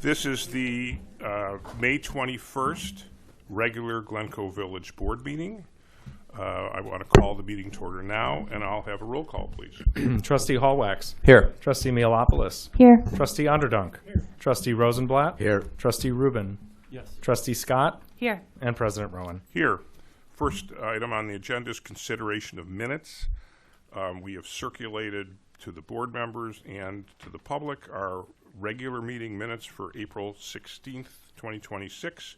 This is the May 21st regular Glencoe Village Board meeting. I want to call the meeting to order now, and I'll have a roll call, please. Trustee Hallwax. Here. Trustee Mealopoulos. Here. Trustee Underdunk. Here. Trustee Rosenblatt. Here. Trustee Rubin. Yes. Trustee Scott. Here. And President Rowan. Here. First item on the agenda is consideration of minutes. We have circulated to the board members and to the public our regular meeting minutes for April 16th, 2026,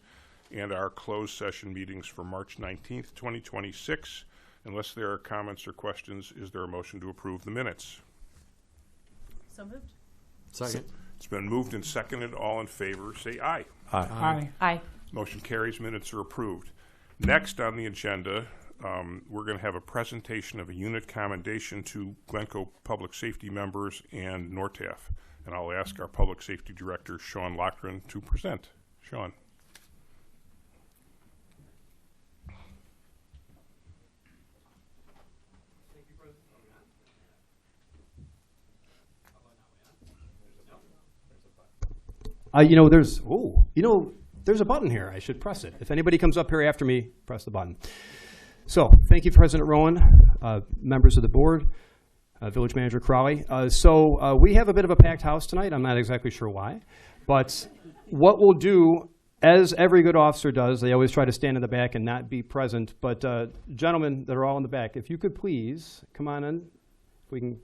and our closed session meetings for March 19th, 2026. Unless there are comments or questions, is there a motion to approve the minutes? So moved. Second. It's been moved and seconded. All in favor, say aye. Aye. Aye. Motion carries. Minutes are approved. Next on the agenda, we're going to have a presentation of a unit commendation to Glencoe Public Safety members and NORTAF. And I'll ask our Public Safety Director, Sean Lochran, to present. Sean. There's a button here. I should press it. If anybody comes up here after me, press the button. So, thank you, President Rowan, members of the board, Village Manager Crowley. We have a bit of a packed house tonight. I'm not exactly sure why. But what we'll do, as every good officer does, they always try to stand in the back and not be present. But gentlemen that are all in the back, if you could please come on in. If we can.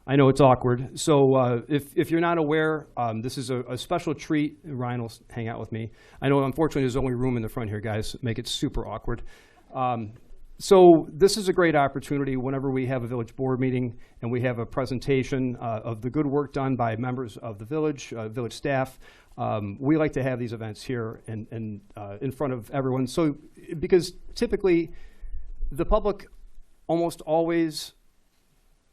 I know it's awkward. So if you're not aware, this is a special treat. Ryan will hang out with me. I know, unfortunately, there's only room in the front here, guys. Make it super awkward. So this is a great opportunity whenever we have a village board meeting and we have a presentation of the good work done by members of the village, village staff. We like to have these events here and in front of everyone. So because typically the public almost always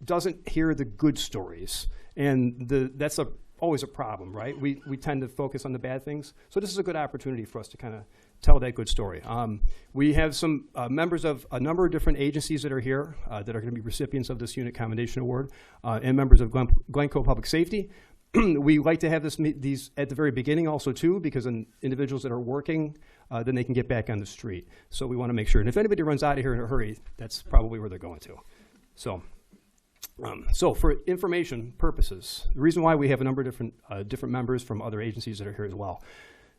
doesn't hear the good stories, and that's always a problem, right? We tend to focus on the bad things. So this is a good opportunity for us to kind of tell that good story. We have some members of a number of different agencies that are here that are going to be recipients of this Unit Commendation Award, and members of Glencoe Public Safety. We like to have these at the very beginning also too, because individuals that are working, then they can get back on the street. So we want to make sure. And if anybody runs out of here in a hurry, that's probably where they're going to. So for information purposes, the reason why we have a number of different members from other agencies that are here as well.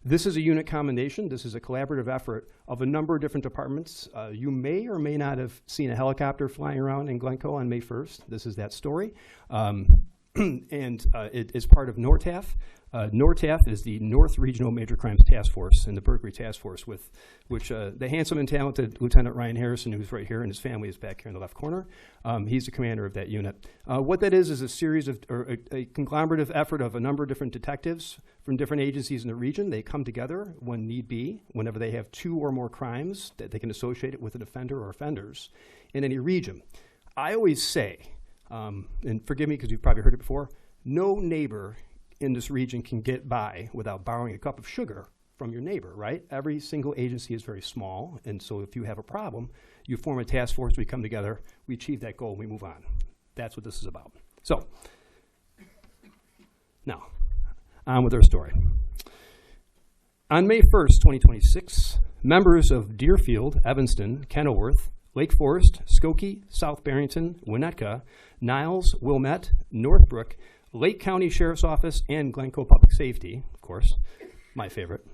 This is a unit commendation. This is a collaborative effort of a number of different departments. You may or may not have seen a helicopter flying around in Glencoe on May 1st. This is that story. And it is part of NORTAF. NORTAF is the North Regional Major Crimes Task Force and the Burglary Task Force, with which the handsome and talented Lieutenant Ryan Harrison, who's right here, and his family is back here in the left corner. He's the commander of that unit. What that is a series of, or a conglomerative effort of a number of different detectives from different agencies in the region. They come together when need be, whenever they have two or more crimes that they can associate it with an offender or offenders in any region. I always say, and forgive me because you've probably heard it before, no neighbor in this region can get by without borrowing a cup of sugar from your neighbor, right? Every single agency is very small, and so if you have a problem, you form a task force, we come together, we achieve that goal, and we move on. That's what this is about. So, now, on with our story. On May 1st, 2026, members of Deerfield, Evanston, Kenilworth, Lake Forest, Skokie, South Barrington, Winnetka, Niles, Wilmette, Northbrook, Lake County Sheriff's Office, and Glencoe Public Safety, of course, my favorite,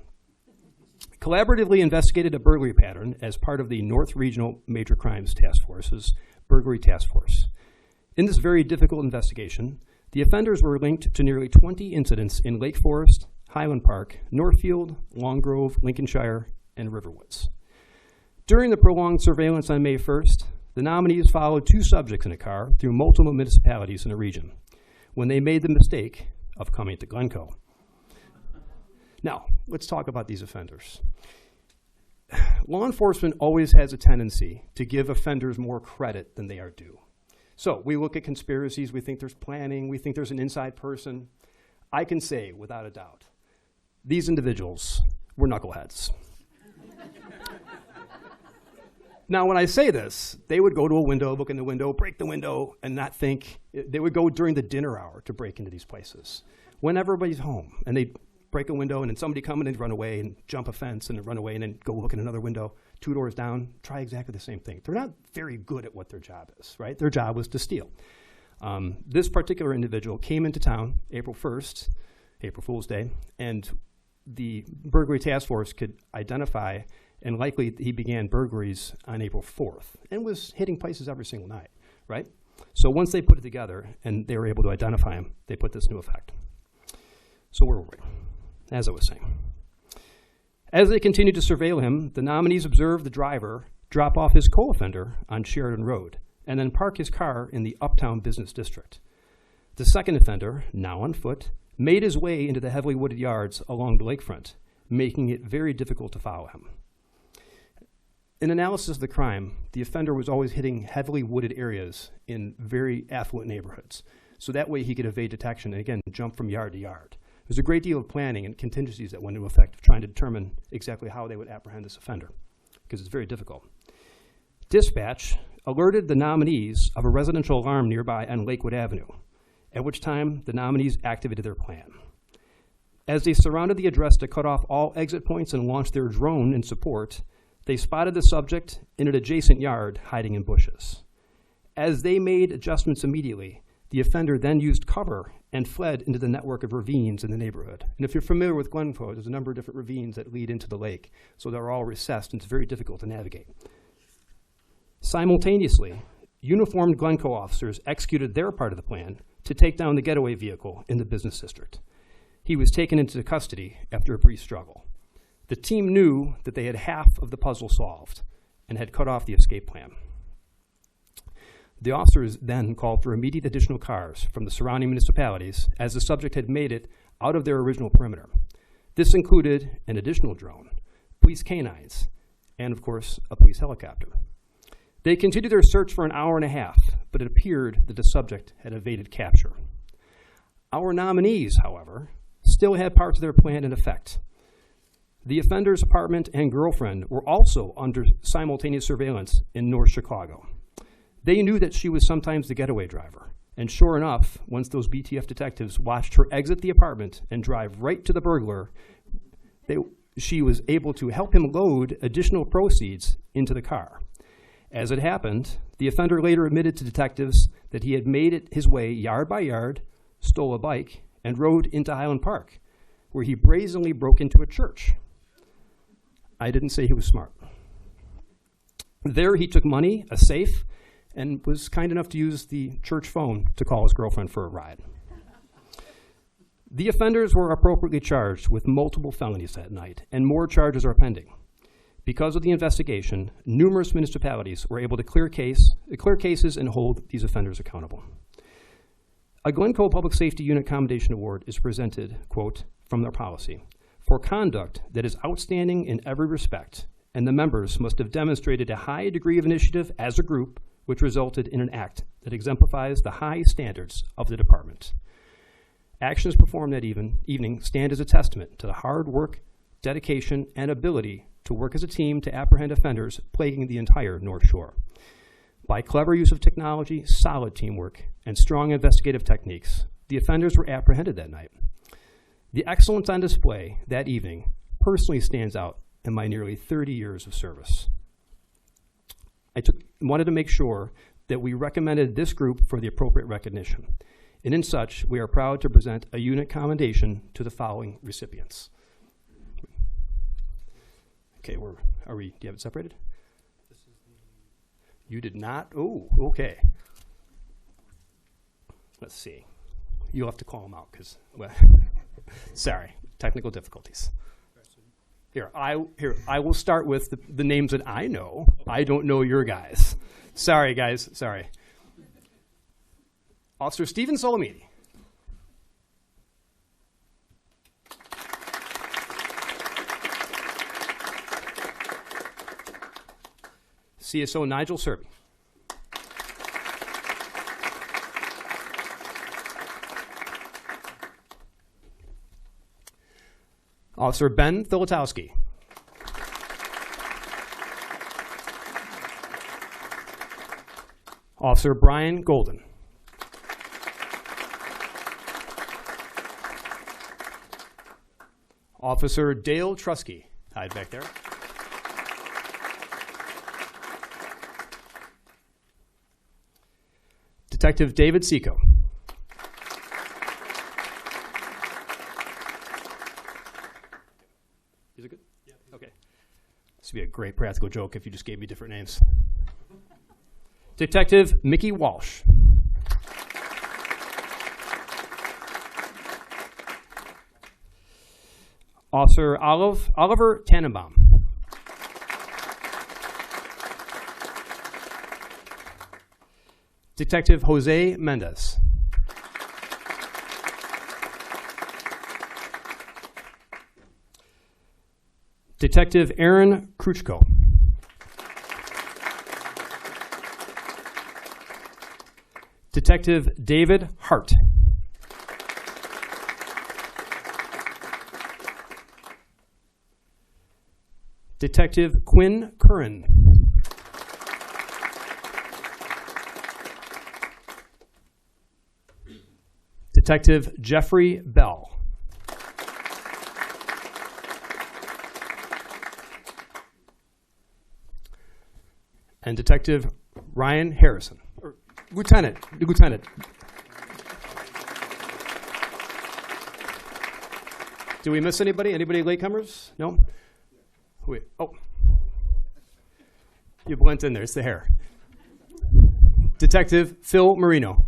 collaboratively investigated a burglary pattern as part of the North Regional Major Crimes Task Force's Burglary Task Force. In this very difficult investigation, the offenders were linked to nearly 20 incidents in Lake Forest, Highland Park, Northfield, Long Grove, Lincolnshire, and Riverwoods. During the prolonged surveillance on May 1st, the nominees followed two subjects in a car through multiple municipalities in the region when they made the mistake of coming to Glencoe. Now, let's talk about these offenders. Law enforcement always has a tendency to give offenders more credit than they are due. So we look at conspiracies, we think there's planning, we think there's an inside person. I can say, without a doubt, these individuals were knuckleheads. Now, when I say this, they would go to a window, look in the window, break the window, and not think. They would go during the dinner hour to break into these places when everybody's home. And they'd break a window, and then somebody come in and run away and jump a fence and then run away and then go look in another window 2 doors down, try exactly the same thing. They're not very good at what their job is, right? Their job was to steal. This particular individual came into town April 1st, April Fool's Day, and the burglary task force could identify, and likely he began burglaries on April 4th and was hitting places every single night, right? So once they put it together and they were able to identify him, they put this new effect. So where were we? As I was saying. As they continued to surveil him, the nominees observed the driver drop off his co-offender on Sheridan Road and then park his car in the Uptown Business District. The second offender, now on foot, made his way into the heavily wooded yards along the lakefront, making it very difficult to follow him. In analysis of the crime, the offender was always hitting heavily wooded areas in very affluent neighborhoods, so that way he could evade detection and, again, jump from yard to yard. There's a great deal of planning and contingencies that went into effect of trying to determine exactly how they would apprehend this offender, because it's very difficult. Dispatch alerted the nominees of a residential alarm nearby on Lakewood Avenue, at which time the nominees activated their plan. As they surrounded the address to cut off all exit points and launch their drone in support, they spotted the subject in an adjacent yard hiding in bushes. As they made adjustments immediately, the offender then used cover and fled into the network of ravines in the neighborhood. And if you're familiar with Glencoe, there's a number of different ravines that lead into the lake, so they're all recessed and it's very difficult to navigate. Simultaneously, uniformed Glencoe officers executed their part of the plan to take down the getaway vehicle in the business district. He was taken into custody after a brief struggle. The team knew that they had half of the puzzle solved and had cut off the escape plan. The officers then called for immediate additional cars from the surrounding municipalities as the subject had made it out of their original perimeter. This included an additional drone, police canines, and of course, a police helicopter. They continued their search for an hour and a half, but it appeared that the subject had evaded capture. Our nominees, however, still had parts of their plan in effect. The offender's apartment and girlfriend were also under simultaneous surveillance in North Chicago. They knew that she was sometimes the getaway driver, and sure enough, once those BTF detectives watched her exit the apartment and drive right to the burglar, she was able to help him load additional proceeds into the car. As it happened, the offender later admitted to detectives that he had made it his way yard by yard, stole a bike, and rode into Highland Park, where he brazenly broke into a church. I didn't say he was smart. There he took money, a safe, and was kind enough to use the church phone to call his girlfriend for a ride. The offenders were appropriately charged with multiple felonies that night, and more charges are pending. Because of the investigation, numerous municipalities were able to clear cases and hold these offenders accountable. A Glencoe Public Safety Unit Commendation Award is presented, quote, from their policy, for conduct that is outstanding in every respect, and the members must have demonstrated a high degree of initiative as a group, which resulted in an act that exemplifies the high standards of the department. Actions performed that evening stand as a testament to the hard work, dedication, and ability to work as a team to apprehend offenders plaguing the entire North Shore. By clever use of technology, solid teamwork, and strong investigative techniques, the offenders were apprehended that night. The excellence on display that evening personally stands out in my nearly 30 years of service. I wanted to make sure that we recommended this group for the appropriate recognition. And in such, we are proud to present a unit commendation to the following recipients. Okay, do you have it separated? You did not? Oh, okay. Let's see. You'll have to call them out because, well, sorry, technical difficulties. Here, I will start with the names that I know. I don't know your guys. Sorry, guys, sorry. Officer Stephen Solomiti. CSO Nigel Serby. Officer Ben Filatowski. Officer Brian Golden. Officer Dale Trusky. Hide back there. Detective David Seco. Is it good? Yeah. Okay. This would be a great practical joke if you just gave me different names. Detective Mickey Walsh. Officer Oliver Tannenbaum. Detective Jose Mendez. Detective Aaron Kruchko. Detective David Hart. Detective Quinn Curran. Detective Jeffrey Bell. And Detective Ryan Harrison. Or Lieutenant. Do we miss anybody? Anybody latecomers? No? Wait. Oh. You blend in there. It's the hair. Detective Phil Marino.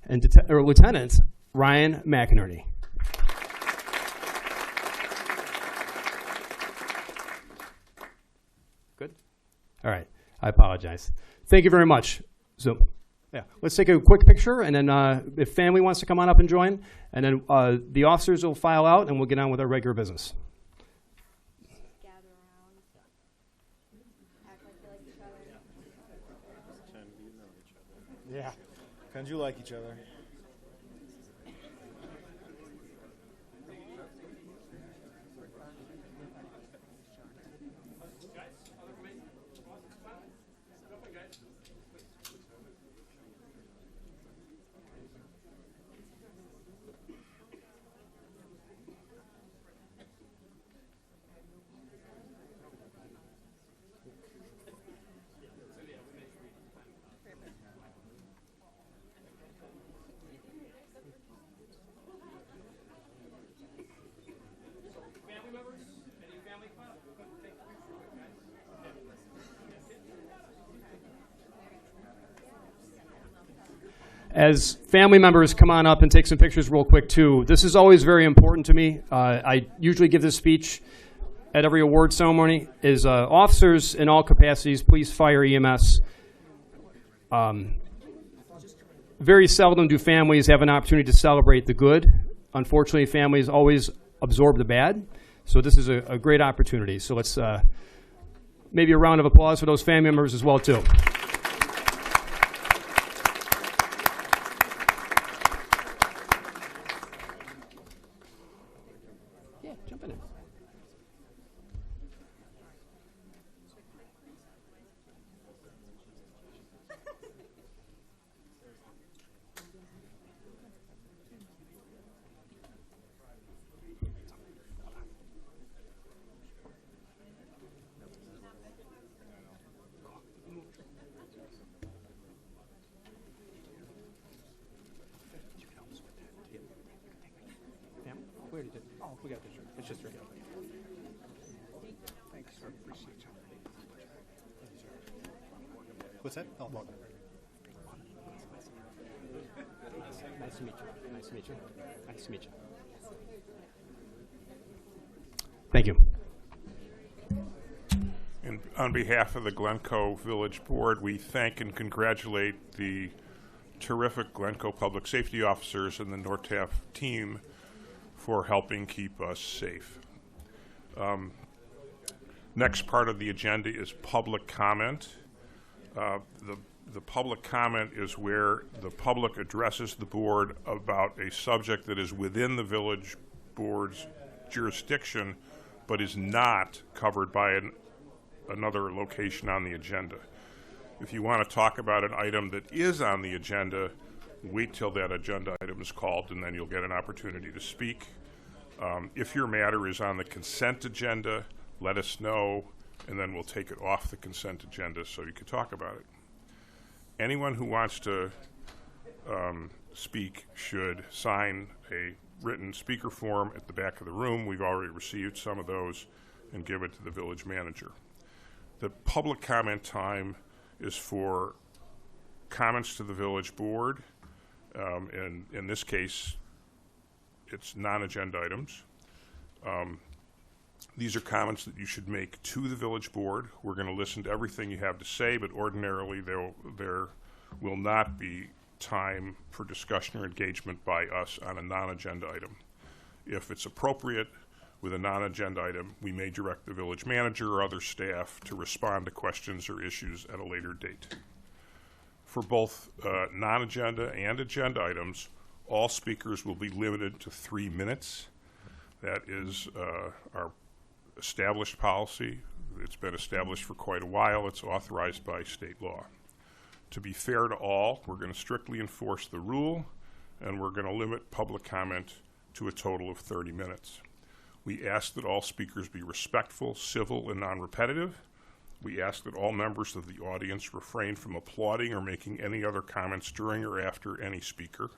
And Lieutenant Ryan McInerney. Good? All right. I apologize. Thank you very much. So, yeah, let's take a quick picture, and then if family wants to come on up and join, and then the officers will file out, and we'll get on with our regular business. Gather around. Act like you like each other. Yeah. Pretend you like each other. As family members come on up and take some pictures real quick, too, this is always very important to me. I usually give this speech at every award ceremony, is officers in all capacities, police, fire, EMS. Very seldom do families have an opportunity to celebrate the good. Unfortunately, families always absorb the bad. So this is a great opportunity. So let's maybe a round of applause for those family members as well, too. Yeah, jump in it. We already did. Oh, we got a picture. It's just right. Thanks. Appreciate you. What's that? Oh, welcome. Nice to meet you. Nice to meet you. Nice to meet you. Thank you. And on behalf of the Glencoe Village Board, we thank and congratulate the terrific Glencoe public safety officers and the NORTAF team for helping keep us safe. Next part of the agenda is public comment. The public comment is where the public addresses the board about a subject that is within the village board's jurisdiction, but is not covered by another location on the agenda. If you want to talk about an item that is on the agenda, wait till that agenda item is called, and then you'll get an opportunity to speak. If your matter is on the consent agenda, let us know, and then we'll take it off the consent agenda so you can talk about it. Anyone who wants to speak should sign a written speaker form at the back of the room. We've already received some of those, and give it to the village manager. The public comment time is for comments to the village board, and in this case, it's non-agenda items. These are comments that you should make to the village board. We're going to listen to everything you have to say, but ordinarily there will not be time for discussion or engagement by us on a non-agenda item. If it's appropriate with a non-agenda item, we may direct the village manager or other staff to respond to questions or issues at a later date. For both non-agenda and agenda items, all speakers will be limited to 3 minutes. That is our established policy. It's been established for quite a while. It's authorized by state law. To be fair to all, we're going to strictly enforce the rule, and we're going to limit public comment to a total of 30 minutes. We ask that all speakers be respectful, civil, and non-repetitive. We ask that all members of the audience refrain from applauding or making any other comments during or after any speaker.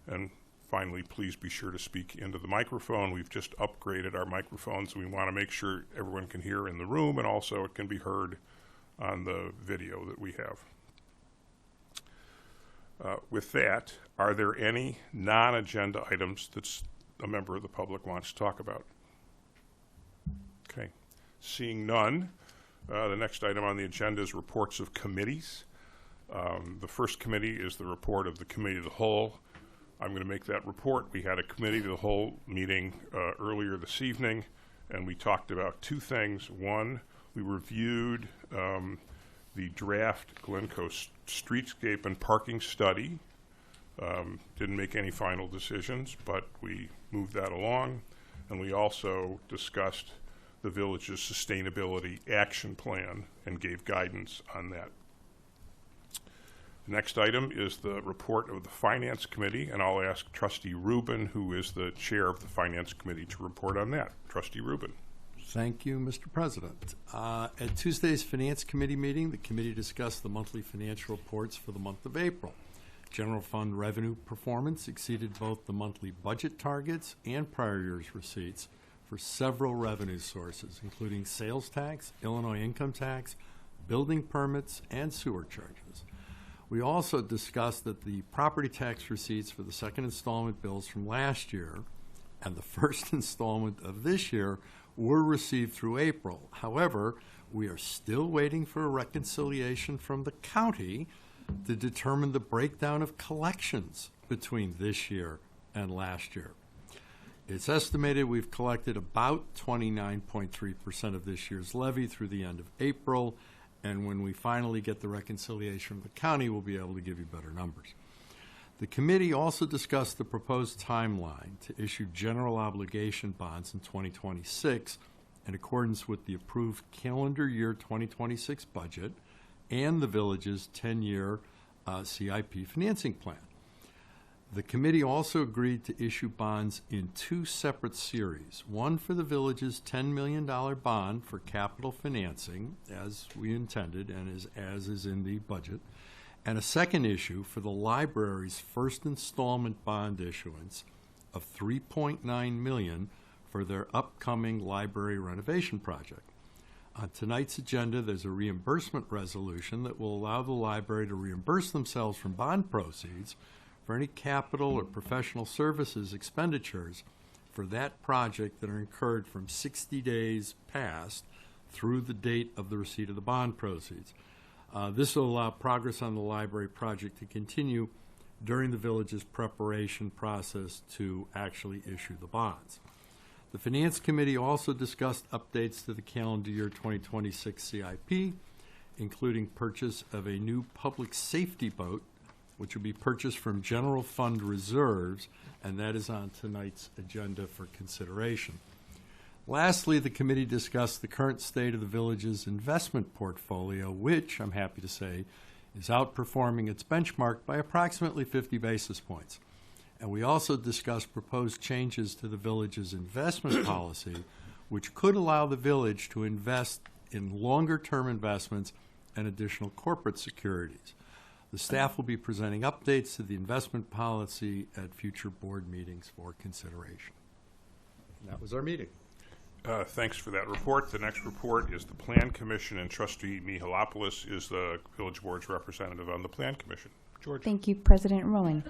And finally, please be sure to speak into the microphone. We've just upgraded our microphones. We want to make sure everyone can hear in the room, and also it can be heard on the video that we have. With that, are there any non-agenda items that a member of the public wants to talk about? Okay. Seeing none, the next item on the agenda is reports of committees. The first committee is the report of the Committee of the Whole. I'm going to make that report. We had a Committee of the Whole meeting earlier this evening, and we talked about two things. One, we reviewed the draft Glencoe streetscape and parking study. Didn't make any final decisions, but we moved that along. And we also discussed the village's sustainability action plan and gave guidance on that. The next item is the report of the Finance Committee, and I'll ask Trustee Rubin, who is the chair of the Finance Committee, to report on that. Trustee Rubin. Thank you, Mr. President. At Tuesday's Finance Committee meeting, the committee discussed the monthly financial reports for the month of April. General fund revenue performance exceeded both the monthly budget targets and prior year's receipts for several revenue sources, including sales tax, Illinois income tax, building permits, and sewer charges. We also discussed that the property tax receipts for the second installment bills from last year and the first installment of this year were received through April. However, we are still waiting for a reconciliation from the county to determine the breakdown of collections between this year and last year. It's estimated we've collected about 29.3% of this year's levy through the end of April, and when we finally get the reconciliation from the county, we'll be able to give you better numbers. The committee also discussed the proposed timeline to issue general obligation bonds in 2026 in accordance with the approved calendar year 2026 budget and the village's 10-year CIP financing plan. The committee also agreed to issue bonds in two separate series, one for the village's $10 million bond for capital financing, as we intended and as is in the budget, and a second issue for the library's first installment bond issuance of $3.9 million for their upcoming library renovation project. On tonight's agenda, there's a reimbursement resolution that will allow the library to reimburse themselves from bond proceeds for any capital or professional services expenditures for that project that are incurred from 60 days past through the date of the receipt of the bond proceeds. This will allow progress on the library project to continue during the village's preparation process to actually issue the bonds. The Finance Committee also discussed updates to the calendar year 2026 CIP, including purchase of a new public safety boat, which will be purchased from general fund reserves, and that is on tonight's agenda for consideration. Lastly, the committee discussed the current state of the village's investment portfolio, which, I'm happy to say, is outperforming its benchmark by approximately 50 basis points. And we also discussed proposed changes to the village's investment policy, which could allow the village to invest in longer-term investments and additional corporate securities. The staff will be presenting updates to the investment policy at future board meetings for consideration. And that was our meeting. Thanks for that report. The next report is the Plan Commission, and Trustee Mihalopoulos is the Village Board's representative on the Plan Commission. George. Thank you, President Rowan.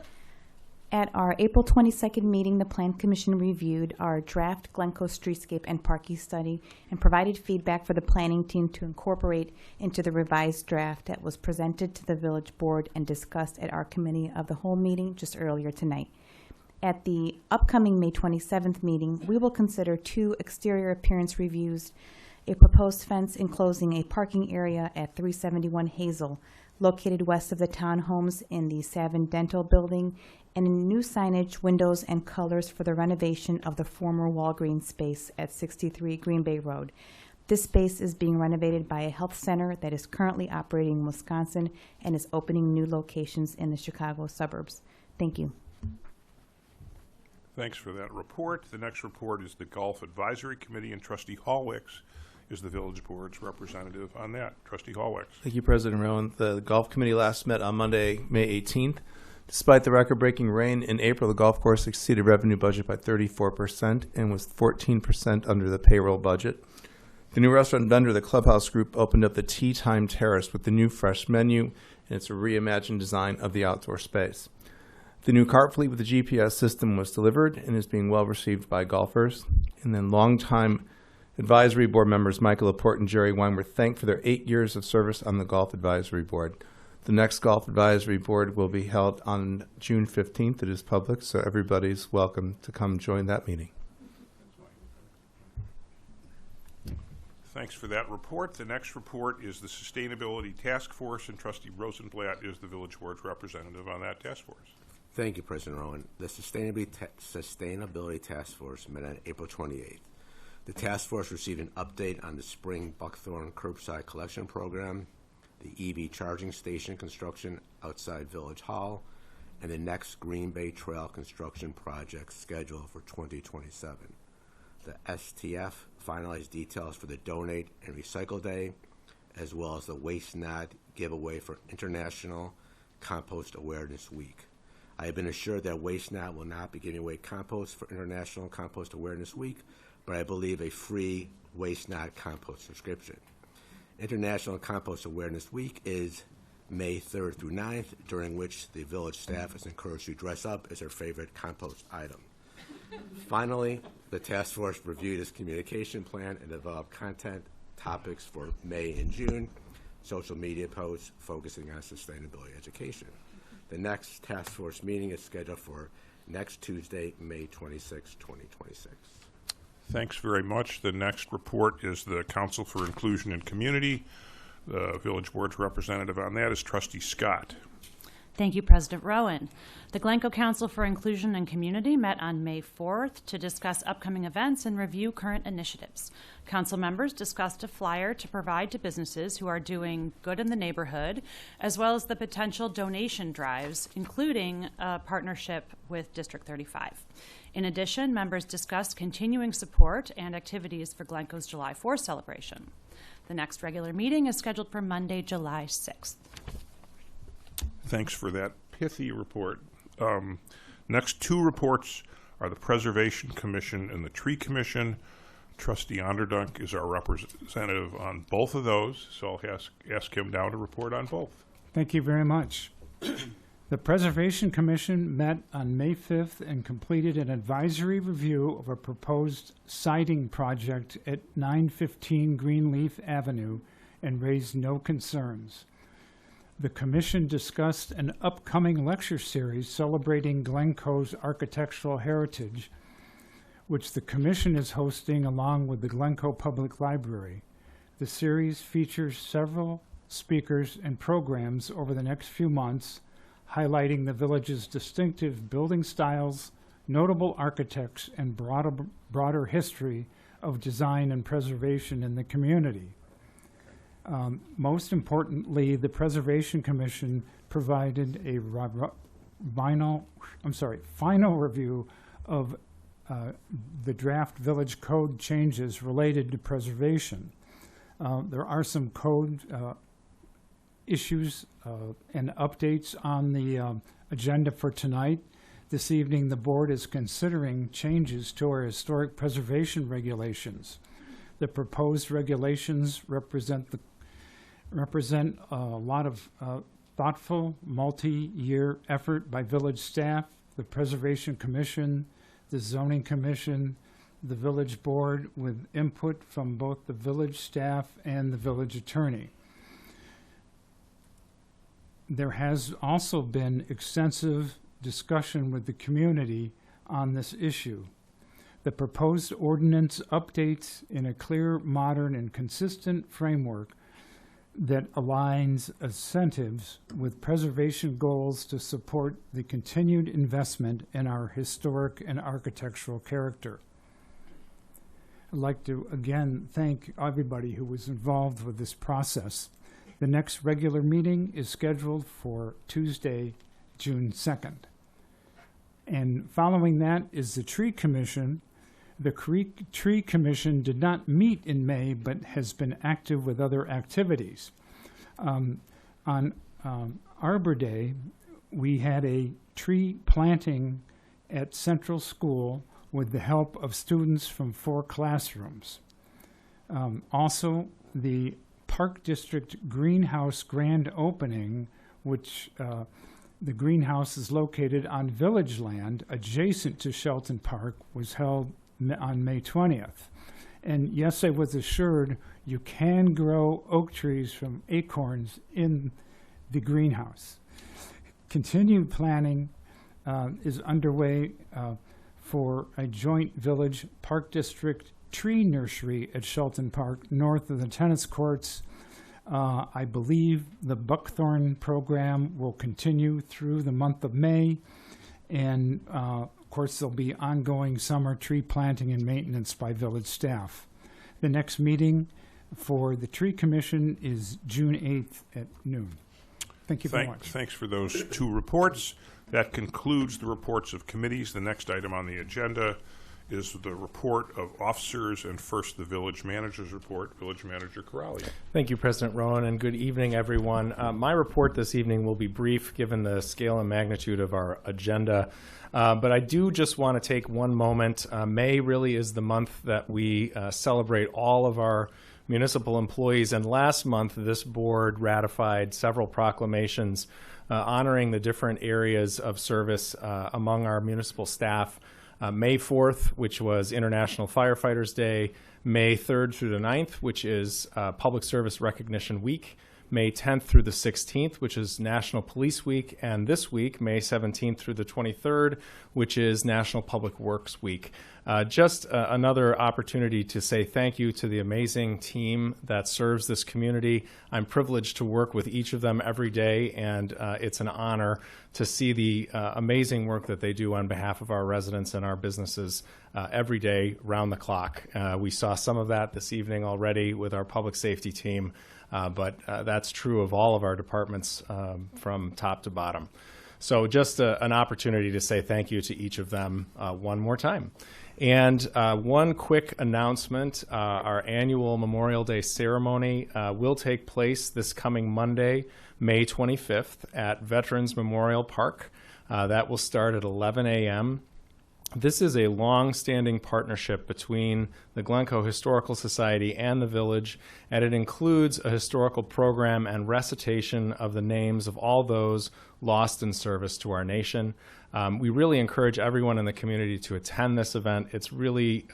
At our April 22nd meeting, the Plan Commission reviewed our draft Glencoe streetscape and parking study and provided feedback for the planning team to incorporate into the revised draft that was presented to the Village Board and discussed at our Committee of the Whole meeting just earlier tonight. At the upcoming May 27th meeting, we will consider 2 exterior appearance reviews, a proposed fence enclosing a parking area at 371 Hazel, located west of the townhomes in the Savin Dental Building, and new signage, windows, and colors for the renovation of the former Walgreens space at 63 Green Bay Road. This space is being renovated by a health center that is currently operating in Wisconsin and is opening new locations in the Chicago suburbs. Thank you. Thanks for that report. The next report is the Golf Advisory Committee, and Trustee Hallwicks is the Village Board's representative on that. Trustee Hallwicks. Thank you, President Rowan. The Golf Committee last met on Monday, May 18th. Despite the record-breaking rain in April, the golf course exceeded revenue budget by 34% and was 14% under the payroll budget. The new restaurant vendor, the Clubhouse Group, opened up the Tea Time Terrace with the new fresh menu, and it's a reimagined design of the outdoor space. The new cart fleet with the GPS system was delivered and is being well received by golfers. And then longtime advisory board members Michael Laporte and Jerry Wine were thanked for their 8 years of service on the Golf Advisory Board. The next Golf Advisory Board will be held on June 15th. It is public, so everybody's welcome to come join that meeting. Thanks for that report. The next report is the Sustainability Task Force, and Trustee Rosenblatt is the Village Board's representative on that task force. Thank you, President Rowan. The Sustainability Task Force met on April 28th. The task force received an update on the spring Buckthorn curbside collection program, the EV charging station construction outside Village Hall, and the next Green Bay Trail construction project scheduled for 2027. The STF finalized details for the Donate and Recycle Day, as well as the Waste Not giveaway for International Compost Awareness Week. I have been assured that Waste Not will not be giving away compost for International Compost Awareness Week, but I believe a free Waste Not compost subscription. International Compost Awareness Week is May 3rd through 9th, during which the village staff is encouraged to dress up as their favorite compost item. Finally, the task force reviewed its communication plan and developed content topics for May and June, social media posts focusing on sustainability education. The next task force meeting is scheduled for next Tuesday, May 26, 2026. Thanks very much. The next report is the Council for Inclusion and Community. The Village Board's representative on that is Trustee Scott. Thank you, President Rowan. The Glencoe Council for Inclusion and Community met on May 4th to discuss upcoming events and review current initiatives. Council members discussed a flyer to provide to businesses who are doing good in the neighborhood, as well as the potential donation drives, including a partnership with District 35. In addition, members discussed continuing support and activities for Glencoe's July 4th celebration. The next regular meeting is scheduled for Monday, July 6th. Thanks for that pithy report. Next two reports are the Preservation Commission and the Tree Commission. Trustee Onderdunk is our representative on both of those, so I'll ask him now to report on both. Thank you very much. The Preservation Commission met on May 5th and completed an advisory review of a proposed siding project at 915 Greenleaf Avenue and raised no concerns. The Commission discussed an upcoming lecture series celebrating Glencoe's architectural heritage, which the Commission is hosting along with the Glencoe Public Library. The series features several speakers and programs over the next few months, highlighting the village's distinctive building styles, notable architects, and broader history of design and preservation in the community. Most importantly, the Preservation Commission provided a final review of the draft village code changes related to preservation. There are some code issues and updates on the agenda for tonight. This evening, the board is considering changes to our historic preservation regulations. The proposed regulations represent a lot of thoughtful, multi-year effort by village staff, the Preservation Commission, the Zoning Commission, the village board, with input from both the village staff and the village attorney. There has also been extensive discussion with the community on this issue. The proposed ordinance updates in a clear, modern, and consistent framework that aligns incentives with preservation goals to support the continued investment in our historic and architectural character. I'd like to again thank everybody who was involved with this process. The next regular meeting is scheduled for Tuesday, June 2nd. And following that is the Tree Commission. The Tree Commission did not meet in May, but has been active with other activities. On Arbor Day, we had a tree planting at Central School with the help of students from 4 classrooms. Also, the Park District Greenhouse grand opening, which the greenhouse is located on village land adjacent to Shelton Park, was held on May 20th. And yes, I was assured you can grow oak trees from acorns in the greenhouse. Continued planning is underway for a joint village Park District tree nursery at Shelton Park, north of the tennis courts. I believe the buckthorn program will continue through the month of May, and of course there'll be ongoing summer tree planting and maintenance by village staff. The next meeting for the Tree Commission is June 8th at noon. Thank you very much. Thanks for those 2 reports. That concludes the reports of committees. The next item on the agenda is the report of officers, and first the village manager's report. Village Manager Corrali. Thank you, President Rowan, and good evening, everyone. My report this evening will be brief given the scale and magnitude of our agenda, but I do just want to take one moment. May really is the month that we celebrate all of our municipal employees, and last month this board ratified several proclamations honoring the different areas of service among our municipal staff. May 4th, which was International Firefighters Day, May 3rd through the 9th, which is Public Service Recognition Week, May 10th through the 16th, which is National Police Week, and this week, May 17th through the 23rd, which is National Public Works Week. Just another opportunity to say thank you to the amazing team that serves this community. I'm privileged to work with each of them every day, and it's an honor to see the amazing work that they do on behalf of our residents and our businesses every day, round the clock. We saw some of that this evening already with our public safety team, but that's true of all of our departments from top to bottom. So just an opportunity to say thank you to each of them one more time. And one quick announcement, our annual Memorial Day ceremony will take place this coming Monday, May 25th at Veterans Memorial Park. That will start at 11 a.m. This is a long-standing partnership between the Glencoe Historical Society and the village, and it includes a historical program and recitation of the names of all those lost in service to our nation. We really encourage everyone in the community to attend this event. It's really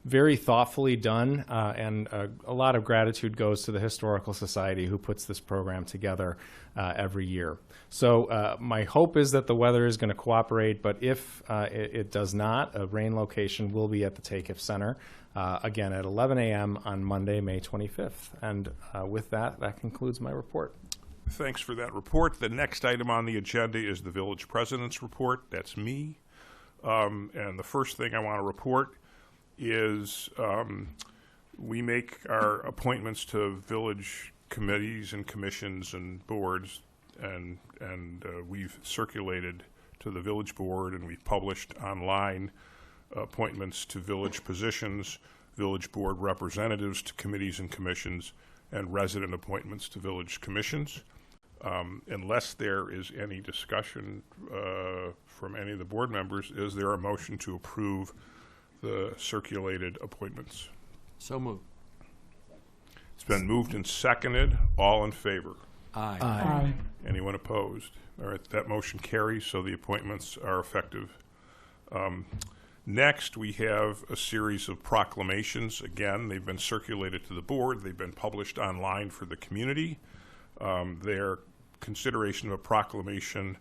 very thoughtfully done, and a lot of gratitude goes to the Historical Society who puts this program together every year. So my hope is that the weather is going to cooperate, but if it does not, a rain location will be at the Takeoff Center, again at 11 a.m. on Monday, May 25th. And with that, that concludes my report. Thanks for that report. The next item on the agenda is the village president's report. That's me. And the first thing I want to report is we make our appointments to village committees and commissions and boards, and we've circulated to the village board, and we've published online appointments to village positions, village board representatives to committees and commissions, and resident appointments to village commissions. Unless there is any discussion from any of the board members, is there a motion to approve the circulated appointments? So moved. It's been moved and seconded. All in favor? Aye. Aye. Anyone opposed? All right, that motion carries, so the appointments are effective. Next, we have a series of proclamations. Again, they've been circulated to the board. They've been published online for the community. They're consideration of a proclamation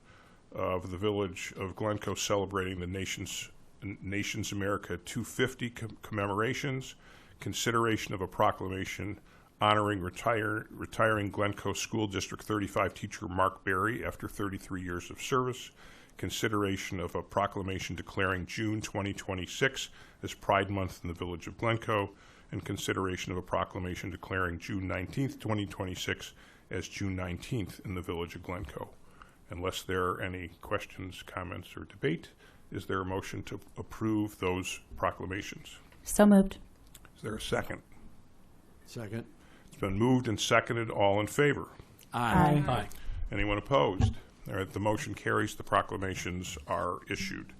of the village of Glencoe celebrating the Nations America 250 commemorations, consideration of a proclamation honoring retiring Glencoe School District 35 teacher Mark Berry after 33 years of service, consideration of a proclamation declaring June 2026 as Pride Month in the village of Glencoe, and consideration of a proclamation declaring June 19th, 2026 as June 19th in the village of Glencoe. Unless there are any questions, comments, or debate, is there a motion to approve those proclamations? So moved. Is there a second? Second. It's been moved and seconded. All in favor? Aye. Aye. Anyone opposed? All right, the motion carries. The proclamations are issued.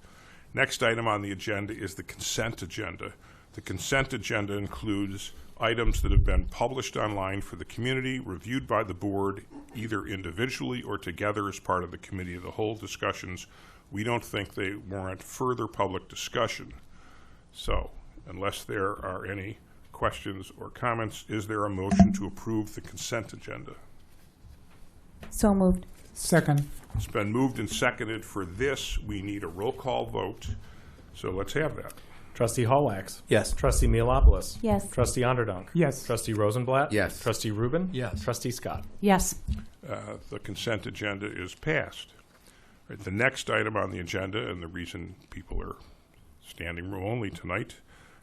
Next item on the agenda is the consent agenda. The consent agenda includes items that have been published online for the community, reviewed by the board, either individually or together as part of the committee of the whole discussions. We don't think they warrant further public discussion. So, unless there are any questions or comments, is there a motion to approve the consent agenda? So moved. Second. It's been moved and seconded. For this, we need a roll call vote. So let's have that. Trustee Hallwax. Yes. Trustee Mealopoulos. Yes. Trustee Onderdonk. Yes. Trustee Rosenblatt. Yes. Trustee Rubin. Yes. Trustee Scott. Yes. The consent agenda is passed. Right, the next item on the agenda, and the reason people are standing room only tonight,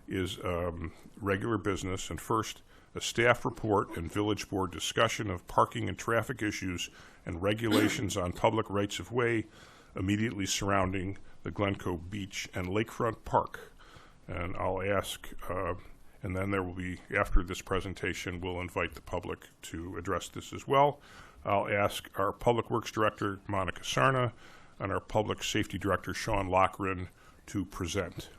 is regular business. And first, a staff report and village board discussion of parking and traffic issues and regulations on public rights of way immediately surrounding the Glencoe Beach and Lakefront Park. And I'll ask, and then there will be, after this presentation, we'll invite the public to address this as well. I'll ask our Public Works Director, Monica Sarna, and our Public Safety Director, Sean Lochran, to present.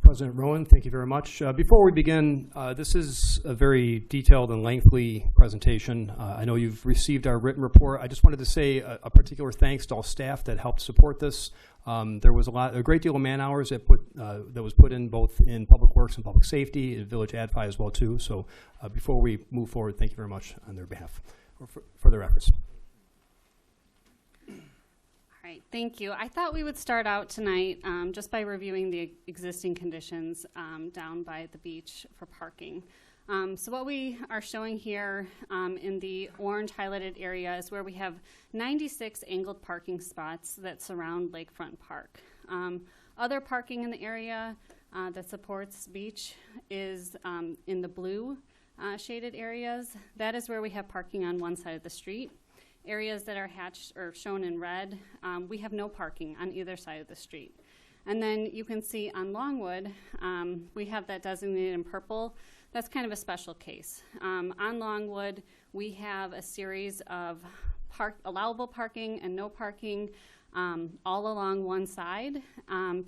President Rowan, thank you very much. Before we begin, this is a very detailed and lengthy presentation. I know you've received our written report. I just wanted to say a particular thanks to all staff that helped support this. There was a great deal of man hours that was put in both in Public Works and Public Safety, and Village AdFi as well too. So before we move forward, thank you very much on their behalf or for their efforts. All right, thank you. I thought we would start out tonight just by reviewing the existing conditions down by the beach for parking. So what we are showing here in the orange highlighted area is where we have 96 angled parking spots that surround Lakefront Park. Other parking in the area that supports beach is in the blue shaded areas. That is where we have parking on one side of the street. Areas that are hatched or shown in red, we have no parking on either side of the street. And then you can see on Longwood, we have that designated in purple. That's kind of a special case. On Longwood, we have a series of allowable parking and no parking all along one side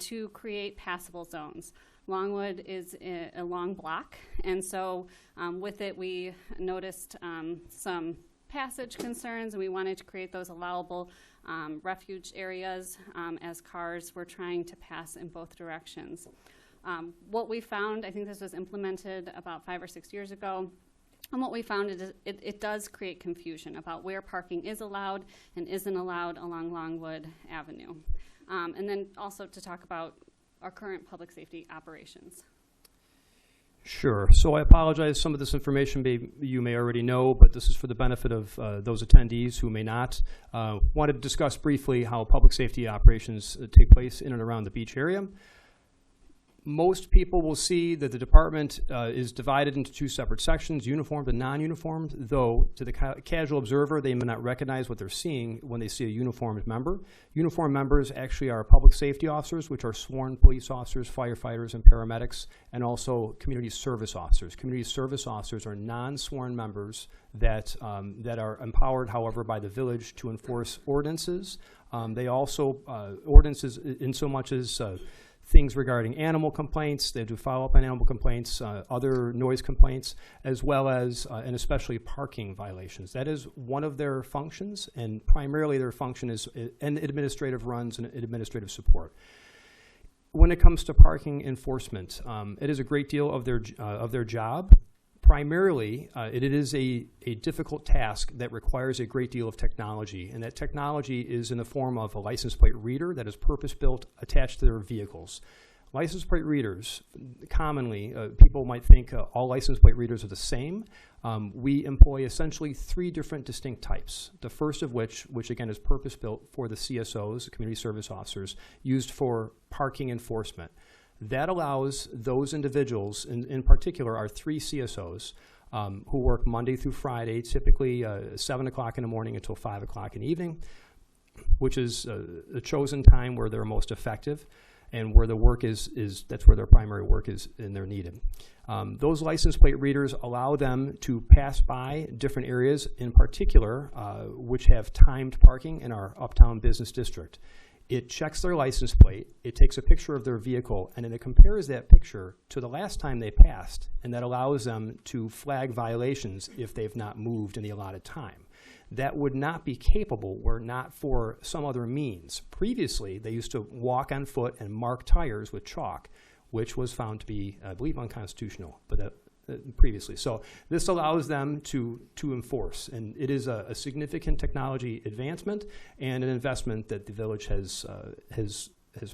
to create passable zones. Longwood is a long block, and so with it we noticed some passage concerns, and we wanted to create those allowable refuge areas as cars were trying to pass in both directions. What we found, I think this was implemented about 5 or 6 years ago, and what we found is it does create confusion about where parking is allowed and isn't allowed along Longwood Avenue. And then also to talk about our current public safety operations. Sure. So I apologize. Some of this information you may already know, but this is for the benefit of those attendees who may not. Wanted to discuss briefly how public safety operations take place in and around the beach area. Most people will see that the department is divided into two separate sections, uniformed and non-uniformed, though to the casual observer, they may not recognize what they're seeing when they see a uniformed member. Uniformed members actually are public safety officers, which are sworn police officers, firefighters, and paramedics, and also community service officers. Community service officers are non-sworn members that are empowered, however, by the village to enforce ordinances. They also, ordinances in so much as things regarding animal complaints. They do follow up on animal complaints, other noise complaints, as well as, and especially parking violations. That is one of their functions, and primarily their function is and administrative runs and administrative support. When it comes to parking enforcement, it is a great deal of their job. Primarily, it is a difficult task that requires a great deal of technology, and that technology is in the form of a license plate reader that is purpose-built attached to their vehicles. License plate readers, commonly, people might think all license plate readers are the same. We employ essentially 3 different distinct types. The first of which again is purpose-built for the CSOs, community service officers, used for parking enforcement. That allows those individuals, in particular our 3 CSOs, who work Monday through Friday, typically 7 o'clock in the morning until 5 o'clock in the evening, which is the chosen time where they're most effective and where the work is that's where their primary work is and they're needed. Those license plate readers allow them to pass by different areas, in particular, which have timed parking in our Uptown Business District. It checks their license plate, it takes a picture of their vehicle, and then it compares that picture to the last time they passed, and that allows them to flag violations if they've not moved in the allotted time. That would not be capable were not for some other means. Previously, they used to walk on foot and mark tires with chalk, which was found to be, I believe, unconstitutional, but previously. So this allows them to enforce, and it is a significant technology advancement and an investment that the village has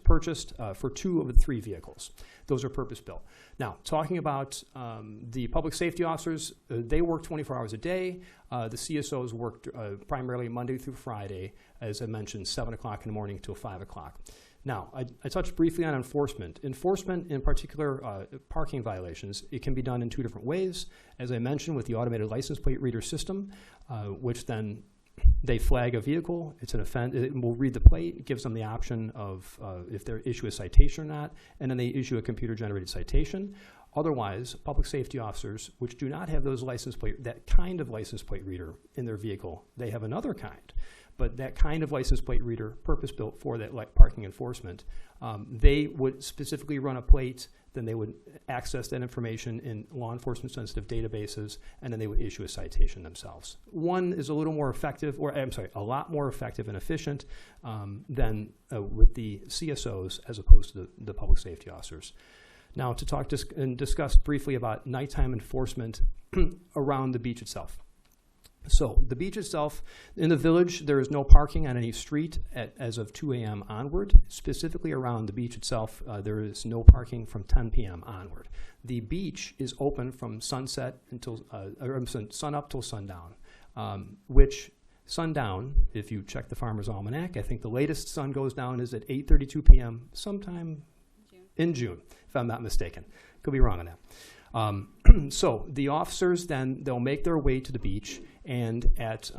purchased for 2 of the 3 vehicles. Those are purpose-built. Now, talking about the public safety officers, they work 24 hours a day. The CSOs work primarily Monday through Friday, as I mentioned, 7 o'clock in the morning until 5 o'clock. Now, I touched briefly on enforcement. Enforcement, in particular, parking violations, it can be done in 2 different ways. As I mentioned, with the automated license plate reader system, which then they flag a vehicle. It's an offense. It will read the plate. It gives them the option of if they issue a citation or not, and then they issue a computer-generated citation. Otherwise, public safety officers, which do not have those that kind of license plate reader in their vehicle, they have another kind. But that kind of license plate reader, purpose-built for that parking enforcement, they would specifically run a plate, then they would access that information in law enforcement sensitive databases, and then they would issue a citation themselves. One is a little more effective, or I'm sorry, a lot more effective and efficient than with the CSOs as opposed to the public safety officers. Now, to talk and discuss briefly about nighttime enforcement around the beach itself. So the beach itself, in the village, there is no parking on any street as of 2 a.m. onward. Specifically around the beach itself, there is no parking from 10 p.m. onward. The beach is open from sunset until sun up till sundown, which sundown, if you check the Farmer's Almanac, I think the latest sun goes down is at 8:32 p.m. sometime in June, if I'm not mistaken. Could be wrong on that. So the officers then, they'll make their way to the beach, and it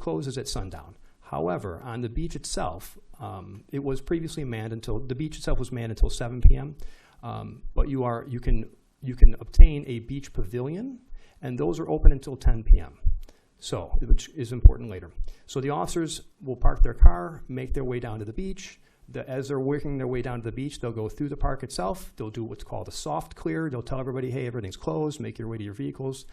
closes at sundown. However, on the beach itself, it was previously manned the beach itself was manned until 7 p.m. But you can obtain a beach pavilion, and those are open until 10 p.m. So, which is important later. So the officers will park their car, make their way down to the beach. As they're working their way down to the beach, they'll go through the park itself. They'll do what's called a soft clear. They'll tell everybody, hey, everything's closed. Make your way to your vehicles.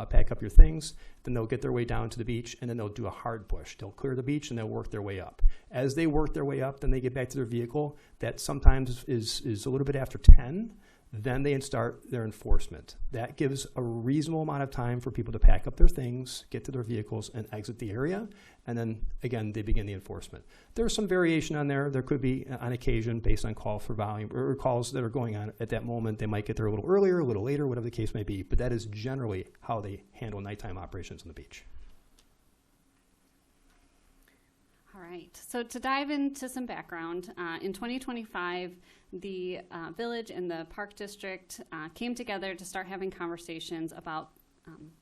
Pack up your things. Then they'll get their way down to the beach, and then they'll do a hard push. They'll clear the beach, and they'll work their way up. As they work their way up, then they get back to their vehicle. That sometimes is a little bit after 10. Then they start their enforcement. That gives a reasonable amount of time for people to pack up their things, get to their vehicles, and exit the area. And then, again, they begin the enforcement. There's some variation on there. There could be, on occasion, based on call for volume, or calls that are going on at that moment. They might get there a little earlier, a little later, whatever the case may be. But that is generally how they handle nighttime operations on the beach. All All right, so to dive into some background, in 2025, the village and the park district came together to start having conversations about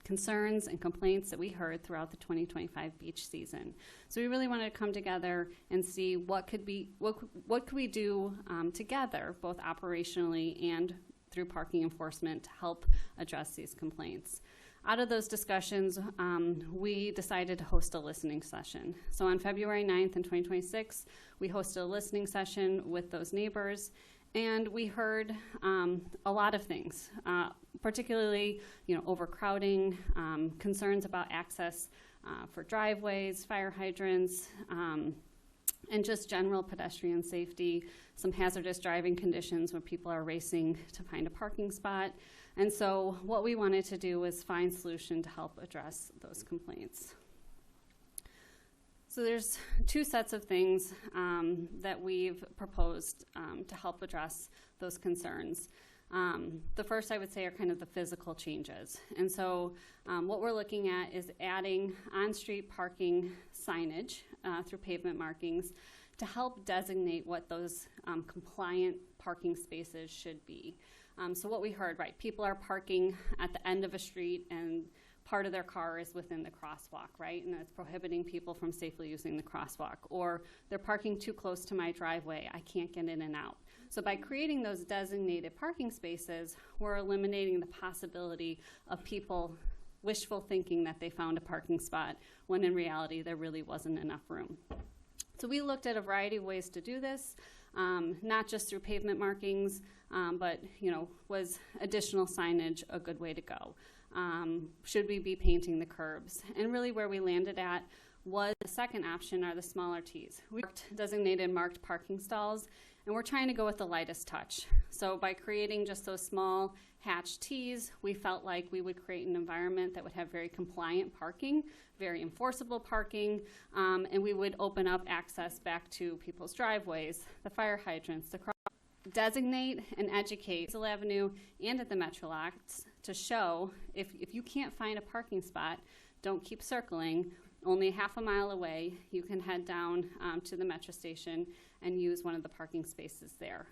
concerns and complaints that we heard throughout the 2025 beach season. So we really wanted to come together and see what could we do together, both operationally and through parking enforcement, to help address these complaints. Out of those discussions, we decided to host a listening session. So on February 9th in 2026, we hosted a listening session with those neighbors, and we heard a lot of things, particularly overcrowding, concerns about access for driveways, fire hydrants, and just general pedestrian safety, some hazardous driving conditions when people are racing to find a parking spot. And so what we wanted to do was find a solution to help address those complaints. So there's two sets of things that we've proposed to help address those concerns. The first, I would say, are kind of the physical changes. And so what we're looking at is adding on-street parking signage through pavement markings to help designate what those compliant parking spaces should be. So what we heard, right, people are parking at the end of a street and part of their car is within the crosswalk, right? And that's prohibiting people from safely using the crosswalk. Or they're parking too close to my driveway. I can't get in and out. So by creating those designated parking spaces, we're eliminating the possibility of people wishful thinking that they found a parking spot when in reality there really wasn't enough room. So we looked at a variety of ways to do this, not just through pavement markings, but was additional signage a good way to go? Should we be painting the curbs? And really where we landed at was the second option are the smaller Ts. We designated marked parking stalls, and we're trying to go with the lightest touch. So by creating just those small hatched Ts, we felt like we would create an environment that would have very compliant parking, very enforceable parking, and we would open up access back to people's driveways, the fire hydrants, the designate and educate Hazel Avenue and at the Metro lots to show if you can't find a parking spot, don't keep circling. Only half a mile away, you can head down to the Metro station and use one of the parking spaces there.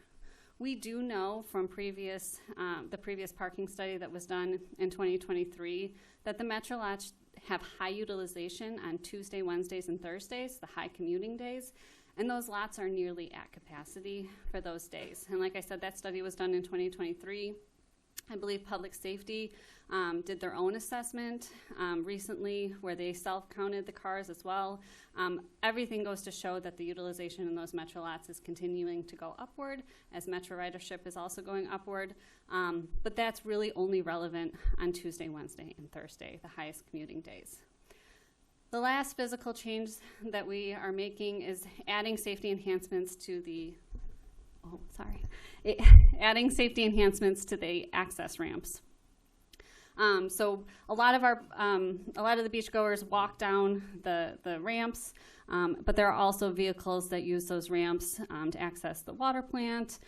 We do know from the previous parking study that was done in 2023 that the Metro lots have high utilization on Tuesday, Wednesdays, and Thursdays, the high commuting days, and those lots are nearly at capacity for those days. And like I said, that study was done in 2023. I believe Public Safety did their own assessment recently where they self-counted the cars as well. Everything goes to show that the utilization in those Metro lots is continuing to go upward as Metro ridership is also going upward. But that's really only relevant on Tuesday, Wednesday, and Thursday, the highest commuting days. The last physical change that we are making is adding safety enhancements to the adding safety enhancements to the access ramps. So a lot of the beachgoers walk down the ramps, but there are also vehicles that use those ramps to access the water plant,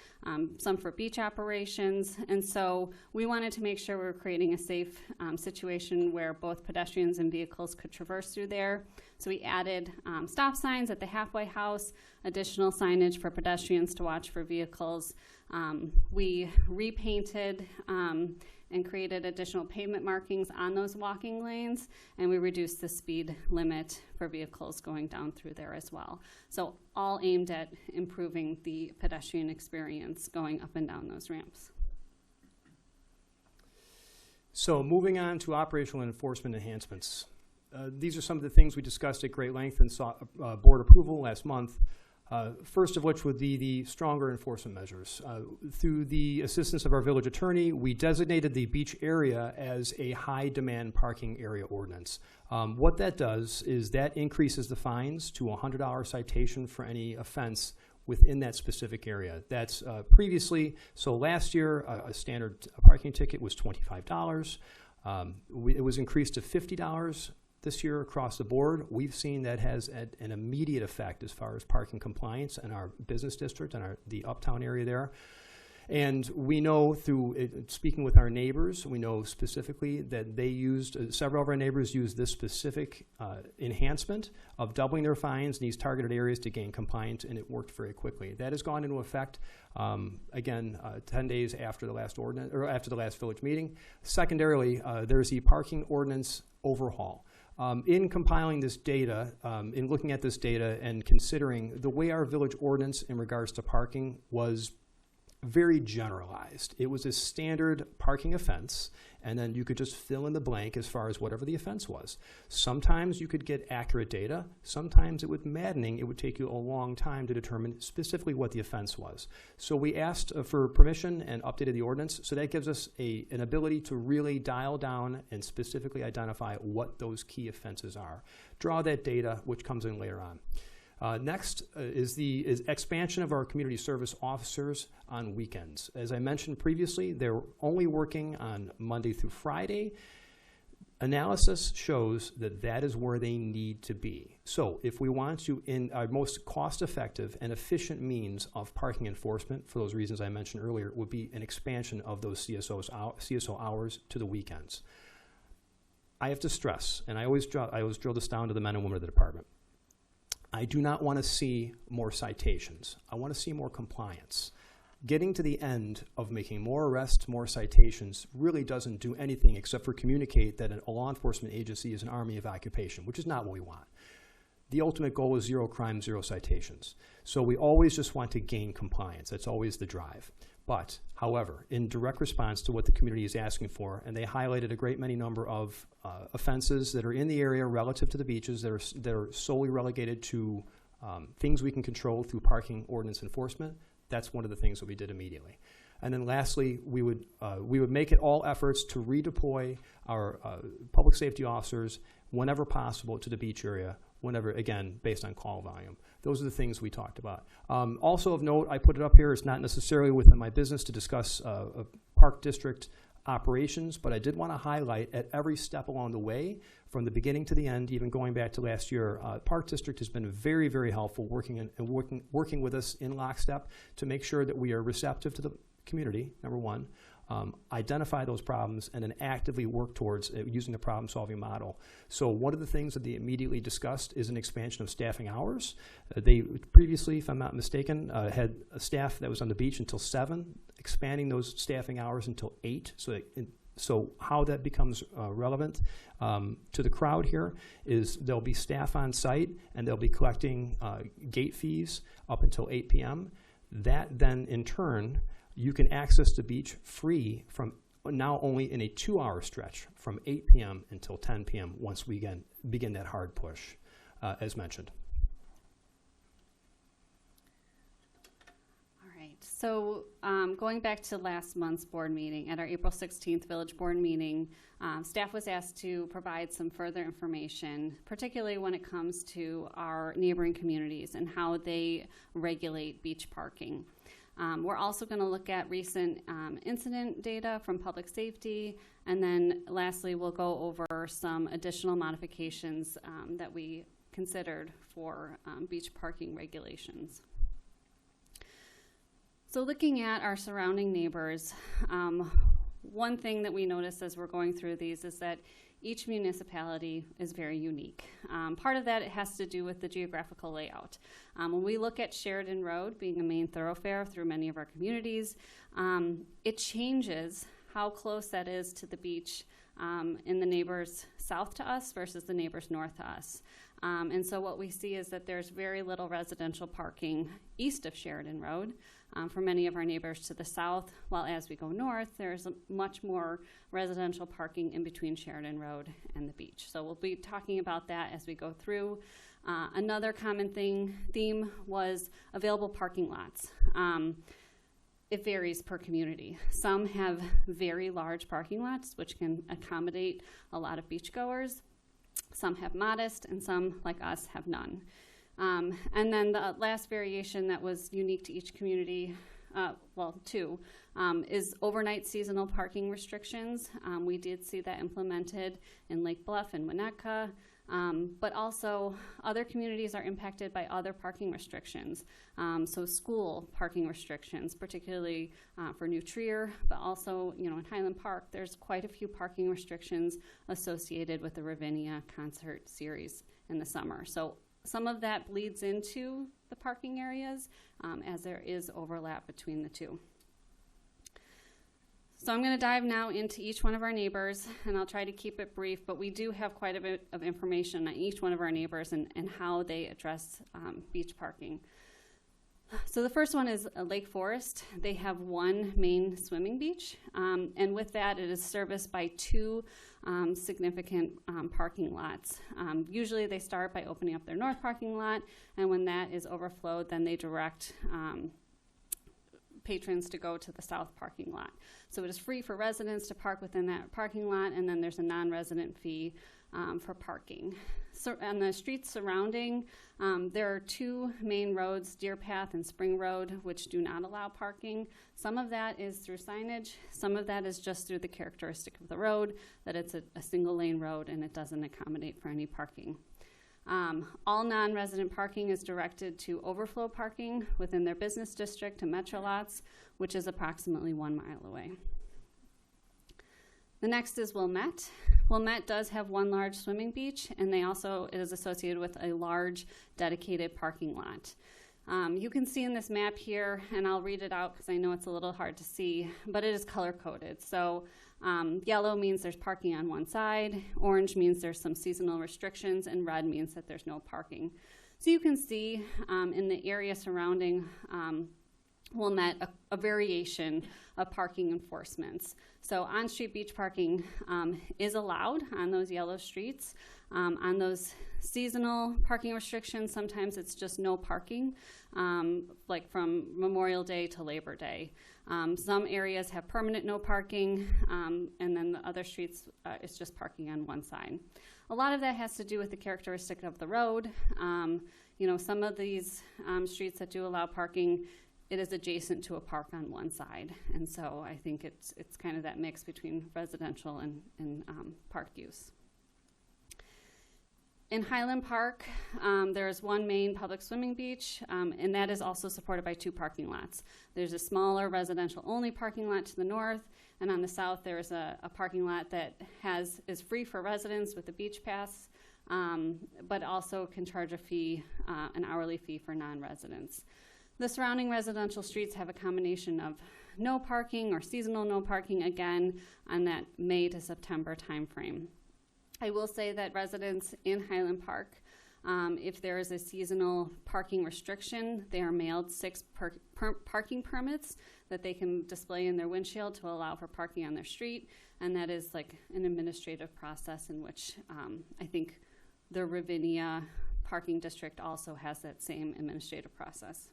some for beach operations, and so we wanted to make sure we were creating a safe situation where both pedestrians and vehicles could traverse through there. So we added stop signs at the halfway house, additional signage for pedestrians to watch for vehicles. We repainted and created additional pavement markings on those walking lanes, and we reduced the speed limit for vehicles going down through there as well. So all aimed at improving the pedestrian experience going up and down those ramps. So moving on to operational and enforcement enhancements. These are some of the things we discussed at great length and sought board approval last month. First of which would be the stronger enforcement measures. Through the assistance of our village attorney, we designated the beach area as a high demand parking area ordinance. What that does is that increases the fines to a $100 citation for any offense within that specific area. That's previously, so last year a standard parking ticket was $25. It was increased to $50 this year across the board. We've seen that has an immediate effect as far as parking compliance in our business district and the uptown area there. And we know through speaking with our neighbors, we know specifically that they used, several of our neighbors used this specific enhancement of doubling their fines in these targeted areas to gain compliance, and it worked very quickly. That has gone into effect, 10 days after the last ordinance, or after the last village meeting. Secondarily, there's the parking ordinance overhaul. In compiling this data, in looking at this data and considering the way our village ordinance in regards to parking was very generalized. It was a standard parking offense, and then you could just fill in the blank as far as whatever the offense was. Sometimes you could get accurate data. Sometimes it would maddening. It would take you a long time to determine specifically what the offense was. So we asked for permission and updated the ordinance. So that gives us an ability to really dial down and specifically identify what those key offenses are. Draw that data, which comes in later on. Next is expansion of our community service officers on weekends. As I mentioned previously, they're only working on Monday through Friday. Analysis shows that that is where they need to be. So if we want to, in our most cost-effective and efficient means of parking enforcement, for those reasons I mentioned earlier, would be an expansion of those CSO hours to the weekends. I have to stress, and I always drill this down to the men and women of the department, I do not want to see more citations. I want to see more compliance. Getting to the end of making more arrests, more citations, really doesn't do anything except for communicate that a law enforcement agency is an army of occupation, which is not what we want. The ultimate goal is zero crime, zero citations. So we always just want to gain compliance. That's always the drive. But, however, in direct response to what the community is asking for, and they highlighted a great many number of offenses that are in the area relative to the beaches that are solely relegated to things we can control through parking ordinance enforcement, that's one of the things that we did immediately. And then lastly, we would make it all efforts to redeploy our public safety officers whenever possible to the beach area, whenever, again, based on call volume. Those are the things we talked about. Also of note, I put it up here, it's not necessarily within my business to discuss park district operations, but I did want to highlight at every step along the way, from the beginning to the end, even going back to last year, Park District has been very, very helpful working with us in lockstep to make sure that we are receptive to the community, number one, identify those problems, and then actively work towards using the problem-solving model. So one of the things that they immediately discussed is an expansion of staffing hours. They previously, if I'm not mistaken, had a staff that was on the beach until 7, expanding those staffing hours until 8. So how that becomes relevant to the crowd here is there'll be staff on site, and they'll be collecting gate fees up until 8 p.m. That then, in turn, you can access the beach free from now only in a 2-hour stretch from 8 p.m. until 10 p.m. once we begin that hard push, as mentioned. All right. So going back to last month's board meeting, at our April 16th village board meeting, staff was asked to provide some further information, particularly when it comes to our neighboring communities and how they regulate beach parking. We're also going to look at recent incident data from public safety, and then lastly, we'll go over some additional modifications that we considered for beach parking regulations. So looking at our surrounding neighbors, one thing that we noticed as we're going through these is that each municipality is very unique. Part of that has to do with the geographical layout. When we look at Sheridan Road being a main thoroughfare through many of our communities, it changes how close that is to the beach in the neighbors south to us versus the neighbors north to us. And so what we see is that there's very little residential parking east of Sheridan Road for many of our neighbors to the south, while as we go north, there's much more residential parking in between Sheridan Road and the beach. So we'll be talking about that as we go through. Another common theme was available parking lots. It varies per community. Some have very large parking lots, which can accommodate a lot of beachgoers. Some have modest, and some, like us, have none. And then the last variation that was unique to each community, two, is overnight seasonal parking restrictions. We did see that implemented in Lake Bluff and Winnetka. But also other communities are impacted by other parking restrictions. So school parking restrictions, particularly for New Trier, but also, you know, in Highland Park, there's quite a few parking restrictions associated with the Ravinia concert series in the summer. So some of that bleeds into the parking areas as there is overlap between the two. So I'm going to dive now into each one of our neighbors, and I'll try to keep it brief, but we do have quite a bit of information on each one of our neighbors and how they address beach parking. So the first one is Lake Forest. They have one main swimming beach, and with that it is serviced by two significant parking lots. Usually they start by opening up their north parking lot, and when that is overflowed, then they direct patrons to go to the south parking lot. So it is free for residents to park within that parking lot, and then there's a non-resident fee for parking. So on the streets surrounding, there are two main roads, Deer Path and Spring Road, which do not allow parking. Some of that is through signage. Some of that is just through the characteristic of the road, that it's a single lane road and it doesn't accommodate for any parking. All non-resident parking is directed to overflow parking within their business district to metro lots, which is approximately 1 mile away. The next is Wilmette. Wilmette does have one large swimming beach, and it is associated with a large dedicated parking lot. You can see in this map here, and I'll read it out because I know it's a little hard to see, but it is color-coded. So yellow means there's parking on one side, orange means there's some seasonal restrictions, and red means that there's no parking. So you can see in the area surrounding Wilmette a variation of parking enforcements. So on-street beach parking is allowed on those yellow streets. On those seasonal parking restrictions, sometimes it's just no parking, like from Memorial Day to Labor Day. Some areas have permanent no parking, and then the other streets, it's just parking on one side. A lot of that has to do with the characteristic of the road. You know, some of these streets that do allow parking, it is adjacent to a park on one side. And so I think it's kind of that mix between residential and park use. In Highland Park, there is one main public swimming beach, and that is also supported by two parking lots. There's a smaller residential-only parking lot to the north, and on the south there is a parking lot that is free for residents with a beach pass, but also can charge a fee, an hourly fee for non-residents. The surrounding residential streets have a combination of no parking or seasonal no parking, again, on that May to September timeframe. I will say that residents in Highland Park, if there is a seasonal parking restriction, they are mailed 6 parking permits that they can display in their windshield to allow for parking on their street, and that is like an administrative process in which I think the Ravinia Parking District also has that same administrative process.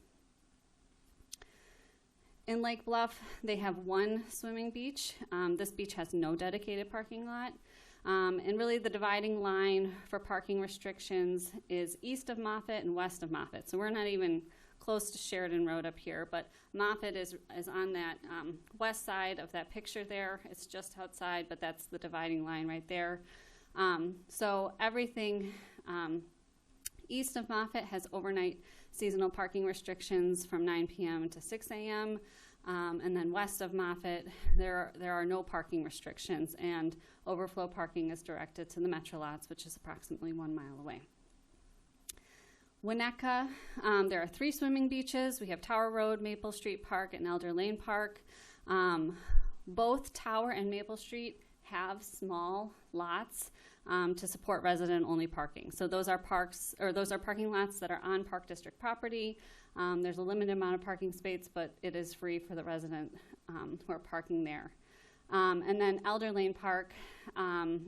In Lake Bluff, they have one swimming beach. This beach has no dedicated parking lot. And really the dividing line for parking restrictions is east of Moffett and west of Moffett. So we're not even close to Sheridan Road up here, but Moffett is on that west side of that picture there. It's just outside, but that's the dividing line right there. So everything east of Moffett has overnight seasonal parking restrictions from 9 p.m. to 6 a.m. And then west of Moffett, there are no parking restrictions, and overflow parking is directed to the metro lots, which is approximately 1 mile away. Winnetka, there are 3 swimming beaches. We have Tower Road, Maple Street Park, and Elder Lane Park. Both Tower and Maple Street have small lots to support resident-only parking. So those are parking lots that are on Park District property. There's a limited amount of parking space, but it is free for the resident who are parking there. And then Elder Lane Park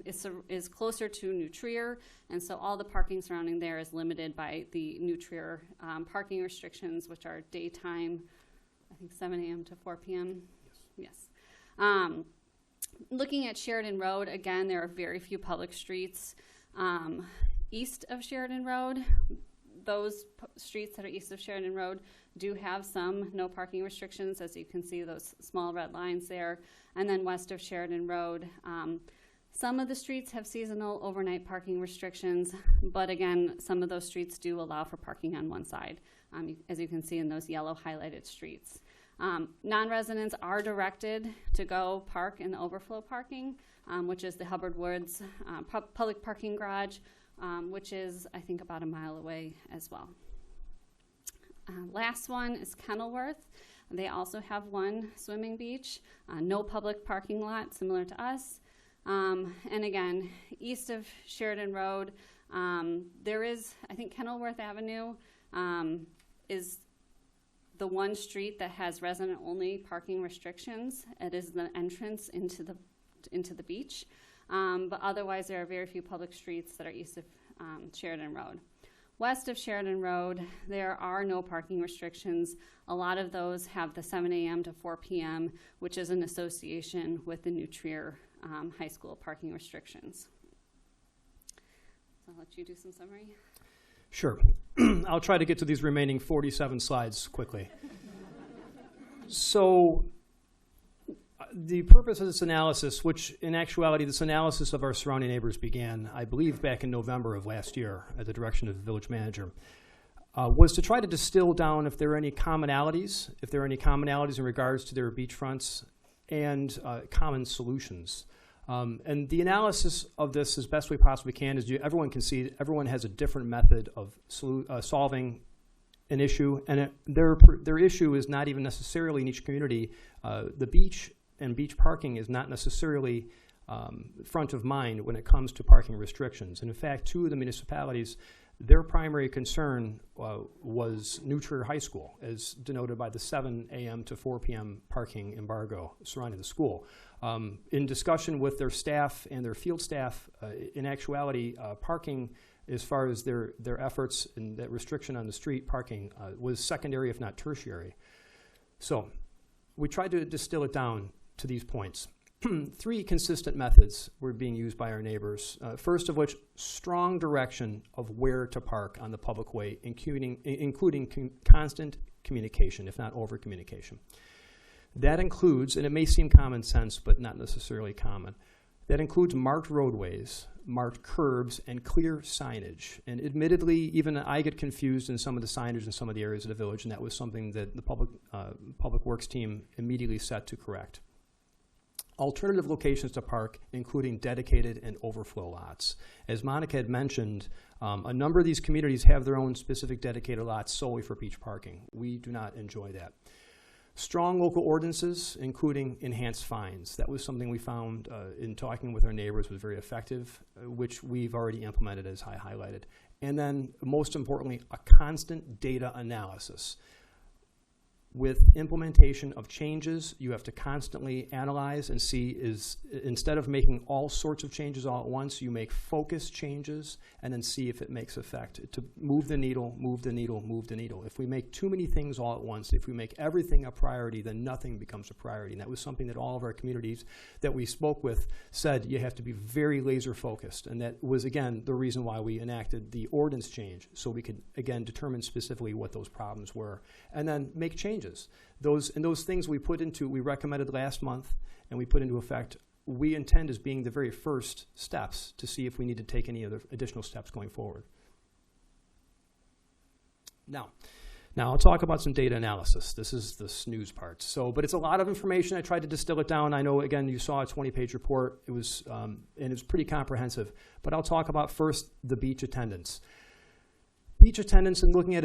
is closer to New Trier, and so all the parking surrounding there is limited by the New Trier parking restrictions, which are daytime, I think 7 a.m. to 4 p.m. Yes. Looking at Sheridan Road, again, there are very few public streets east of Sheridan Road. those streets that are east of Sheridan Road do have some no parking restrictions, as you can see those small red lines there. And then west of Sheridan Road, some of the streets have seasonal overnight parking restrictions, but again, some of those streets do allow for parking on one side, as you can see in those yellow highlighted streets. Non-residents are directed to go park in the overflow parking, which is the Hubbard Woods public parking garage, which is, I think, about a mile away as well. Last one is Kenilworth. They also have one swimming beach, no public parking lot, similar to us. And again, east of Sheridan Road, there is, I think Kenilworth Avenue is the one street that has resident-only parking restrictions. It is the entrance into the beach. But otherwise, there are very few public streets that are east of Sheridan Road. West of Sheridan Road, there are no parking restrictions. A lot of those have the 7 a.m. to 4 p.m., which is an association with the New Trier High School parking restrictions. So I'll let you do some summary. Sure. I'll try to get to these remaining 47 slides quickly. So the purpose of this analysis, which in actuality this analysis of our surrounding neighbors began, I believe, back in November of last year at the direction of the village manager, was to try to distill down if there are any commonalities, in regards to their beachfronts and common solutions. And the analysis of this as best we possibly can is everyone can see everyone has a different method of solving an issue, and their issue is not even necessarily in each community. The beach and beach parking is not necessarily front of mind when it comes to parking restrictions. And in fact, two of the municipalities, their primary concern was New Trier High School, as denoted by the 7 a.m. to 4 p.m. parking embargo surrounding the school. In discussion with their staff and their field staff, in actuality, parking, as far as their efforts and that restriction on the street parking, was secondary, if not tertiary. So we tried to distill it down to these points. 3 consistent methods were being used by our neighbors. First of which, strong direction of where to park on the public way, including constant communication, if not over communication. That includes, and it may seem common sense, but not necessarily common, that includes marked roadways, marked curbs, and clear signage. And admittedly, even I get confused in some of the signage in some of the areas of the village, and that was something that the public works team immediately set to correct. Alternative locations to park, including dedicated and overflow lots. As Monica had mentioned, a number of these communities have their own specific dedicated lots solely for beach parking. We do not enjoy that. Strong local ordinances, including enhanced fines. That was something we found in talking with our neighbors was very effective, which we've already implemented, as I highlighted. And then, most importantly, a constant data analysis. With implementation of changes, you have to constantly analyze and see instead of making all sorts of changes all at once, you make focused changes and then see if it makes effect. To move the needle, move the needle, move the needle. If we make too many things all at once, if we make everything a priority, then nothing becomes a priority. And that was something that all of our communities that we spoke with said you have to be very laser focused. And that was, again, the reason why we enacted the ordinance change, so we could, again, determine specifically what those problems were and then make changes. Those things we recommended last month and we put into effect, we intend as being the very first steps to see if we need to take any other additional steps going forward. Now I'll talk about some data analysis. This is the snooze part. But it's a lot of information. I tried to distill it down. I know, again, you saw a 20-page report. It was, and it was pretty comprehensive. But I'll talk about first the beach attendance. Beach attendance, and looking at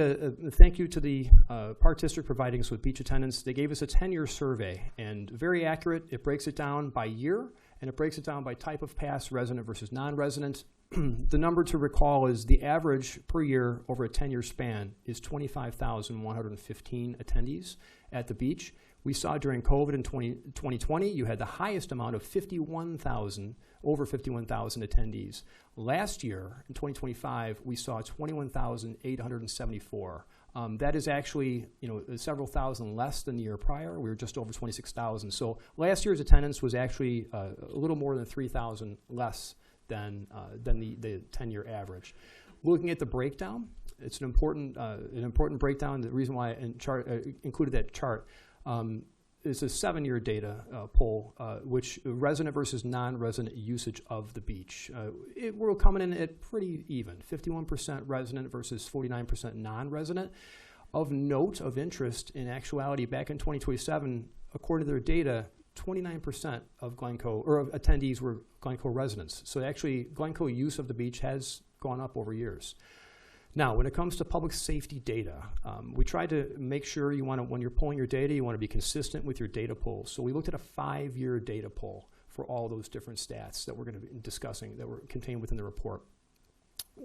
thank you to the Park District providing us with beach attendance. They gave us a 10-year survey, and very accurate. It breaks it down by year, and it breaks it down by type of pass, resident versus non-resident. The number to recall is the average per year over a 10-year span is 25,115 attendees at the beach. We saw during COVID in 2020, you had the highest amount of over 51,000 attendees. Last year, in 2025, we saw 21,874. That is actually, several thousand less than the year prior. We were just over 26,000. So last year's attendance was actually a little more than 3,000 less than the 10-year average. Looking at the breakdown, it's an important breakdown. The reason why I included that chart is a 7-year data poll, which resident versus non-resident usage of the beach. We're coming in at pretty even, 51% resident versus 49% non-resident. Of note, of interest, in actuality, back in 2027, according to their data, 29% of Glencoe, or of attendees were Glencoe residents. So actually, Glencoe use of the beach has gone up over years. Now, when it comes to public safety data, we tried to make sure when you're pulling your data, you want to be consistent with your data polls. So we looked at a 5-year data poll for all those different stats that we're going to be discussing that were contained within the report.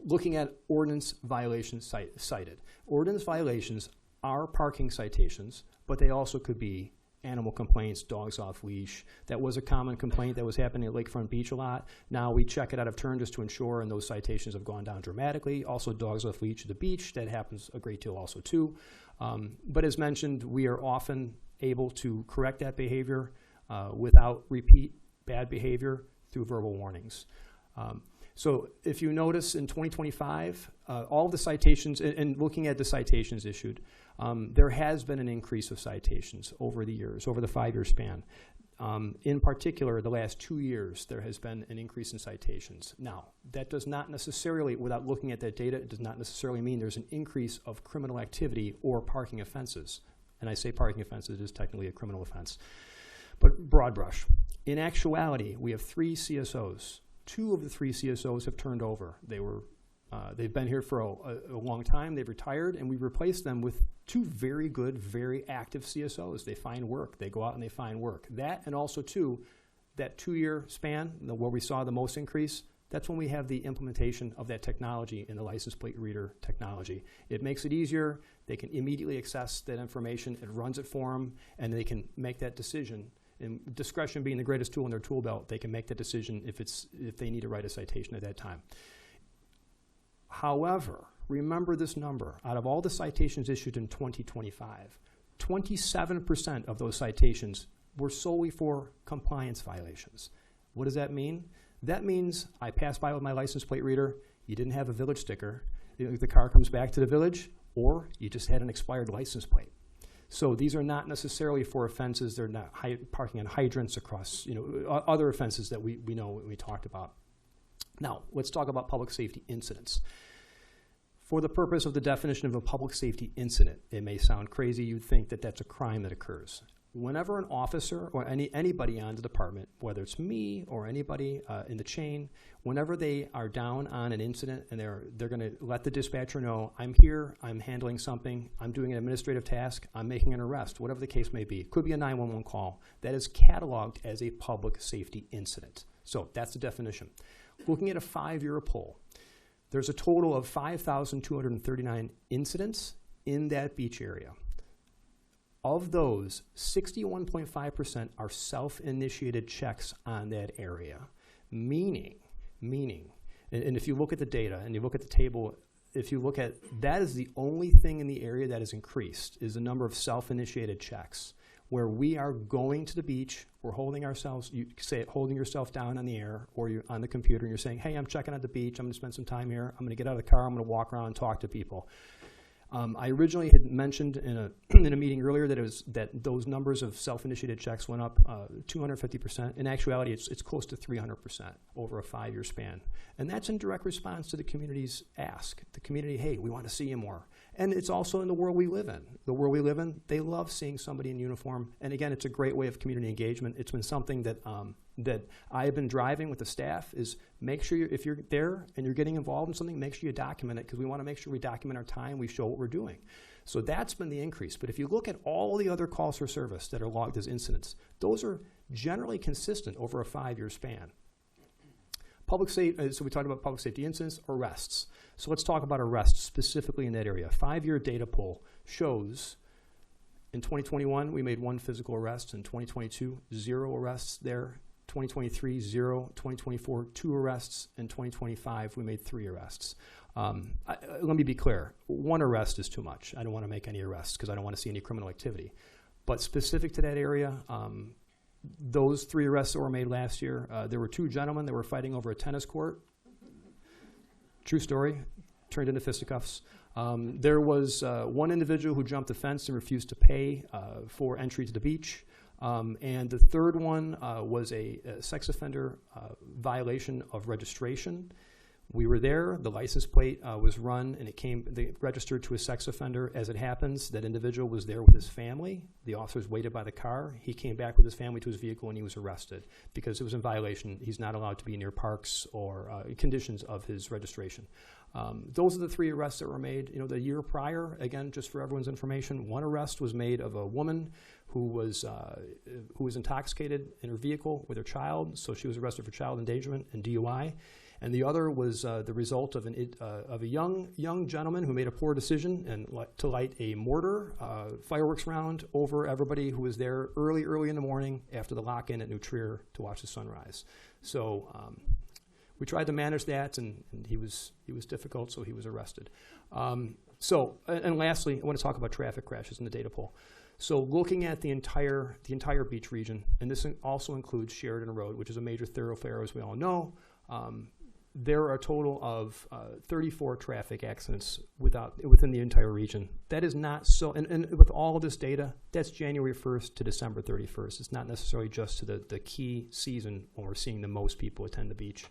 Looking at ordinance violations cited. Ordinance violations are parking citations, but they also could be animal complaints, dogs off leash. That was a common complaint that was happening at Lakefront Beach a lot. Now we check it out of turn just to ensure, and those citations have gone down dramatically. Also dogs off leash at the beach, that happens a great deal also too. But as mentioned, we are often able to correct that behavior without repeat bad behavior through verbal warnings. So if you notice in 2025, all the citations, and looking at the citations issued, there has been an increase of citations over the years, over the 5-year span. In particular, the last 2 years, there has been an increase in citations. Now, that does not necessarily, without looking at that data, it does not necessarily mean there's an increase of criminal activity or parking offenses. And I say parking offenses, it is technically a criminal offense. But broad brush. In actuality, we have 3 CSOs. 2 of the 3 CSOs have turned over. They've been here for a long time. They've retired, and we replaced them with 2 very good, very active CSOs. They find work. They go out and they find work. That, and also too, that 2-year span where we saw the most increase, that's when we have the implementation of that technology in the license plate reader technology. It makes it easier. They can immediately access that information. It runs it for them, and they can make that decision. And discretion being the greatest tool in their tool belt, they can make that decision if they need to write a citation at that time. However, remember this number. Out of all the citations issued in 2025, 27% of those citations were solely for compliance violations. What does that mean? That means I passed by with my license plate reader, you didn't have a village sticker, the car comes back to the village, or you just had an expired license plate. So these are not necessarily for offenses. They're not parking on hydrants across, other offenses that we know we talked about. Now, let's talk about public safety incidents. For the purpose of the definition of a public safety incident, it may sound crazy. You'd think that that's a crime that occurs. Whenever an officer or anybody on the department, whether it's me or anybody in the chain, whenever they are down on an incident and they're going to let the dispatcher know, I'm here, I'm handling something, I'm doing an administrative task, I'm making an arrest, whatever the case may be. It could be a 911 call. That is cataloged as a public safety incident. So that's the definition. Looking at a 5-year poll, there's a total of 5,239 incidents in that beach area. Of those, 61.5% are self-initiated checks on that area, meaning, and if you look at the data and you look at the table, if you look at, that is the only thing in the area that has increased, is the number of self-initiated checks, where we are going to the beach, we're holding ourselves, you say it, holding yourself down on the air, or you're on the computer and you're saying, hey, I'm checking out the beach, I'm going to spend some time here, I'm going to get out of the car, I'm going to walk around and talk to people. I originally had mentioned in a meeting earlier that those numbers of self-initiated checks went up 250%. In actuality, it's close to 300% over a 5-year span. And that's in direct response to the community's ask. The community, hey, we want to see you more. And it's also in the world we live in. The world we live in, they love seeing somebody in uniform. And again, it's a great way of community engagement. It's been something that that I've been driving with the staff, is make sure if you're there and you're getting involved in something, make sure you document it, because we want to make sure we document our time, we show what we're doing. So that's been the increase. But if you look at all the other calls for service that are logged as incidents, those are generally consistent over a 5-year span. Public safety, so we talked about public safety incidents, arrests. So let's talk about arrests specifically in that area. 5-year data poll shows in 2021 we made 1 physical arrest. In 2022, 0 arrests there. 2023, 0. 2024, 2 arrests. In 2025, we made 3 arrests. Let me be clear. 1 arrest is too much. I don't want to make any arrests because I don't want to see any criminal activity. But specific to that area, those 3 arrests that were made last year, there were 2 gentlemen that were fighting over a tennis court. True story. turned into fisticuffs. There was one individual who jumped the fence and refused to pay for entry to the beach. And the third one was a sex offender violation of registration. We were there, the license plate was run, and they registered to a sex offender. As it happens, that individual was there with his family. The officers waited by the car. He came back with his family to his vehicle, and he was arrested because it was in violation. He's not allowed to be near parks or conditions of his registration. Those are the 3 arrests that were made. The year prior, again, just for everyone's information, 1 arrest was made of a woman who was intoxicated in her vehicle with her child, so she was arrested for child endangerment and DUI. And the other was the result of a young gentleman who made a poor decision and to light a mortar fireworks round over everybody who was there early in the morning after the lock-in at New Trier to watch the sunrise. So we tried to manage that, and he was difficult, so he was arrested. And lastly, I want to talk about traffic crashes in the data pool. So looking at the entire beach region, and this also includes Sheridan Road, which is a major thoroughfare, as we all know. There are a total of 34 traffic accidents within the entire region. That is not so, and with all of this data, that's January 1st to December 31st. It's not necessarily just to the key season when we're seeing the most people attend the beach.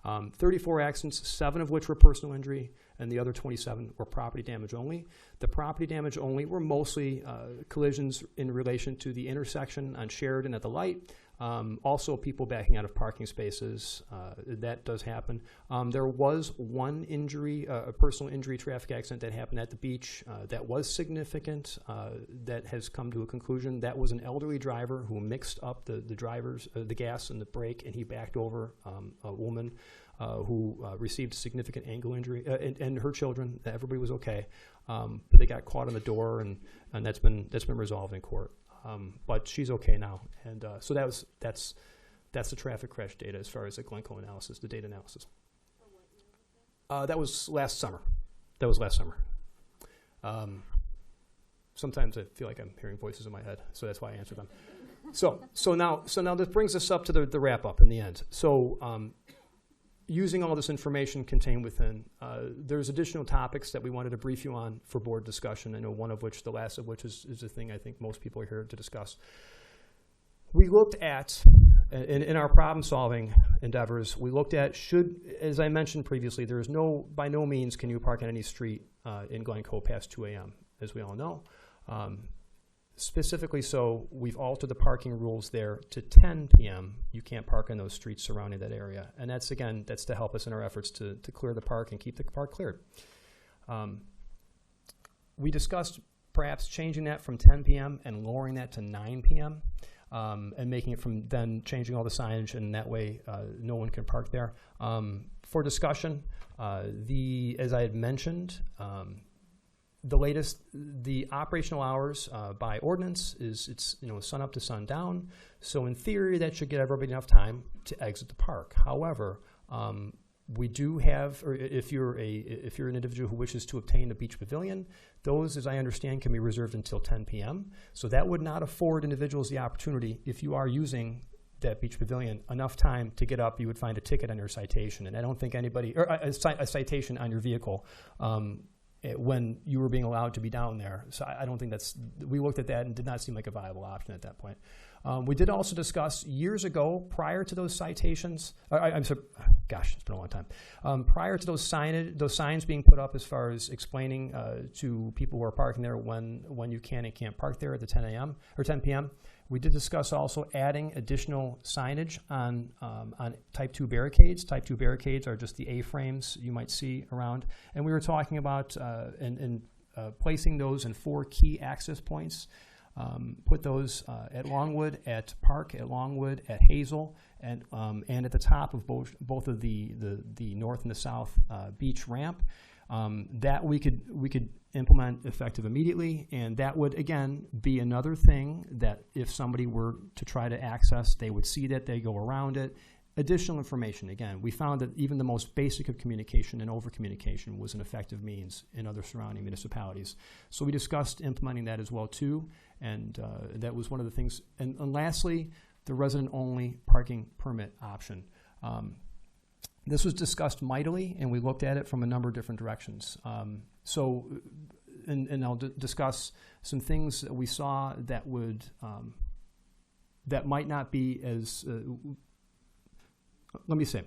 34 accidents, 7 of which were personal injury, and the other 27 were property damage only. The property damage only were mostly collisions in relation to the intersection on Sheridan at the light. Also, people backing out of parking spaces, that does happen. There was one injury, a personal injury traffic accident that happened at the beach that was significant, that has come to a conclusion. That was an elderly driver who mixed up the gas and the brake, and he backed over a woman who received significant ankle injury, and her children. Everybody was okay, but they got caught on the door, and that's been resolved in court. But she's okay now, and so that's the traffic crash data as far as the Glencoe analysis, the data analysis. That was last summer. Sometimes I feel like I'm hearing voices in my head, so that's why I answered them. So now this brings us up to the wrap up in the end. So using all this information contained within, there's additional topics that we wanted to brief you on for board discussion. I know the last of which is the thing I think most people are here to discuss. We looked at, in our problem-solving endeavors, we looked at as I mentioned previously, by no means can you park on any street in Glencoe past 2 a.m., as we all know. Specifically so, we've altered the parking rules there to 10 p.m. You can't park on those streets surrounding that area. And that's to help us in our efforts to clear the park and keep the park cleared. We discussed perhaps changing that from 10 p.m. and lowering that to 9 p.m. And making it from then changing all the signage, and that way no one can park there. For discussion, as I had mentioned, the operational hours by ordinance it's sun up to sundown. So in theory, that should get everybody enough time to exit the park. However, we do have, or if you're an individual who wishes to obtain a beach pavilion, those, as I understand, can be reserved until 10 p.m. So that would not afford individuals the opportunity, if you are using that beach pavilion, enough time to get up. You would find a ticket on your citation, and I don't think anybody, or a citation on your vehicle. When you were being allowed to be down there. So I don't think we looked at that and did not seem like a viable option at that point. We did also discuss years ago, prior to those citations, I'm sorry, gosh, it's been a long time. Prior to those signs being put up as far as explaining to people who are parking there when you can and can't park there at the 10 a.m. or 10 p.m., we did discuss also adding additional signage on Type 2 barricades. Type 2 barricades are just the A-frames you might see around. And we were talking about placing those in 4 key access points. Put those at Longwood, at Park, at Longwood, at Hazel, and at the top of both of the north and the south beach ramp. That we could implement effective immediately, and that would again be another thing that if somebody were to try to access, they would see that, they go around it. Additional information. Again, we found that even the most basic of communication and over-communication was an effective means in other surrounding municipalities. So we discussed implementing that as well too, and that was one of the things. And lastly, the resident-only parking permit option. This was discussed mightily, and we looked at it from a number of different directions. And I'll discuss some things that we saw that would that might not be as. Let me say,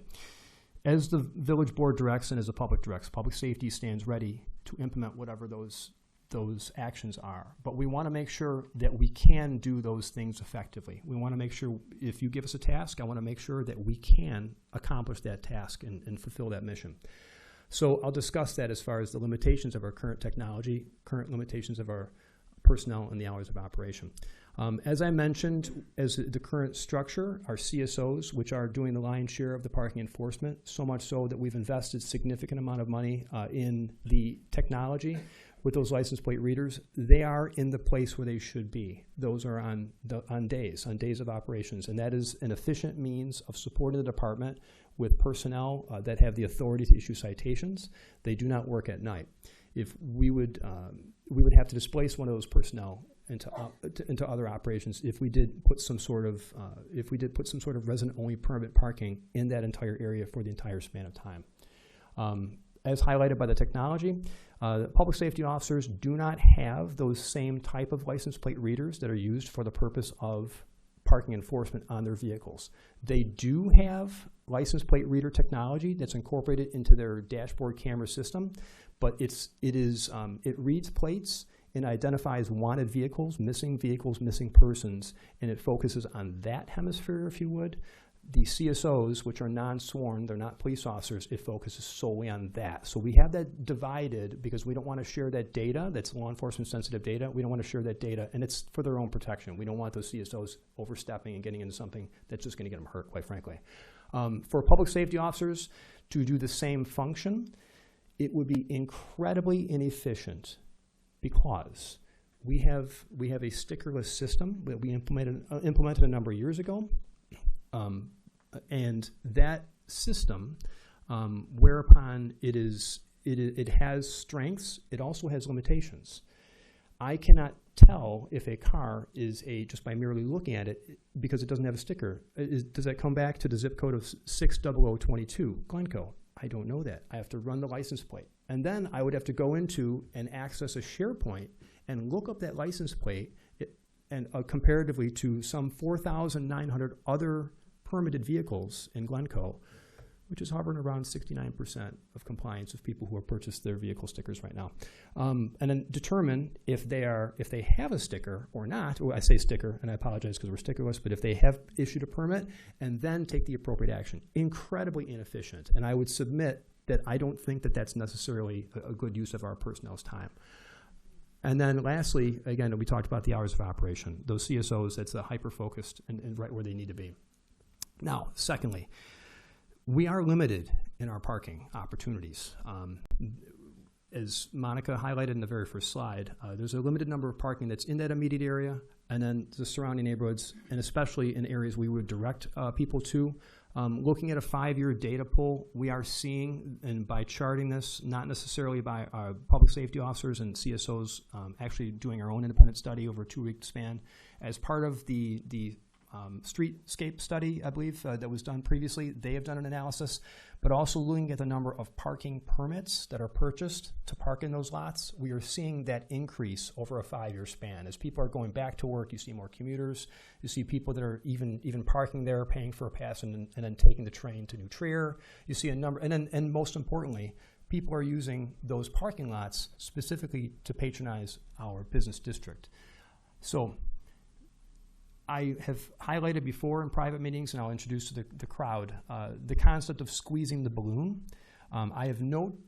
as the village board directs and as the public directs, public safety stands ready to implement whatever those actions are. But we want to make sure that we can do those things effectively. We want to make sure if you give us a task, I want to make sure that we can accomplish that task and fulfill that mission. So I'll discuss that as far as the limitations of our current technology, current limitations of our personnel, and the hours of operation. As I mentioned, as the current structure, our CSOs, which are doing the lion's share of the parking enforcement, so much so that we've invested significant amount of money in the technology with those license plate readers. They are in the place where they should be. Those are on days of operations, and that is an efficient means of supporting the department with personnel that have the authority to issue citations. They do not work at night. If we would have to displace one of those personnel into other operations if we did put some sort of resident-only permit parking in that entire area for the entire span of time. As highlighted by the technology, public safety officers do not have those same type of license plate readers that are used for the purpose of parking enforcement on their vehicles. They do have license plate reader technology that's incorporated into their dashboard camera system, but it reads plates and identifies wanted vehicles, missing persons, and it focuses on that hemisphere, if you would. The CSOs, which are non-sworn, they're not police officers, it focuses solely on that. So we have that divided because we don't want to share that data, that's law enforcement sensitive data. We don't want to share that data, and it's for their own protection. We don't want those CSOs overstepping and getting into something that's just going to get them hurt, quite frankly. For public safety officers to do the same function, it would be incredibly inefficient because we have a stickerless system that we implemented a number of years ago. And that system, whereupon it has strengths, it also has limitations. I cannot tell if a car is just by merely looking at it because it doesn't have a sticker. Does that come back to the zip code of 60022, Glencoe? I don't know that. I have to run the license plate. And then I would have to go into and access a SharePoint and look up that license plate and comparatively to some 4,900 other permitted vehicles in Glencoe, which is hovering around 69% of compliance of people who have purchased their vehicle stickers right now, and then determine if they have a sticker or not. Well, I say sticker, and I apologize because we're stickerless, but if they have issued a permit, and then take the appropriate action. Incredibly inefficient, and I would submit that I don't think that that's necessarily a good use of our personnel's time. And then lastly, again, we talked about the hours of operation. Those CSOs, that's hyper-focused and right where they need to be. Now, secondly, we are limited in our parking opportunities. As Monica highlighted in the very first slide, there's a limited number of parking that's in that immediate area and then the surrounding neighborhoods, and especially in areas we would direct people to. Looking at a 5-year data pool, we are seeing, and by charting this, not necessarily by public safety officers and CSOs actually doing our own independent study over a 2-week span, as part of the streetscape study, I believe, that was done previously. They have done an analysis, but also looking at the number of parking permits that are purchased to park in those lots. We are seeing that increase over a 5-year span. As people are going back to work, you see more commuters. You see people that are even parking there, paying for a pass, and then taking the train to New Trier. You see a number, and most importantly, people are using those parking lots specifically to patronize our business district. So I have highlighted before in private meetings, and I'll introduce to the crowd, the concept of squeezing the balloon. I have no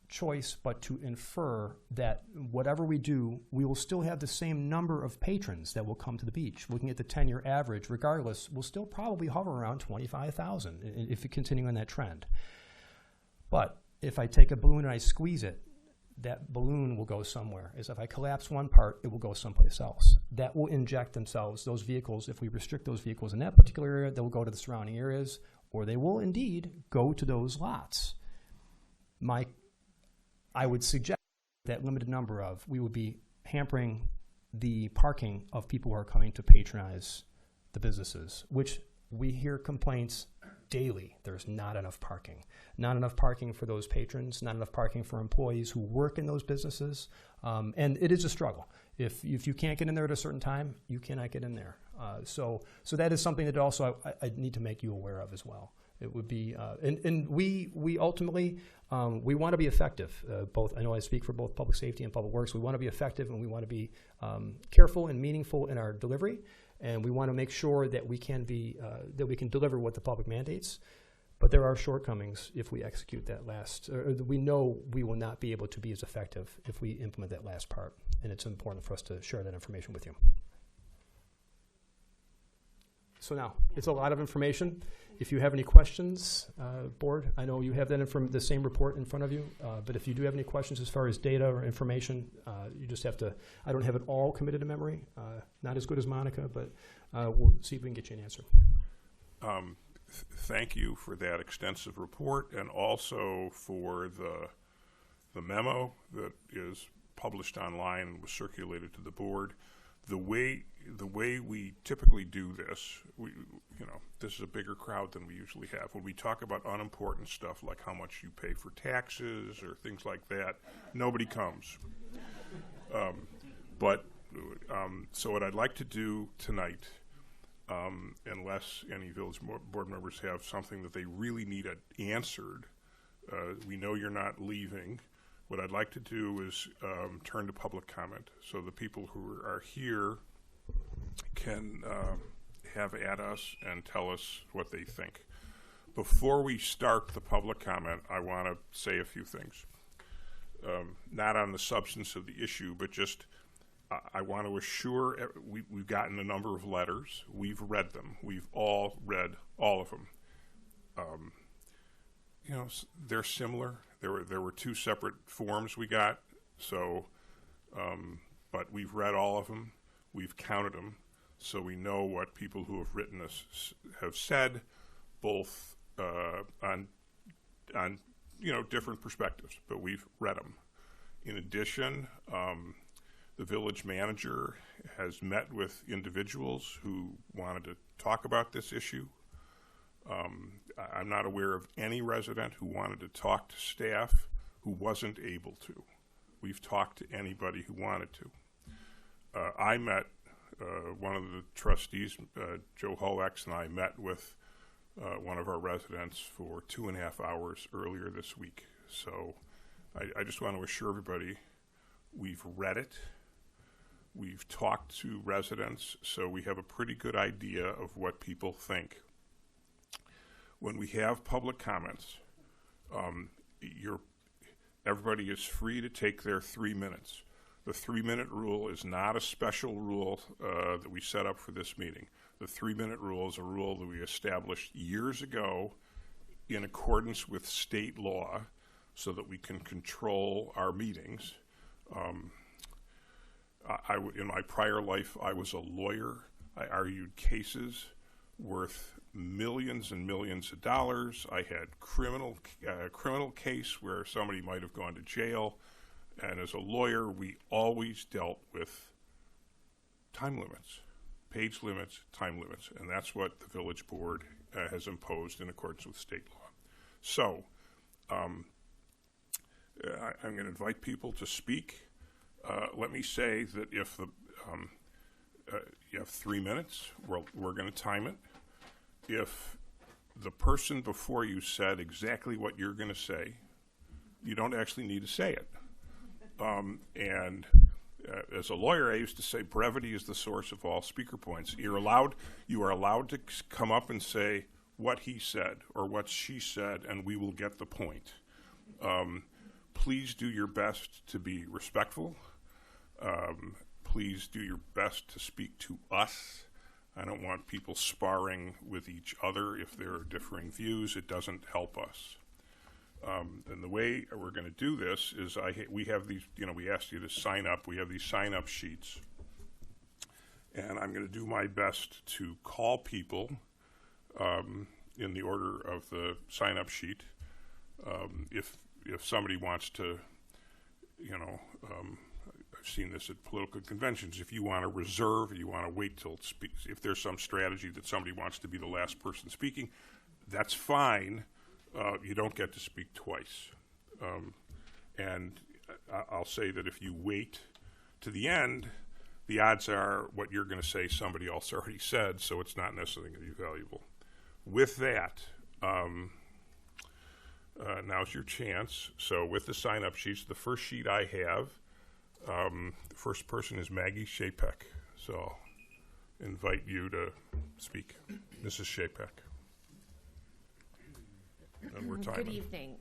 choice but to infer that whatever we do, we will still have the same number of patrons that will come to the beach. Looking at the 10-year average, regardless, we'll still probably hover around 25,000 if we continue on that trend. But if I take a balloon and I squeeze it, that balloon will go somewhere. As if I collapse one part, it will go someplace else. That will inject themselves, those vehicles, if we restrict those vehicles in that particular area, they will go to the surrounding areas, or they will indeed go to those lots. I would suggest that limited number of, we would be hampering the parking of people who are coming to patronize the businesses, which we hear complaints daily there's not enough parking. Not enough parking for those patrons, not enough parking for employees who work in those businesses. And it is a struggle. If you can't get in there at a certain time, you cannot get in there. So that is something that also I need to make you aware of as well. It would be, and we ultimately, we want to be effective. Both, I know I speak for both public safety and public works. We want to be effective, and we want to be careful and meaningful in our delivery. And we want to make sure that we can be, that we can deliver what the public mandates. But there are shortcomings if we execute that last, or we know we will not be able to be as effective if we implement that last part. And it's important for us to share that information with you. So now, it's a lot of information. If you have any questions, board, I know you have that the same report in front of you, but if you do have any questions as far as data or information, you just have to, I don't have it all committed to memory, not as good as Monica, but we'll see if we can get you an answer. Thank you for that extensive report, and also for the memo that is published online and was circulated to the board. The way we typically do this, this is a bigger crowd than we usually have. When we talk about unimportant stuff like how much you pay for taxes or things like that, nobody comes. So what I'd like to do tonight, unless any village board members have something that they really need answered, we know you're not leaving. What I'd like to do is turn to public comment. So the people who are here can have at us and tell us what they think. Before we start the public comment, I want to say a few things. Not on the substance of the issue, but just I want to assure we've gotten a number of letters. We've read them. We've all read all of them. They're similar. There were two separate forms we got, so but we've read all of them. We've counted them, so we know what people who have written us have said, both on different perspectives. But we've read them. In addition, the village manager has met with individuals who wanted to talk about this issue. I'm not aware of any resident who wanted to talk to staff who wasn't able to. We've talked to anybody who wanted to. I met, one of the trustees, Joe Hoex, and I met with one of our residents for 2.5 hours earlier this week. So I just want to assure everybody we've read it. We've talked to residents, so we have a pretty good idea of what people think. When we have public comments, everybody is free to take their 3 minutes. The 3-minute rule is not a special rule that we set up for this meeting. The 3-minute rule is a rule that we established years ago in accordance with state law so that we can control our meetings. In my prior life, I was a lawyer. I argued cases worth millions and millions of dollars. I had criminal case where somebody might have gone to jail. And as a lawyer, we always dealt with time limits, page limits, time limits. And that's what the village board has imposed in accordance with state law. So I'm going to invite people to speak. Let me say that if you have 3 minutes, we're going to time it. If the person before you said exactly what you're going to say, you don't actually need to say it. As a lawyer, I used to say brevity is the source of all speaker points. You are allowed to come up and say what he said or what she said, and we will get the point. Please do your best to be respectful. Please do your best to speak to us. I don't want people sparring with each other. If there are differing views, it doesn't help us. And the way we're going to do this is we have these, we asked you to sign up. We have these sign-up sheets. And I'm going to do my best to call people in the order of the sign-up sheet. If somebody wants to, I've seen this at political conventions. If you want to reserve, you want to wait till it speaks. If there's some strategy that somebody wants to be the last person speaking, that's fine. You don't get to speak twice. And I'll say that if you wait to the end, the odds are what you're going to say somebody else already said, so it's not necessarily going to be valuable. With that, now's your chance. So with the sign-up sheets, the first sheet I have, the first person is Maggie Shapek. So I'll invite you to speak. Mrs. Shapek. And we're timing. Good evening.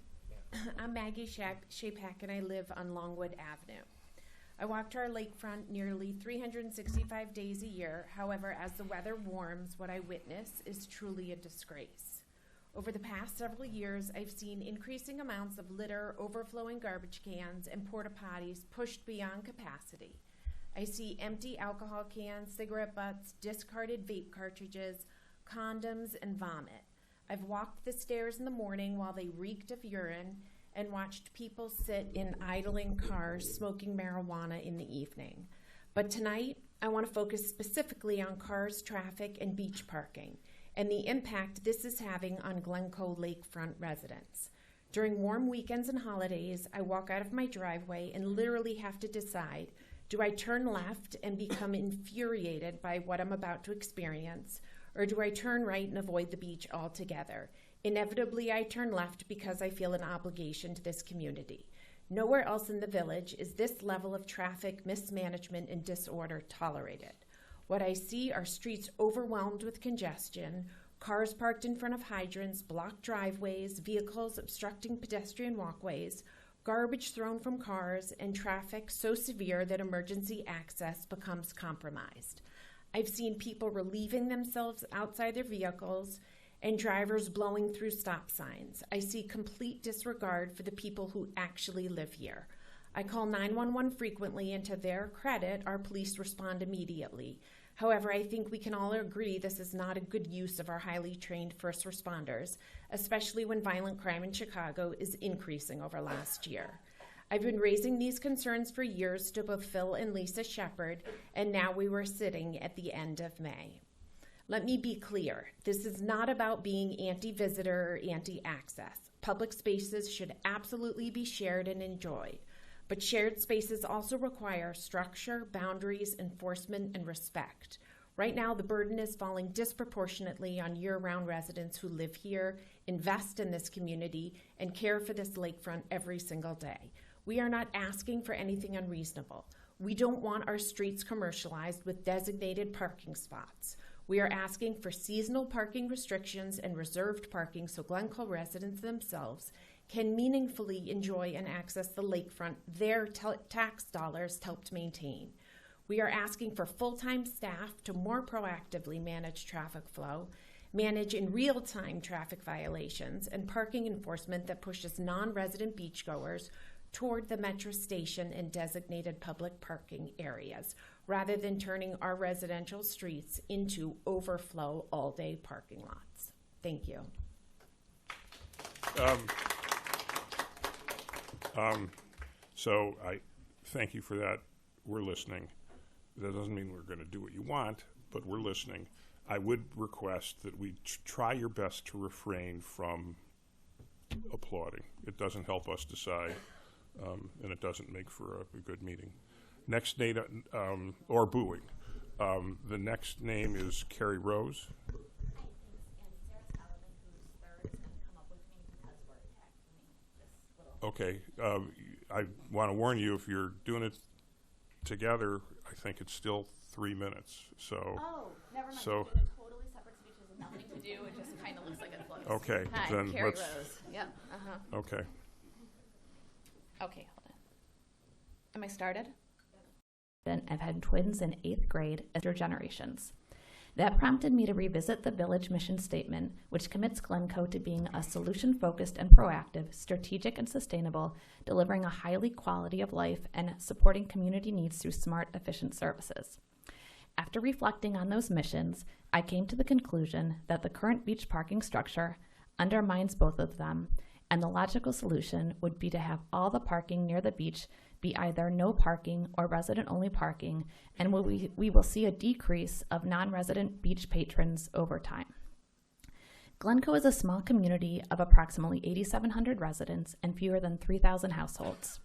I'm Maggie Shapek, and I live on Longwood Avenue. I walk to our lakefront nearly 365 days a year. However, as the weather warms, what I witness is truly a disgrace. Over the past several years, I've seen increasing amounts of litter, overflowing garbage cans, and porta potties pushed beyond capacity. I see empty alcohol cans, cigarette butts, discarded vape cartridges, condoms, and vomit. I've walked the stairs in the morning while they reeked of urine and watched people sit in idling cars smoking marijuana in the evening. But tonight, I want to focus specifically on cars, traffic, and beach parking, and the impact this is having on Glencoe lakefront residents. During warm weekends and holidays, I walk out of my driveway and literally have to decide, do I turn left and become infuriated by what I'm about to experience, or do I turn right and avoid the beach altogether? Inevitably, I turn left because I feel an obligation to this community. Nowhere else in the village is this level of traffic mismanagement and disorder tolerated. What I see are streets overwhelmed with congestion, cars parked in front of hydrants, blocked driveways, vehicles obstructing pedestrian walkways, garbage thrown from cars, and traffic so severe that emergency access becomes compromised. I've seen people relieving themselves outside their vehicles and drivers blowing through stop signs. I see complete disregard for the people who actually live here. I call 911 frequently, and to their credit, our police respond immediately. However, I think we can all agree this is not a good use of our highly trained first responders, especially when violent crime in Chicago is increasing over last year. I've been raising these concerns for years to both Phil and Lisa Shepard, and now we were sitting at the end of May. Let me be clear, this is not about being anti-visitor or anti-access. Public spaces should absolutely be shared and enjoyed, but shared spaces also require structure, boundaries, enforcement, and respect. Right now, the burden is falling disproportionately on year-round residents who live here, invest in this community, and care for this lakefront every single day. We are not asking for anything unreasonable. We don't want our streets commercialized with designated parking spots. We are asking for seasonal parking restrictions and reserved parking so Glencoe residents themselves can meaningfully enjoy and access the lakefront their tax dollars helped maintain. We are asking for full-time staff to more proactively manage traffic flow, manage in real-time traffic violations, and parking enforcement that pushes non-resident beachgoers toward the metro station and designated public parking areas, rather than turning our residential streets into overflow all-day parking lots. Thank you. So I thank you for that. We're listening. That doesn't mean we're going to do what you want, but we're listening. I would request that we try your best to refrain from applauding. It doesn't help us decide, and it doesn't make for a good meeting. Next name, or booing. The next name is Carrie Rose. Okay, I want to warn you, if you're doing it together, I think it's still 3 minutes. So. Oh, never mind. So. Totally separate speeches and nothing to do. It just kind of looks like it flows. Okay, Hi, then Carrie let's. Rose. Yep. Okay. Okay, hold on. Am I started? I've had twins in 8th grade as their generations. That prompted me to revisit the village mission statement, which commits Glencoe to being a solution-focused and proactive, strategic and sustainable, delivering a highly quality of life and supporting community needs through smart, efficient services. After reflecting on those missions, I came to the conclusion that the current beach parking structure undermines both of them, and the logical solution would be to have all the parking near the beach be either no parking or resident-only parking, and we will see a decrease of non-resident beach patrons over time. Glencoe is a small community of approximately 8,700 residents and fewer than 3,000 households.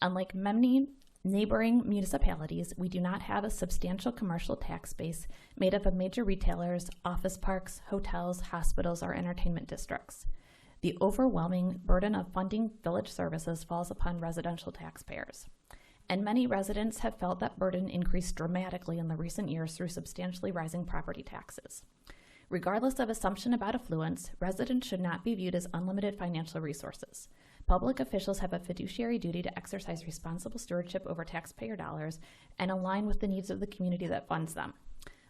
Unlike many neighboring municipalities, we do not have a substantial commercial tax base made up of major retailers, office parks, hotels, hospitals, or entertainment districts. The overwhelming burden of funding village services falls upon residential taxpayers. And many residents have felt that burden increase dramatically in the recent years through substantially rising property taxes. Regardless of assumption about affluence, residents should not be viewed as unlimited financial resources. Public officials have a fiduciary duty to exercise responsible stewardship over taxpayer dollars and align with the needs of the community that funds them.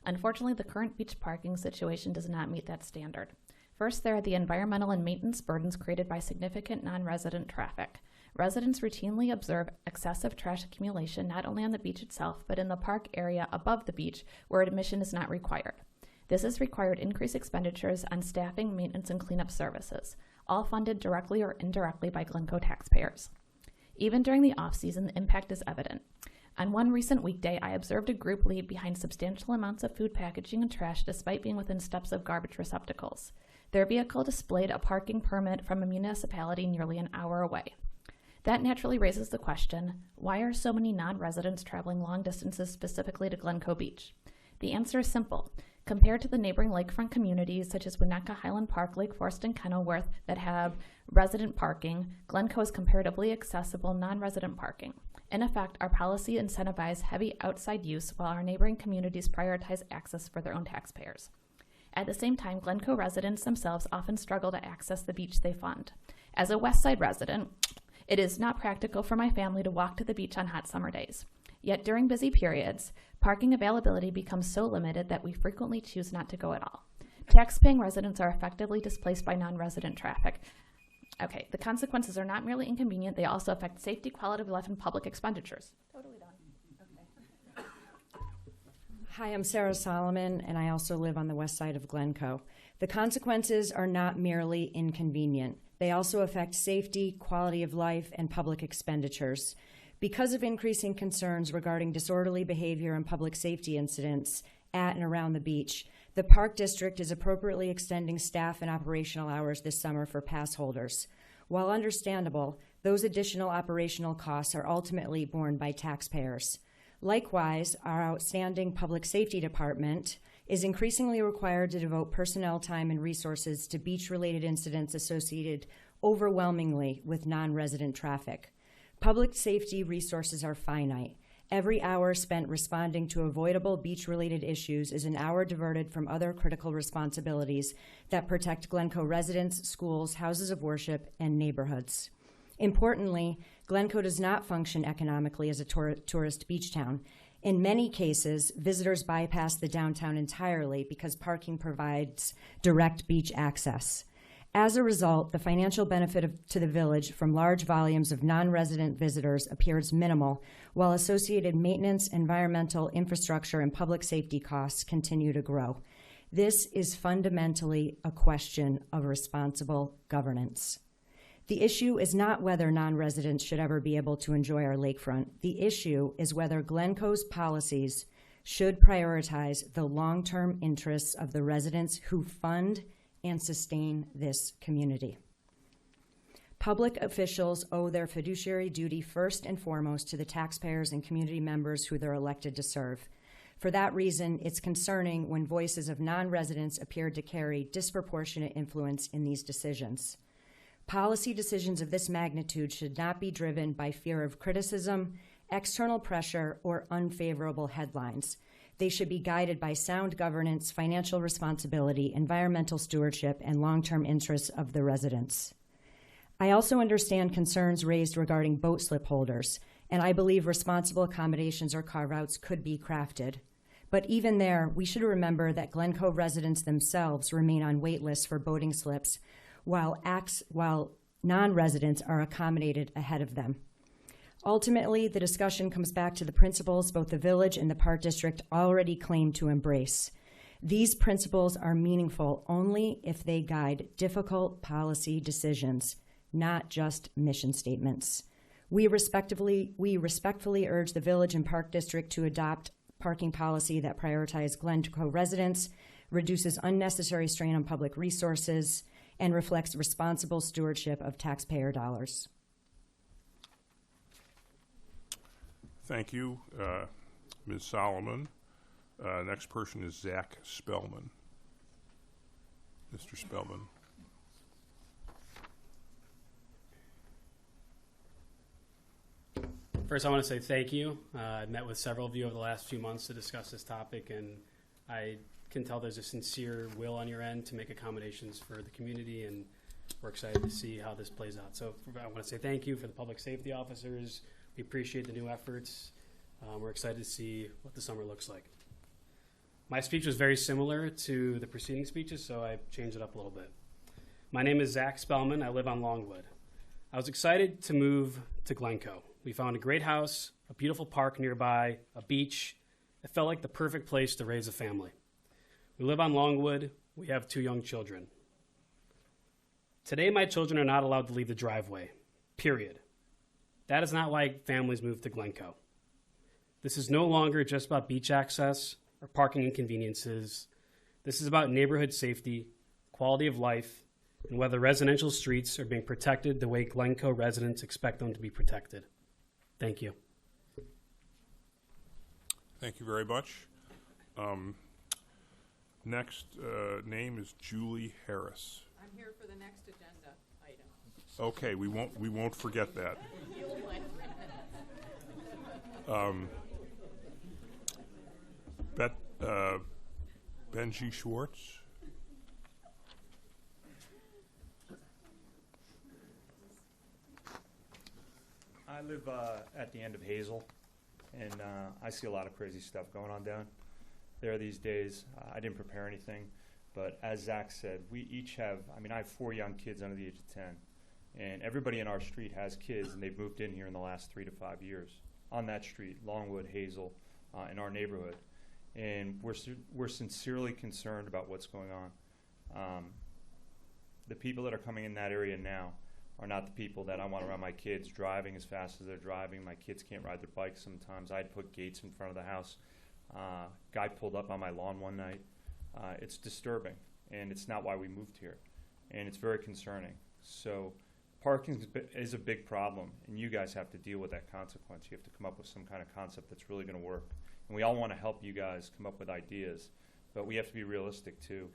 Unfortunately, the current beach parking situation does not meet that standard. First, there are the environmental and maintenance burdens created by significant non-resident traffic. Residents routinely observe excessive trash accumulation not only on the beach itself, but in the park area above the beach where admission is not required. This has required increased expenditures on staffing, maintenance, and cleanup services, all funded directly or indirectly by Glencoe taxpayers. Even during the off-season, the impact is evident. On one recent weekday, I observed a group leave behind substantial amounts of food packaging and trash despite being within steps of garbage receptacles. Their vehicle displayed a parking permit from a municipality nearly an hour away. That naturally raises the question, why are so many non-residents traveling long distances specifically to Glencoe Beach? The answer is simple. Compared to the neighboring lakefront communities such as Winnetka, Highland Park, Lake Forest, and Kenilworth that have resident parking, Glencoe is comparatively accessible non-resident parking. In effect, our policy incentivizes heavy outside use while our neighboring communities prioritize access for their own taxpayers. At the same time, Glencoe residents themselves often struggle to access the beach they fund. As a West Side resident, it is not practical for my family to walk to the beach on hot summer days. Yet during busy periods, parking availability becomes so limited that we frequently choose not to go at all. Tax-paying residents are effectively displaced by non-resident traffic. Okay, the consequences are not merely inconvenient, they also affect safety, quality of life, and public expenditures. Totally done. Okay. Hi, I'm Sarah Solomon, and I also live on the west side of Glencoe. The consequences are not merely inconvenient. They also affect safety, quality of life, and public expenditures. Because of increasing concerns regarding disorderly behavior and public safety incidents at and around the beach, the Park District is appropriately extending staff and operational hours this summer for pass holders. While understandable, those additional operational costs are ultimately borne by taxpayers. Likewise, our outstanding Public Safety Department is increasingly required to devote personnel time and resources to beach-related incidents associated overwhelmingly with non-resident traffic. Public safety resources are finite. Every hour spent responding to avoidable beach-related issues is an hour diverted from other critical responsibilities that protect Glencoe residents, schools, houses of worship, and neighborhoods. Importantly, Glencoe does not function economically as a tourist beach town. In many cases, visitors bypass the downtown entirely because parking provides direct beach access. As a result, the financial benefit to the village from large volumes of non-resident visitors appears minimal, while associated maintenance, environmental, infrastructure, and public safety costs continue to grow. This is fundamentally a question of responsible governance. The issue is not whether non-residents should ever be able to enjoy our lakefront. The issue is whether Glencoe's policies should prioritize the long-term interests of the residents who fund and sustain this community. Public officials owe their fiduciary duty first and foremost to the taxpayers and community members who they're elected to serve. For that reason, it's concerning when voices of non-residents appear to carry disproportionate influence in these decisions. Policy decisions of this magnitude should not be driven by fear of criticism, external pressure, or unfavorable headlines. They should be guided by sound governance, financial responsibility, environmental stewardship, and long-term interests of the residents. I also understand concerns raised regarding boat slip holders, and I believe responsible accommodations or carve-outs could be crafted. But even there, we should remember that Glencoe residents themselves remain on wait lists for boating slips, while non-residents are accommodated ahead of them. Ultimately, the discussion comes back to the principles both the village and the Park District already claim to embrace. These principles are meaningful only if they guide difficult policy decisions, not just mission statements. We respectfully urge the village and Park District to adopt parking policy that prioritize Glencoe residents, reduces unnecessary strain on public resources, and reflects responsible stewardship of taxpayer dollars. Thank you, Ms. Solomon. Next person is Zach Spellman. Mr. Spellman. First, I want to say thank you. I've met with several of you over the last few months to discuss this topic, and I can tell there's a sincere will on your end to make accommodations for the community, and we're excited to see how this plays out. So I want to say thank you for the public safety officers. We appreciate the new efforts. We're excited to see what the summer looks like. My speech was very similar to the preceding speeches, so I changed it up a little bit. My name is Zach Spellman. I live on Longwood. I was excited to move to Glencoe. We found a great house, a beautiful park nearby, a beach. It felt like the perfect place to raise a family. We live on Longwood. We have 2 young children. Today, my children are not allowed to leave the driveway, period. That is not why families move to Glencoe. This is no longer just about beach access or parking inconveniences. This is about neighborhood safety, quality of life, and whether residential streets are being protected the way Glencoe residents expect them to be protected. Thank you. Thank you very much. Next name is Julie Harris. I'm here for the next agenda item. Okay, we won't forget that. Benji Schwartz. I live at the end of Hazel, and I see a lot of crazy stuff going on down there these days. I didn't prepare anything, but as Zach said, we each have, I have 4 young kids under the age of 10, and everybody in our street has kids, and they've moved in here in the last 3 to 5 years on that street, Longwood, Hazel, in our neighborhood. And we're sincerely concerned about what's going on. The people that are coming in that area now are not the people that I want around my kids driving as fast as they're driving. My kids can't ride their bikes sometimes. I had to put gates in front of the house. Guy pulled up on my lawn one night. It's disturbing, and it's not why we moved here. And it's very concerning. So parking is a big problem, and you guys have to deal with that consequence. You have to come up with some kind of concept that's really going to work. And we all want to help you guys come up with ideas, but we have to be realistic, too,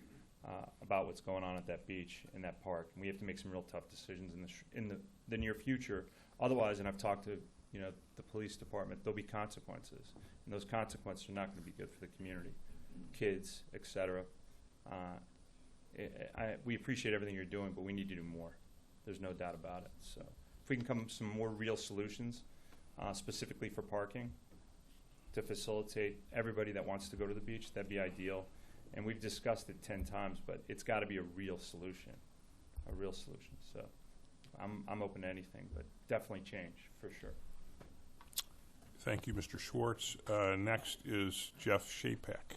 about what's going on at that beach and that park. And we have to make some real tough decisions in the near future. Otherwise, and I've talked to the police department, there'll be consequences. And those consequences are not going to be good for the community, kids, et cetera. We appreciate everything you're doing, but we need to do more. There's no doubt about it. So if we can come up with some more real solutions, specifically for parking, to facilitate everybody that wants to go to the beach, that'd be ideal. And we've discussed it 10 times, but it's got to be a real solution, So I'm open to anything, but definitely change for sure. Thank you, Mr. Schwartz. Next is Jeff Shapak.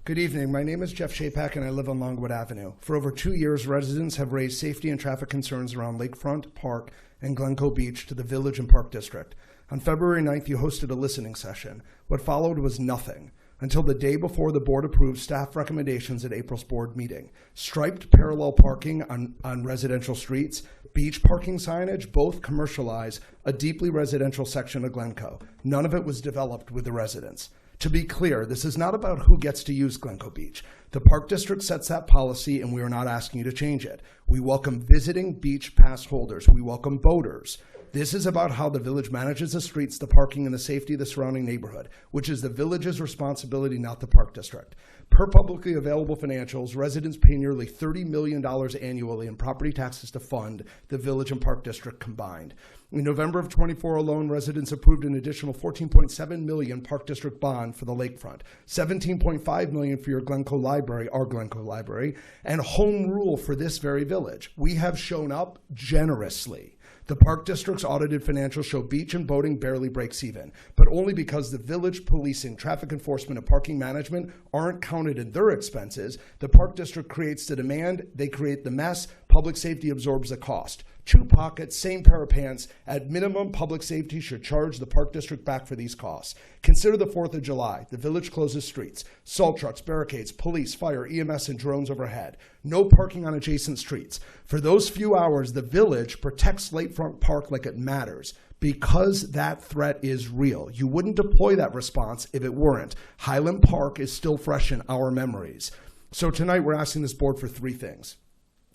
Good evening. My name is Jeff Shapak, and I live on Longwood Avenue. For over 2 years, residents have raised safety and traffic concerns around Lakefront Park and Glencoe Beach to the Village and Park District. On February 9th, you hosted a listening session. What followed was nothing until the day before the board approved staff recommendations at April's board meeting. Striped parallel parking on residential streets, beach parking signage, both commercialize a deeply residential section of Glencoe. None of it was developed with the residents. To be clear, this is not about who gets to use Glencoe Beach. The Park District sets that policy, and we are not asking you to change it. We welcome visiting beach pass holders. We welcome boaters. This is about how the village manages the streets, the parking, and the safety of the surrounding neighborhood, which is the village's responsibility, not the Park District. Per publicly available financials, residents pay nearly $30 million annually in property taxes to fund the Village and Park District combined. In November of 24 alone, residents approved an additional $14.7 million Park District bond for the lakefront, $17.5 million for your Glencoe Library, our Glencoe Library, and home rule for this very village. We have shown up generously. The Park District's audited financials show beach and boating barely breaks even, but only because the village policing, traffic enforcement, and parking management aren't counted in their expenses. The Park District creates the demand, they create the mess, public safety absorbs the cost. two pockets, same pair of pants. At minimum, public safety should charge the park district back for these costs. Consider the 4th of July. The village closes streets. Salt trucks, barricades, police, fire, EMS, and drones overhead. No parking on adjacent streets. For those few hours, the village protects Lakefront Park like it matters, because that threat is real. You wouldn't deploy that response if it weren't. Highland Park is still fresh in our memories. So tonight we're asking this board for three things.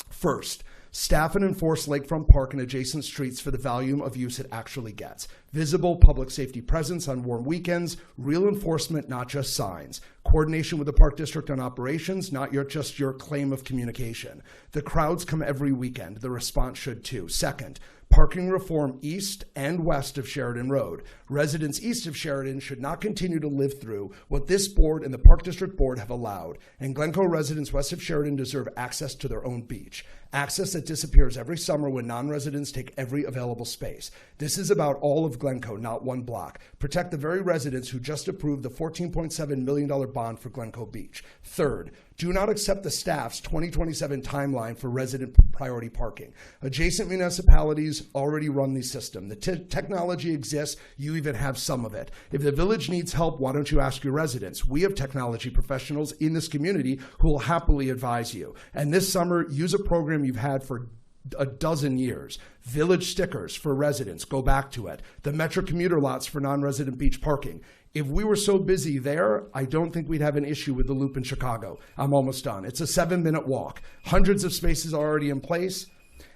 First, staff and enforce Lakefront Park and adjacent streets for the volume of use it actually gets. Visible public safety presence on warm weekends, real enforcement, not just signs. Coordination with the park district on operations, not just your claim of communication. The crowds come every weekend. The response should too. Second, parking reform east and west of Sheridan Road. Residents east of Sheridan should not continue to live through what this board and the Park District Board have allowed. And Glencoe residents west of Sheridan deserve access to their own beach. Access that disappears every summer when non-residents take every available space. This is about all of Glencoe, not one block. Protect the very residents who just approved the $14.7 million bond for Glencoe Beach. Third, do not accept the staff's 2027 timeline for resident priority parking. Adjacent municipalities already run the system. The technology exists. You even have some of it. If the village needs help, why don't you ask your residents? We have technology professionals in this community who will happily advise you. And this summer, use a program you've had for a dozen years. Village stickers for residents. Go back to it. The Metro commuter lots for non-resident beach parking. If we were so busy there, I don't think we'd have an issue with the loop in Chicago. I'm almost done. It's a 7-minute walk. Hundreds of spaces are already in place.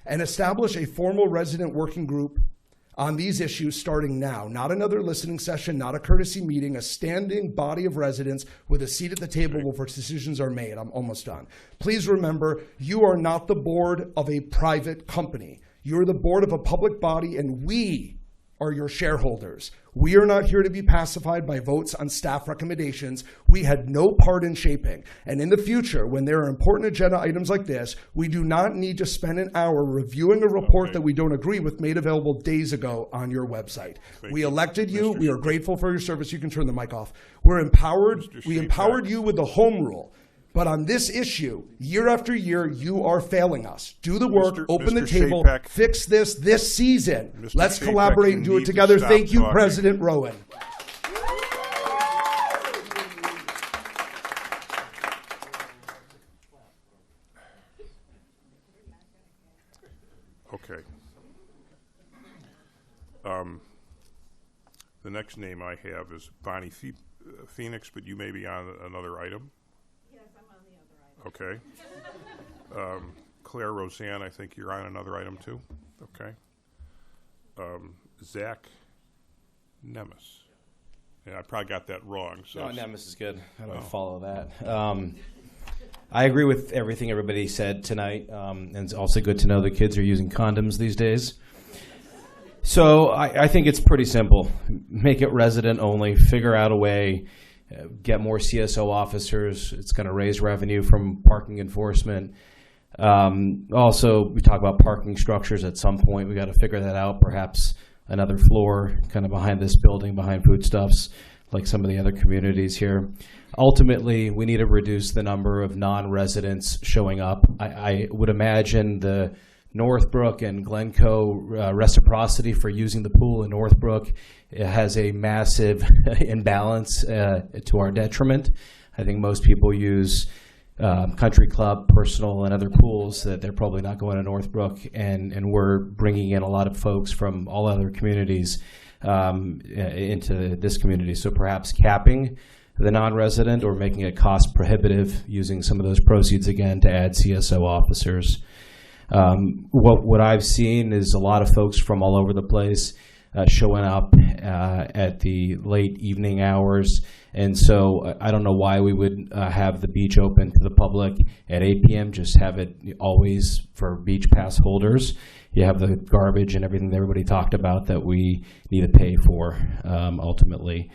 And establish a formal resident working group on these issues starting now. Not another listening session, not a courtesy meeting, a standing body of residents with a seat at the table before decisions are made. I'm almost done. Please remember, you are not the board of a private company. You're the board of a public body, and we are your shareholders. We are not here to be pacified by votes on staff recommendations we had no part in shaping. And in the future, when there are important agenda items like this, we do not need to spend an hour reviewing a report that we don't agree with made available days ago on your website. We elected you. We are grateful for your service. You can turn the mic off. We're empowered. We empowered you with the home rule. But on this issue, year after year, you are failing us. Do the work, open the table, fix this season. Let's collaborate and do it together. Thank you, President Rowan. Okay. The next name I have is Bonnie Phoenix, but you may be on another item. Okay. Claire Roseanne, I think you're on another item too. Okay. Zach Nemes. Yeah, I probably got that wrong. So no, Nemes is good. I don't follow that. I agree with everything everybody said tonight, and it's also good to know the kids are using condoms these days. So I think it's pretty simple. Make it resident only. Figure out a way. Get more CSO officers. It's going to raise revenue from parking enforcement. Also, we talk about parking structures at some point. We got to figure that out. Perhaps another floor kind of behind this building, behind Foodstuffs, like some of the other communities here. Ultimately, we need to reduce the number of non-residents showing up. I would imagine the Northbrook and Glencoe reciprocity for using the pool in Northbrook has a massive imbalance to our detriment. I think most people use country club, personal, and other pools that they're probably not going to Northbrook, and we're bringing in a lot of folks from all other communities into this community. So perhaps capping the non-resident or making it cost prohibitive, using some of those proceeds again to add CSO officers. What I've seen is a lot of folks from all over the place showing up at the late evening hours. And so I don't know why we would have the beach open to the public at 8 p.m. Just have it always for beach pass holders. You have the garbage and everything that everybody talked about that we need to pay for ultimately.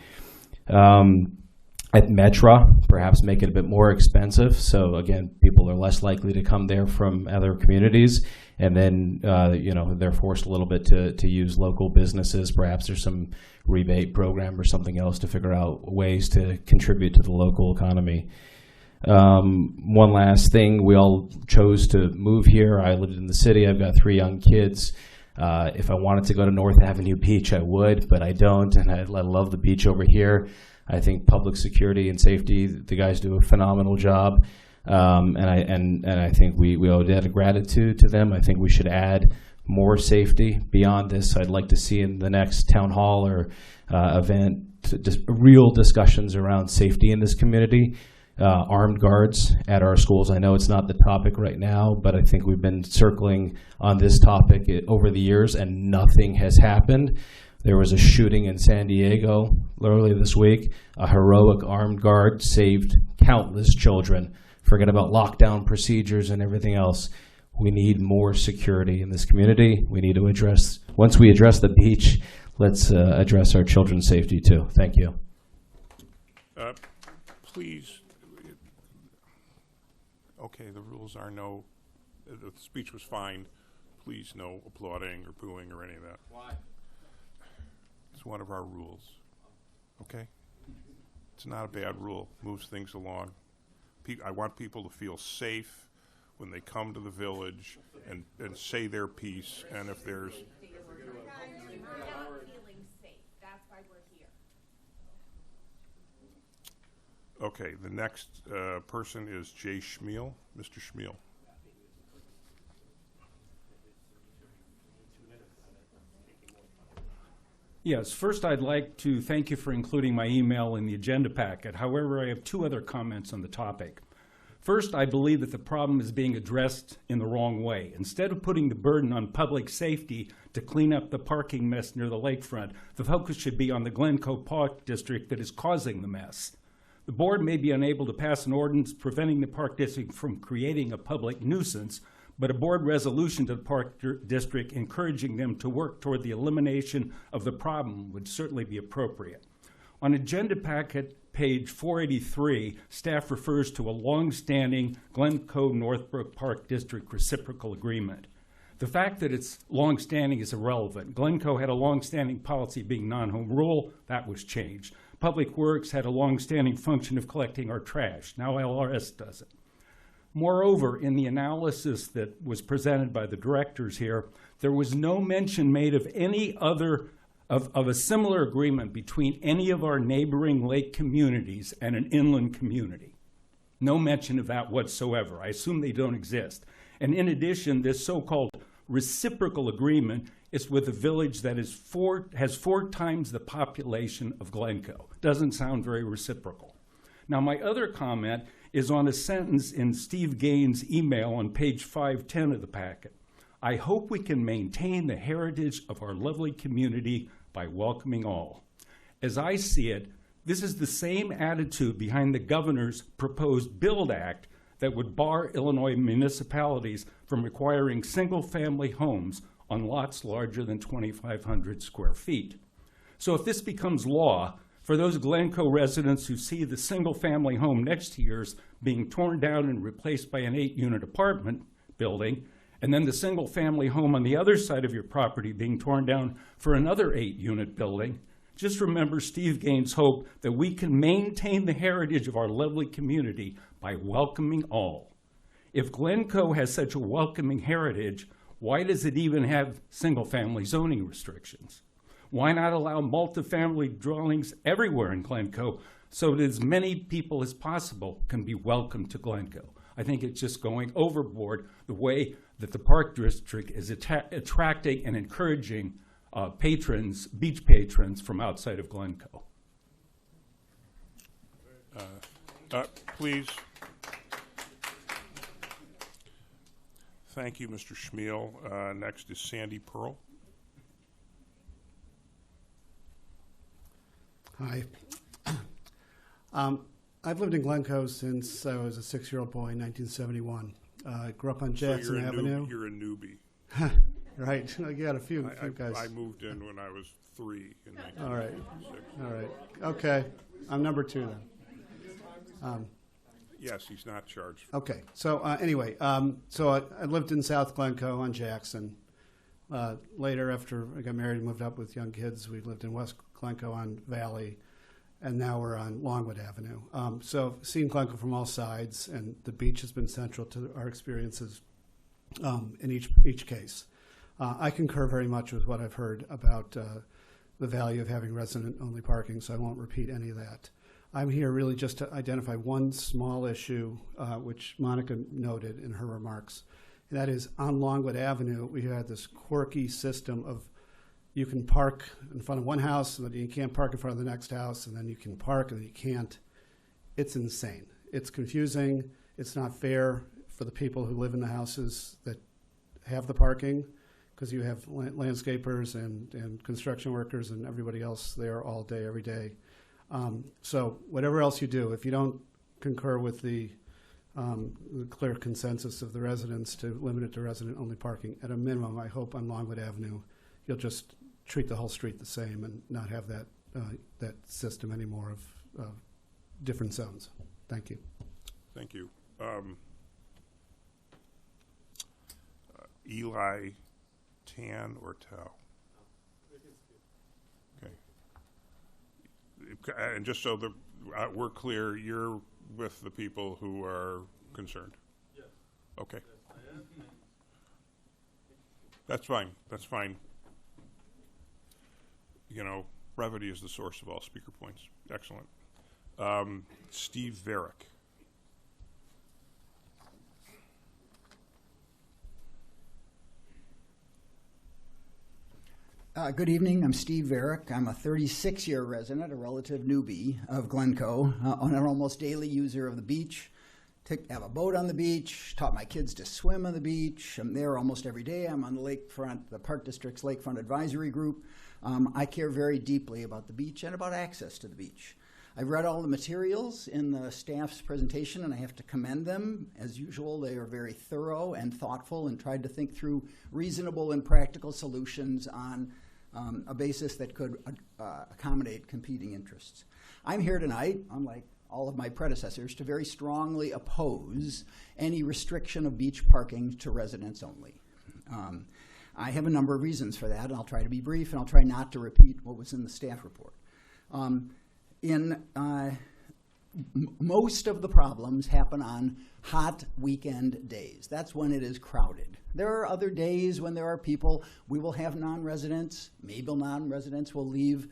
At Metra, perhaps make it a bit more expensive. So again, people are less likely to come there from other communities, and then they're forced a little bit to use local businesses. Perhaps there's some rebate program or something else to figure out ways to contribute to the local economy. One last thing, we all chose to move here. I lived in the city. I've got 3 young kids. If I wanted to go to North Avenue Beach, I would, but I don't, and I love the beach over here. I think public security and safety, the guys do a phenomenal job, and I think we owe a debt of gratitude to them. I think we should add more safety beyond this. I'd like to see in the next town hall or event just real discussions around safety in this community. Armed guards at our schools. I know it's not the topic right now, but I think we've been circling on this topic over the years and nothing has happened. There was a shooting in San Diego earlier this week. A heroic armed guard saved countless children. Forget about lockdown procedures and everything else. We need more security in this community. We need to address, once we address the beach, let's address our children's safety too. Thank you. Please. Okay, the rules are no, the speech was fine. Please no applauding or booing or any of that. Why? It's one of our rules. Okay? It's not a bad rule. Moves things along. I want people to feel safe when they come to the village and say their piece. And if there's... Okay, the next person is Jay Schmiel. Mr. Schmiel. Yes, first I'd like to thank you for including my email in the agenda packet. However, I have 2 other comments on the topic. First, I believe that the problem is being addressed in the wrong way. Instead of putting the burden on public safety to clean up the parking mess near the lakefront, the focus should be on the Glencoe Park District that is causing the mess. The board may be unable to pass an ordinance preventing the Park District from creating a public nuisance, but a board resolution to the Park District encouraging them to work toward the elimination of the problem would certainly be appropriate. On agenda packet page 483, staff refers to a long-standing Glencoe Northbrook Park District reciprocal agreement. The fact that it's long-standing is irrelevant. Glencoe had a long-standing policy being non-home rule. That was changed. Public Works had a long-standing function of collecting our trash. Now LRS does it. Moreover, in the analysis that was presented by the directors here, there was no mention made of any other, of a similar agreement between any of our neighboring lake communities and an inland community. No mention of that whatsoever. I assume they don't exist. And in addition, this so-called reciprocal agreement is with a village that has 4 times the population of Glencoe. Doesn't sound very reciprocal. Now, my other comment is on a sentence in Steve Gaines' email on page 510 of the packet. I hope we can maintain the heritage of our lovely community by welcoming all. As I see it, this is the same attitude behind the governor's proposed BUILD Act that would bar Illinois municipalities from requiring single-family homes on lots larger than 2,500 square feet. So if this becomes law, for those Glencoe residents who see the single-family home next to yours being torn down and replaced by an 8-unit apartment building, and then the single-family home on the other side of your property being torn down for another 8-unit building, just remember Steve Gaines' hope that we can maintain the heritage of our lovely community by welcoming all. If Glencoe has such a welcoming heritage, why does it even have single-family zoning restrictions? Why not allow multifamily dwellings everywhere in Glencoe so that as many people as possible can be welcomed to Glencoe? I think it's just going overboard the way that the Park District is attracting and encouraging patrons, beach patrons from outside of Glencoe. Please. Thank you, Mr. Schmiel. Next is Sandy Pearl. Hi. I've lived in Glencoe since I was a 6-year-old boy in 1971. I grew up on Jackson Avenue. You're a newbie. Right. You got a few guys. I moved in when I was 3 in 1996. All right. All right. Okay. I'm number 2 then. Yes, he's not charged. Okay. So anyway, so I lived in South Glencoe on Jackson. Later, after I got married and moved up with young kids, we lived in West Glencoe on Valley. and now we're on Longwood Avenue. So seeing Glencoe from all sides, and the beach has been central to our experiences in each case. I concur very much with what I've heard about the value of having resident-only parking, so I won't repeat any of that. I'm here really just to identify one small issue, which Monica noted in her remarks, and that is on Longwood Avenue, we had this quirky system of you can park in front of one house, and then you can't park in front of the next house, and then you can park, and then you can't. It's insane. It's confusing. It's not fair for the people who live in the houses that have the parking, because you have landscapers and construction workers and everybody else there all day, every day. So whatever else you do, if you don't concur with the clear consensus of the residents to limit it to resident-only parking, at a minimum, I hope on Longwood Avenue, you'll just treat the whole street the same and not have that that system anymore of different zones. Thank you. Thank you. Eli, Tan, or Tao? Okay. And just so we're clear, you're with the people who are concerned? Yes. Okay. Yes, I am. That's fine. That's fine. You know, brevity is the source of all speaker points. Excellent. Steve Varick. Good evening. I'm Steve Varick. I'm a 36-year resident, a relative newbie of Glencoe, an almost daily user of the beach. Have a boat on the beach, taught my kids to swim on the beach. I'm there almost every day. I'm on the lakefront, the Park District's Lakefront Advisory Group. I care very deeply about the beach and about access to the beach. I've read all the materials in the staff's presentation, and I have to commend them. As usual, they are very thorough and thoughtful and tried to think through reasonable and practical solutions on a basis that could accommodate competing interests. I'm here tonight, unlike all of my predecessors, to very strongly oppose any restriction of beach parking to residents only. I have a number of reasons for that, and I'll try to be brief, and I'll try not to repeat what was in the staff report. Most of the problems happen on hot weekend days. That's when it is crowded. There are other days when there are people. We will have non-residents. Maybe non-residents will leave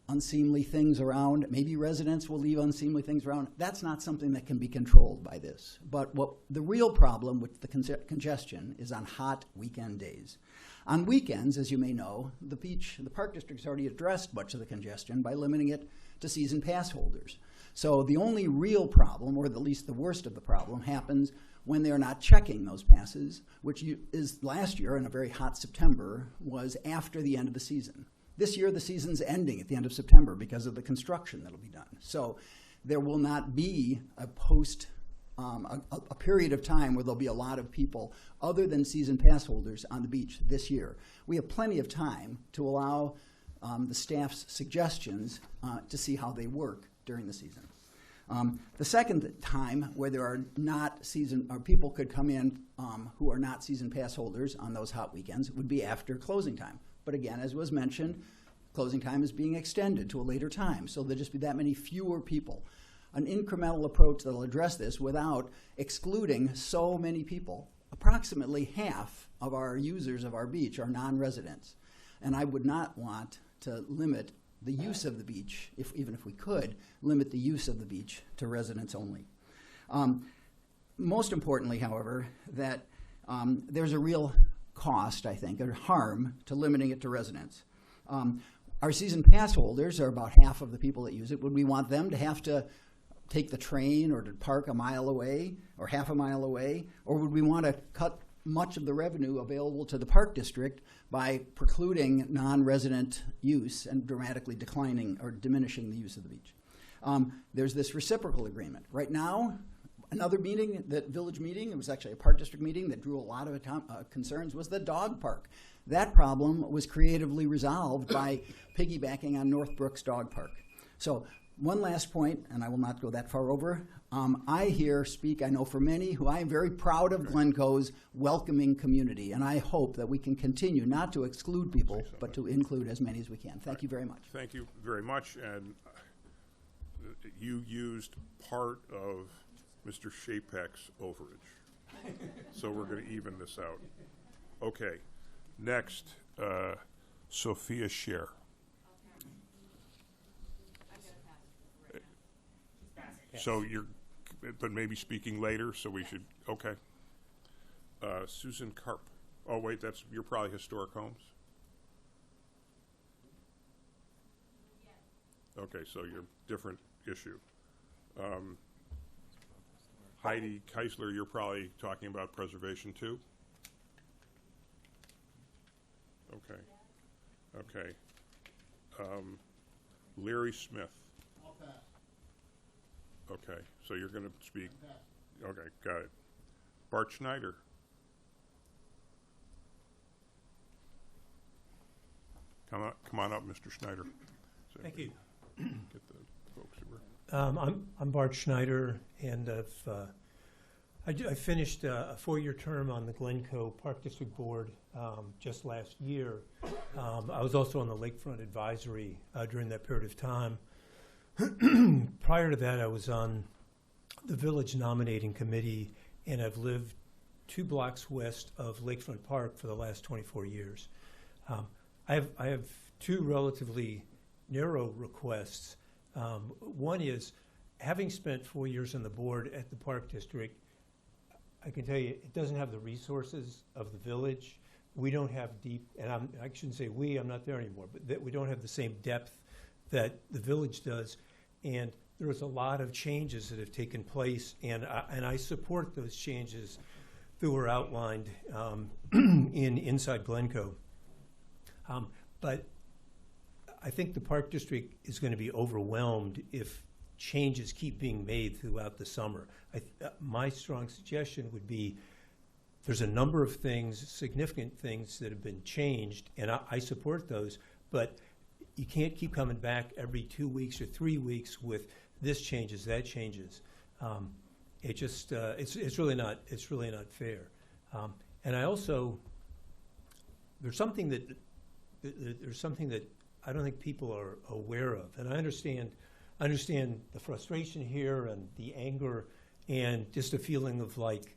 unseemly things around. Maybe residents will leave unseemly things around. That's not something that can be controlled by this. But what the real problem with the congestion is on hot weekend days. On weekends, as you may know, the Park District has already addressed much of the congestion by limiting it to season pass holders. So the only real problem, or at least the worst of the problem, happens when they're not checking those passes, which is last year in a very hot September, was after the end of the season. This year, the season's ending at the end of September because of the construction that'll be done. So there will not be a period of time where there'll be a lot of people other than season pass holders on the beach this year. We have plenty of time to allow the staff's suggestions to see how they work during the season. The second time where there are not season, or people could come in who are not season pass holders on those hot weekends would be after closing time. But again, as was mentioned, closing time is being extended to a later time, so there'll just be that many fewer people. An incremental approach that will address this without excluding so many people. Approximately half of our users of our beach are non-residents, and I would not want to limit the use of the beach, even if we could, limit the use of the beach to residents only. Most importantly, however, that there's a real cost, I think, or harm to limiting it to residents. Our season pass holders are about half of the people that use it. Would we want them to have to take the train or to park a mile away or half a mile away? Or would we want to cut much of the revenue available to the Park District by precluding non-resident use and dramatically declining or diminishing the use of the beach? There's this reciprocal agreement. Right now, another meeting, that village meeting, it was actually a Park District meeting that drew a lot of concerns, was the dog park. That problem was creatively resolved by piggybacking on Northbrook's dog park. So one last point, and I will not go that far over. I here speak, I know for many, who I am very proud of Glencoe's welcoming community, and I hope that we can continue not to exclude people, but to include as many as we can. Thank you very much. Thank you very much, and you used part of Mr. Shapak's overage. So we're going to even this out. Okay. Next, Sophia Scher. So you're, but maybe speaking later, so we should, okay. Susan Karp. Oh, wait, you're probably Historic Homes? Okay, so you're different issue. Heidi Keisler, you're probably talking about preservation too? Okay. Okay. Larry Smith. I'll pass. Okay, so you're going to speak. Okay, got it. Bart Schneider. Come on up, Mr. Schneider. So Thank you. Get the folks who are. I'm Bart Schneider, and I finished a 4-year term on the Glencoe Park District Board just last year. I was also on the Lakefront Advisory during that period of time. Prior to that, I was on the Village Nominating Committee, and I've lived 2 blocks west of Lakefront Park for the last 24 years. I have 2 relatively narrow requests. One is, having spent 4 years on the board at the Park District, I can tell you it doesn't have the resources of the village. We don't have deep, and I shouldn't say we, I'm not there anymore, but that we don't have the same depth that the village does. And there was a lot of changes that have taken place, and I support those changes that were outlined inside Glencoe. But I think the Park District is going to be overwhelmed if changes keep being made throughout the summer. My strong suggestion would be there's a number of things, significant things that have been changed, and I support those, but you can't keep coming back every 2 weeks or 3 weeks with this changes, that changes. It just it's really not fair. And I also there's something that I don't think people are aware of, and I understand the frustration here and the anger and just a feeling of like,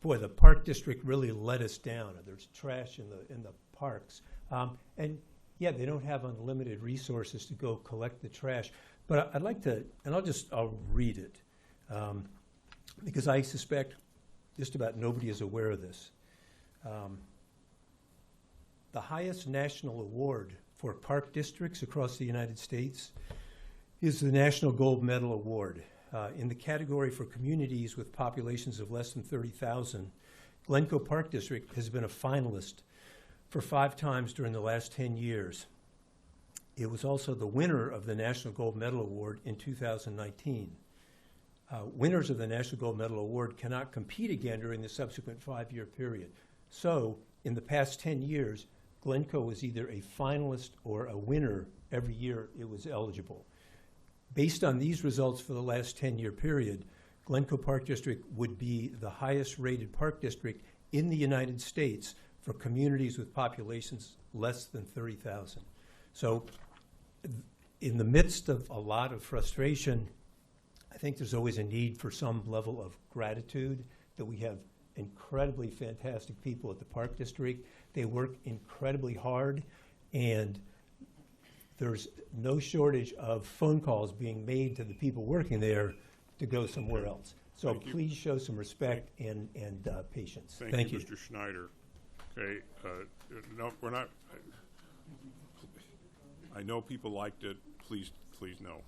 boy, the Park District really let us down. There's trash in the parks, and yeah, they don't have unlimited resources to go collect the trash. But I'd like to, and I'll read it because I suspect just about nobody is aware of this. The highest national award for park districts across the United States is the National Gold Medal Award. In the category for communities with populations of less than 30,000, Glencoe Park District has been a finalist for 5 times during the last 10 years. It was also the winner of the National Gold Medal Award in 2019. Winners of the National Gold Medal Award cannot compete again during the subsequent 5-year period. So, in the past 10 years, Glencoe was either a finalist or a winner every year it was eligible. Based on these results for the last 10-year period, Glencoe Park District would be the highest rated park district in the United States for communities with populations less than 30,000. So in the midst of a lot of frustration, I think there's always a need for some level of gratitude that we have incredibly fantastic people at the Park District. They work incredibly hard, and there's no shortage of phone calls being made to the people working there to go somewhere else. So please show some respect and patience. Thank you, Mr. Schneider. Okay, no, we're not. I know people liked it. Please no.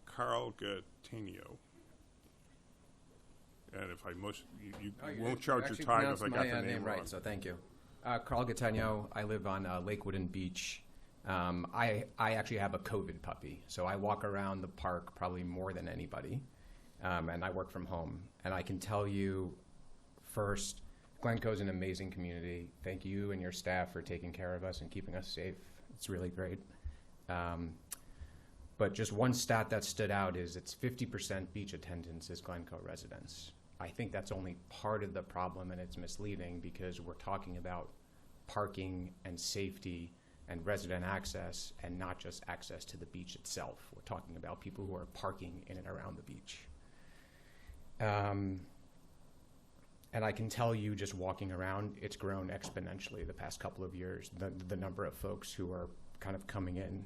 Carl Gattegno. And if I you won't charge your time if I got the name wrong. Right, so thank you. Carl Gattegno. I live on Lakewood and Beach. I actually have a COVID puppy, so I walk around the park probably more than anybody, and I work from home. And I can tell you, first, Glencoe's an amazing community. Thank you and your staff for taking care of us and keeping us safe. It's really great. But just one stat that stood out is it's 50% beach attendance is Glencoe residents. I think that's only part of the problem, and it's misleading because we're talking about parking and safety and resident access, and not just access to the beach itself. We're talking about people who are parking in and around the beach. And I can tell you, just walking around, it's grown exponentially the past couple of years, the number of folks who are kind of coming in.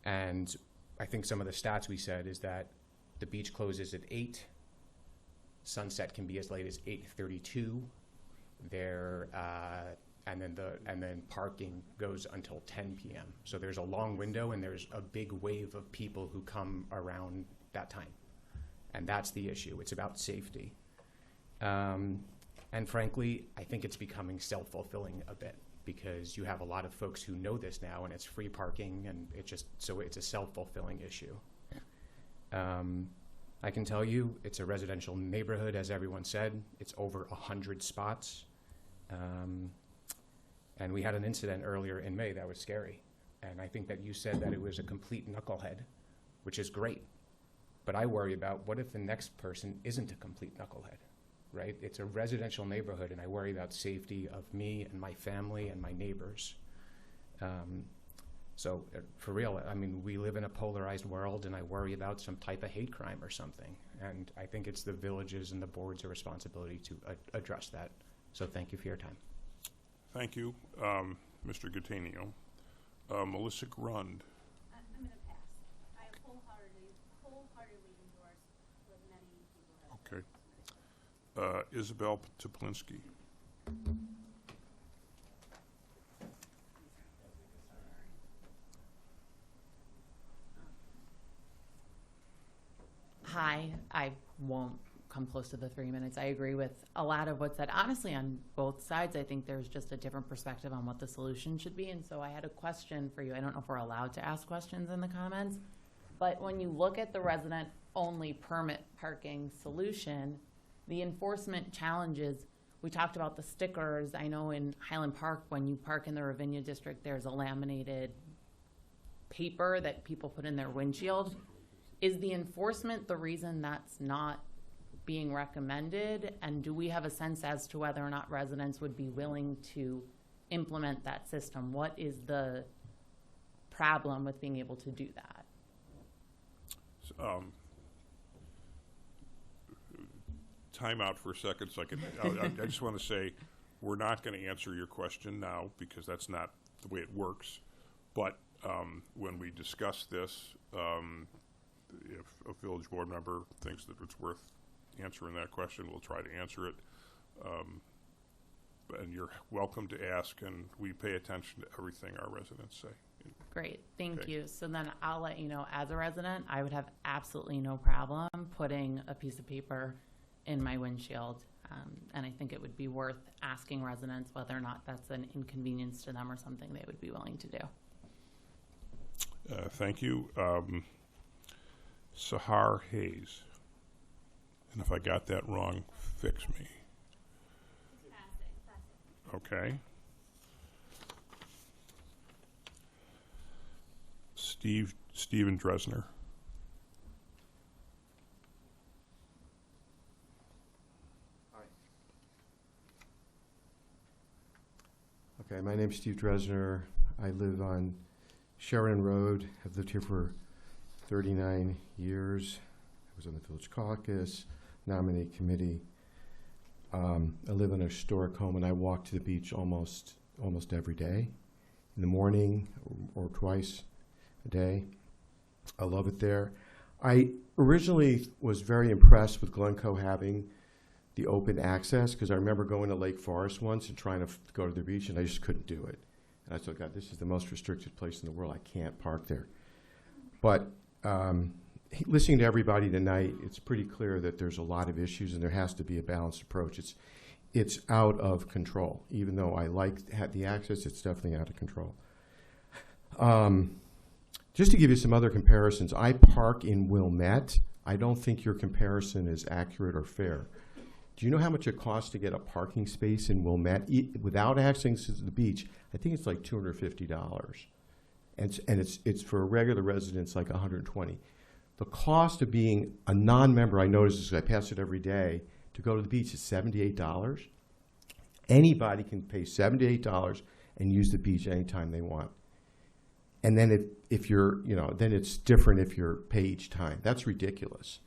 And I think some of the stats we said is that the beach closes at 8. Sunset can be as late as 8:32. And then parking goes until 10 p.m. So there's a long window, and there's a big wave of people who come around that time. And that's the issue. It's about safety. And frankly, I think it's becoming self-fulfilling a bit, because you have a lot of folks who know this now, and it's free parking, and so it's a self-fulfilling issue. I can tell you it's a residential neighborhood, as everyone said. It's over 100 spots. And we had an incident earlier in May that was scary. And I think that you said that it was a complete knucklehead, which is great. But I worry about, what if the next person isn't a complete knucklehead, right? It's a residential neighborhood, and I worry about safety of me and my family and my neighbors. So for real, I mean, we live in a polarized world, and I worry about some type of hate crime or something. And I think it's the villages and the board's responsibility to address that. So thank you for your time. Thank you, Mr. Gattanio. Melissa Grund. I'm going to pass. I wholeheartedly endorse what many people have Okay. Isabel Toplinski. Hi, I won't come close to the 3 minutes. I agree with a lot of what's said. Honestly, on both sides, I think there's just a different perspective on what the solution should be. And so I had a question for you. I don't know if we're allowed to ask questions in the comments, but when you look at the resident-only permit parking solution, the enforcement challenges, we talked about the stickers. I know in Highland Park, when you park in the Ravinia district, there's a laminated paper that people put in their windshield. Is the enforcement the reason that's not being recommended? And do we have a sense as to whether or not residents would be willing to implement that system? What is the problem with being able to do that? Time out for a second, so I just want to say, we're not going to answer your question now, because that's not the way it works. But when we discuss this, if a village board member thinks that it's worth answering that question, we'll try to answer it. And you're welcome to ask, and we pay attention to everything our residents say. Great, thank Okay. you. So then I'll let you know, as a resident, I would have absolutely no problem putting a piece of paper in my windshield. And I think it would be worth asking residents whether or not that's an inconvenience to them or something they would be willing to do. Thank you. Sahar Hayes. And if I got that wrong, fix me. Okay. Steven Dresner. Okay, my name's Steve Dresner. I live on Sheridan Road. I've lived here for 39 years. I was on the Village Caucus, nominee committee. I live in a historic home, and I walk to the beach almost every day, in the morning or twice a day. I love it there. I originally was very impressed with Glencoe having the open access, because I remember going to Lake Forest once and trying to go to the beach, and I just couldn't do it. And I thought, God, this is the most restricted place in the world. I can't park there. But listening to everybody tonight, it's pretty clear that there's a lot of issues, and there has to be a balanced approach. It's out of control. Even though I had the access, it's definitely out of control. Just to give you some other comparisons, I park in Wilmette. I don't think your comparison is accurate or fair. Do you know how much it costs to get a parking space in Wilmette without access to the beach? I think it's like $250, and it's for a regular resident, it's like $120. The cost of being a non-member, I notice this because I pass it every day, to go to the beach is $78. Anybody can pay $78 and use the beach anytime they want. And then if you're, then it's different if you're pay each time. That's ridiculous.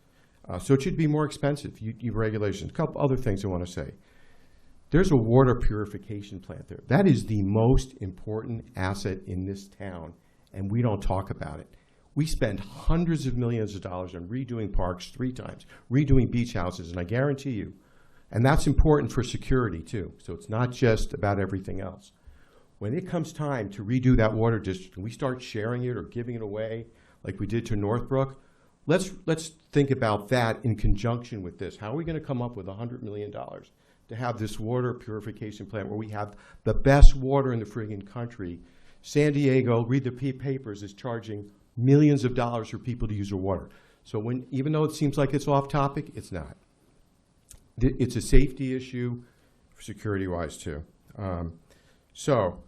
So it should be more expensive. You regulations. A couple other things I want to say. There's a water purification plant there. That is the most important asset in this town, and we don't talk about it. We spend hundreds of millions of dollars on redoing parks 3 times, redoing beach houses, and I guarantee you, and that's important for security too, so it's not just about everything else. When it comes time to redo that water district and we start sharing it or giving it away like we did to Northbrook, let's think about that in conjunction with this. How are we going to come up with $100 million to have this water purification plant where we have the best water in the friggin' country? San Diego, read the papers, is charging millions of dollars for people to use their water. So even though it seems like it's off topic, it's not. It's a safety issue, security-wise too. So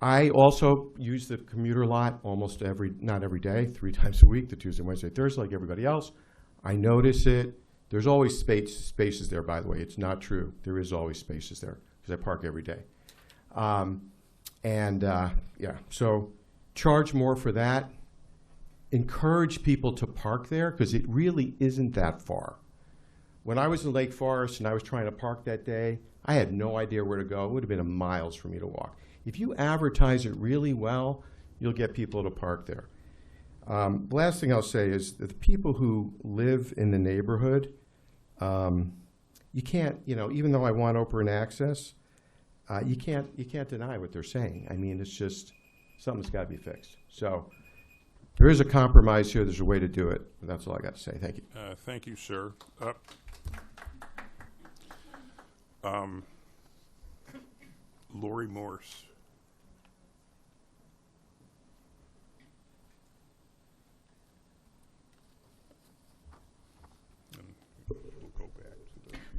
I also use the commuter lot almost not every day, 3 times a week, the Tuesday, Wednesday, Thursday, like everybody else. I notice it. There's always spaces there, by the way. It's not true. There is always spaces there because I park every day. Yeah, so charge more for that. Encourage people to park there because it really isn't that far. When I was in Lake Forest and I was trying to park that day, I had no idea where to go. It would have been miles for me to walk. If you advertise it really well, you'll get people to park there. The last thing I'll say is that the people who live in the neighborhood, you can't, even though I want open access, you can't deny what they're saying. I mean, it's just something's got to be fixed. So there is a compromise here. There's a way to do it. That's all I got to say. Thank you. Thank you, sir. Lori Morse.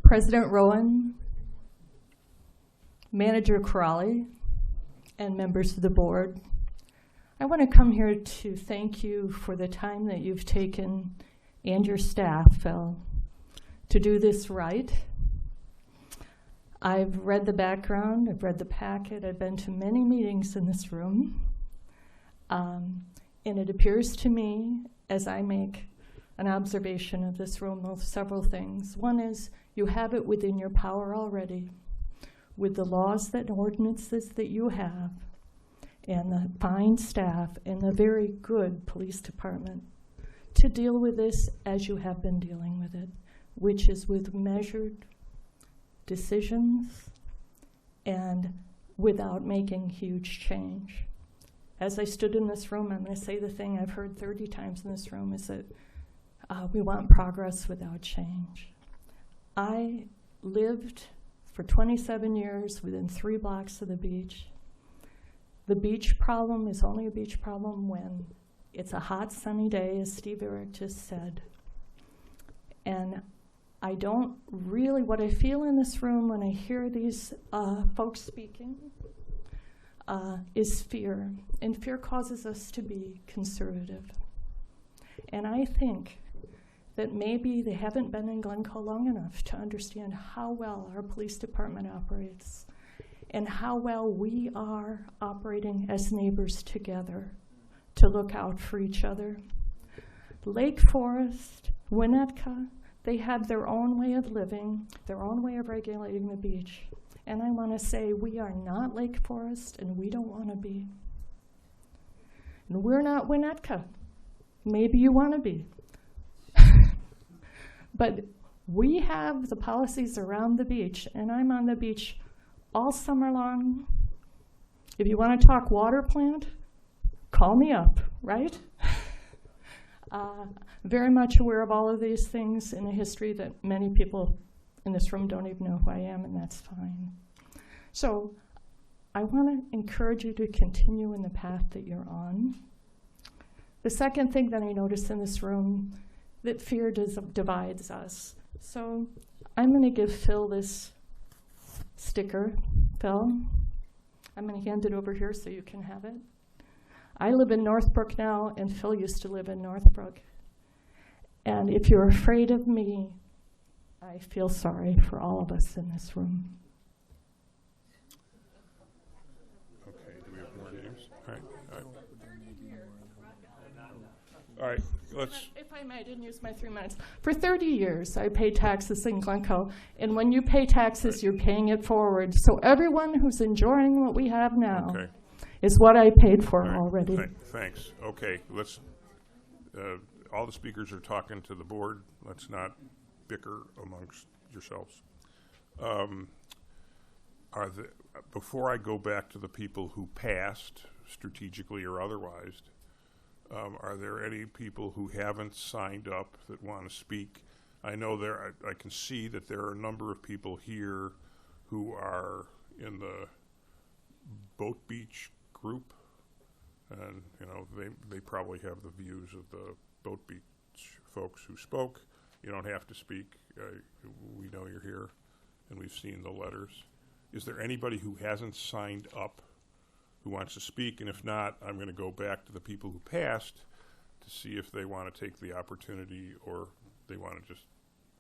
President Rowan, Manager Crawley, and members of the board, I want to come here to thank you for the time that you've taken, and your staff, Phil, to do this right. I've read the background, I've read the packet, I've been to many meetings in this room, and it appears to me, as I make an observation of this room, of several things. One is, you have it within your power already, with the laws and ordinances that you have, and the fine staff, and the very good police department, to deal with this as you have been dealing with it, which is with measured decisions and without making huge change. As I stood in this room, I'm going to say the thing I've heard 30 times in this room, is that we want progress without change. I lived for 27 years within 3 blocks of the beach. The beach problem is only a beach problem when it's a hot, sunny day, as Steve Eric just said. And I don't really, what I feel in this room when I hear these folks speaking is fear. And fear causes us to be conservative. And I think that maybe they haven't been in Glencoe long enough to understand how well our police department operates and how well we are operating as neighbors together to look out for each other. Lake Forest, Winnetka, they have their own way of living, their own way of regulating the beach. And I want to say we are not Lake Forest, and we don't want to be. And we're not Winnetka. Maybe you want to be. But we have the policies around the beach, and I'm on the beach all summer long. If you want to talk water plant, call me up, right? Very much aware of all of these things in a history that many people in this room don't even know who I am, and that's fine. So I want to encourage you to continue in the path that you're on. The second thing that I notice in this room, that fear divides us. So I'm going to give Phil this sticker. Phil, I'm going to hand it over here so you can have it. I live in Northbrook now, and Phil used to live in Northbrook. And if you're afraid of me, I feel sorry for all of us in this room. Okay. All right, let's, If I may, I didn't use my 3 minutes. For 30 years, I paid taxes in Glencoe, and when you pay taxes, you're paying it forward. So everyone who's enjoying what we have now okay. is what I paid for already. Thanks. Okay, let's, all the speakers are talking to the board. Let's not bicker amongst yourselves. Before I go back to the people who passed, strategically or otherwise, are there any people who haven't signed up that want to speak? I know I can see that there are a number of people here who are in the Boat Beach group, and you know they probably have the views of the Boat Beach folks who spoke. You don't have to speak. We know you're here, and we've seen the letters. Is there anybody who hasn't signed up who wants to speak? And if not, I'm going to go back to the people who passed to see if they want to take the opportunity or they want to just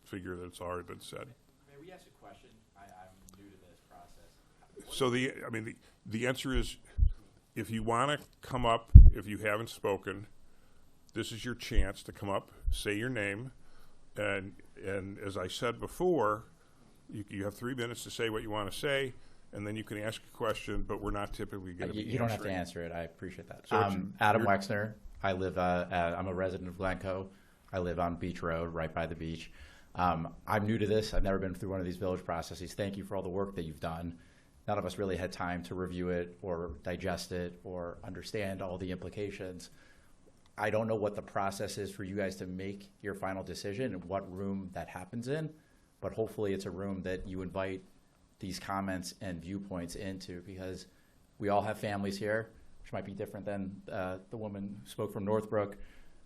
figure that it's already been said. May we ask a question? I'm new to this process. So the answer is, if you want to come up, if you haven't spoken, this is your chance to come up, say your name, and as I said before, you have 3 minutes to say what you want to say, and then you can ask a question, but we're not typically going to be You don't have to answer it. I appreciate that. So Adam Wexner. I live. I'm a resident of Glencoe. I live on Beach Road, right by the beach. I'm new to this. I've never been through one of these village processes. Thank you for all the work that you've done. None of us really had time to review it or digest it or understand all the implications. I don't know what the process is for you guys to make your final decision and what room that happens in, but hopefully it's a room that you invite these comments and viewpoints into, because we all have families here, which might be different than the woman who spoke from Northbrook,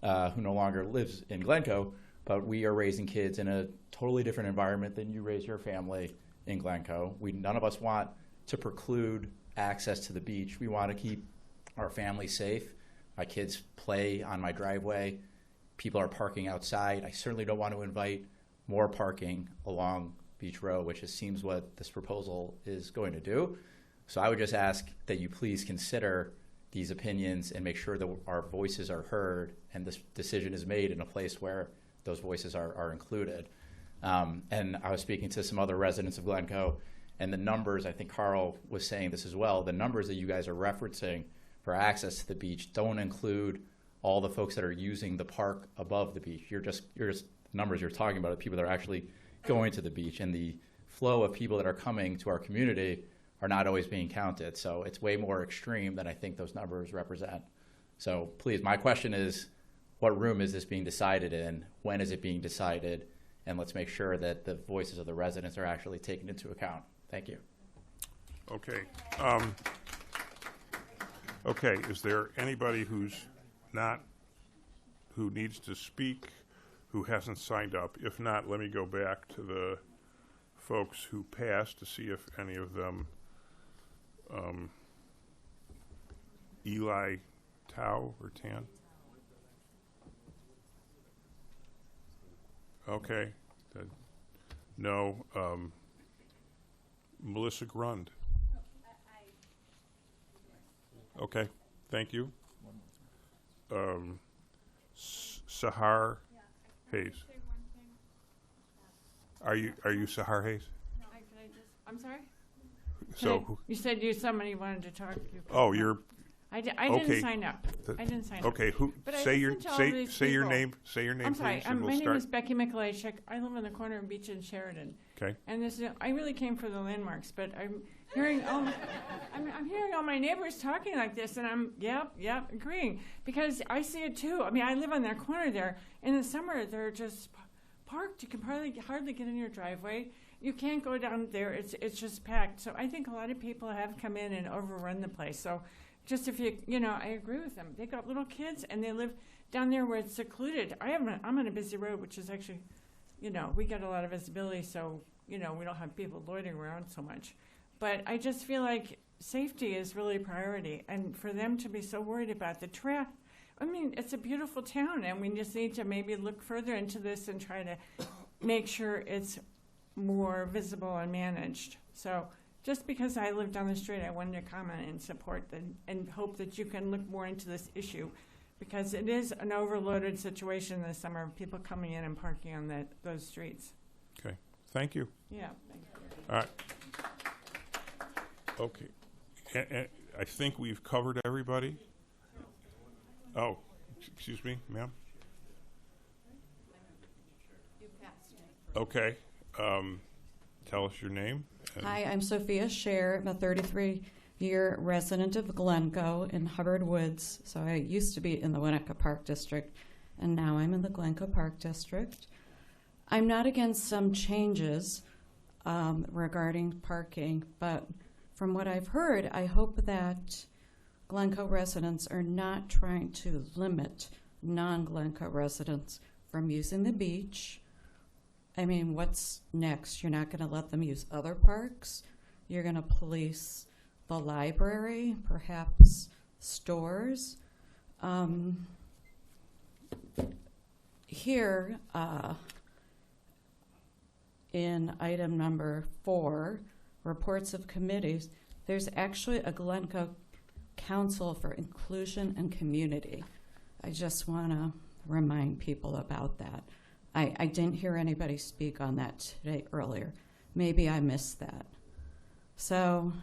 who no longer lives in Glencoe, but we are raising kids in a totally different environment than you raise your family in Glencoe. None of us want to preclude access to the beach. We want to keep our families safe. My kids play on my driveway. People are parking outside. I certainly don't want to invite more parking along Beach Road, which it seems what this proposal is going to do. So I would just ask that you please consider these opinions and make sure that our voices are heard and this decision is made in a place where those voices are included. And I was speaking to some other residents of Glencoe, and the numbers, I think Carl was saying this as well, the numbers that you guys are referencing for access to the beach don't include all the folks that are using the park above the beach. You're just numbers you're talking about are people that are actually going to the beach, and the flow of people that are coming to our community are not always being counted. So it's way more extreme than I think those numbers represent. So please, my question is, what room is this being decided in? When is it being decided? And let's make sure that the voices of the residents are actually taken into account. Thank you. Okay. Okay, is there anybody who needs to speak, who hasn't signed up? If not, let me go back to the folks who passed to see if any of them, Eli Tao or Tan? Okay. No. Melissa Grund. Okay, thank you. Sahar Hayes. Are you Sahar Hayes? No, I'm sorry? So you said somebody wanted to talk to you. Oh, you're. I okay. didn't sign up. I didn't sign up. Okay, say your name. Say your name. I'm sorry. Please, and we'll my name start. is Becky Mikolajczyk. I live on the corner of Beach and Sheridan. Okay. And I really came for the landmarks, but I'm hearing I'm hearing all my neighbors talking like this, and I'm yep agreeing, because I see it too. I mean, I live on that corner there. In the summer, they're just parked. You can hardly get in your driveway. You can't go down there. It's just packed. So I think a lot of people have come in and overrun the place. So just if I agree with them. They got little kids and they live down there where it's secluded. I'm on a busy road, which is actually, we get a lot of visibility. So, we don't have people loitering around so much. But I just feel like safety is really a priority. And for them to be so worried about the traffic, I mean, it's a beautiful town, and we just need to maybe look further into this and try to make sure it's more visible and managed. So just because I live down the street, I wanted to comment and support and hope that you can look more into this issue because it is an overloaded situation this summer of people coming in and parking on those streets. Okay, thank you. Yeah. Thank you. All right. Okay. I think we've covered everybody. Oh, excuse me, ma'am. Okay. Tell us your name. Hi, I'm Sophia Scher. I'm a 33-year resident of Glencoe in Hubbard Woods. So I used to be in the Winnetka Park District, and now I'm in the Glencoe Park District. I'm not against some changes regarding parking, but from what I've heard, I hope that Glencoe residents are not trying to limit non-Glencoe residents from using the beach. I mean, what's next? You're not going to let them use other parks? You're going to police the library, perhaps stores? Here, in item number 4, reports of committees, there's actually a Glencoe Council for Inclusion and Community. I just want to remind people about that. I didn't hear anybody speak on that today earlier. Maybe I missed that. So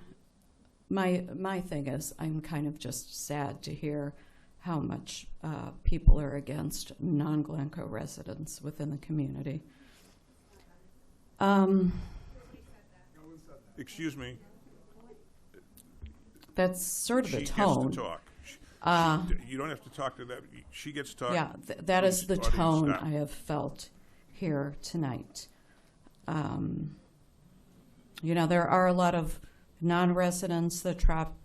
my thing is, I'm kind of just sad to hear how much people are against non-Glencoe residents within the community. Excuse me. That's sort of the tone. She gets to talk. You don't have to talk to that. She gets to talk. Yeah, that is the tone stop. I have felt here tonight. You know, there are a lot of non-residents that drop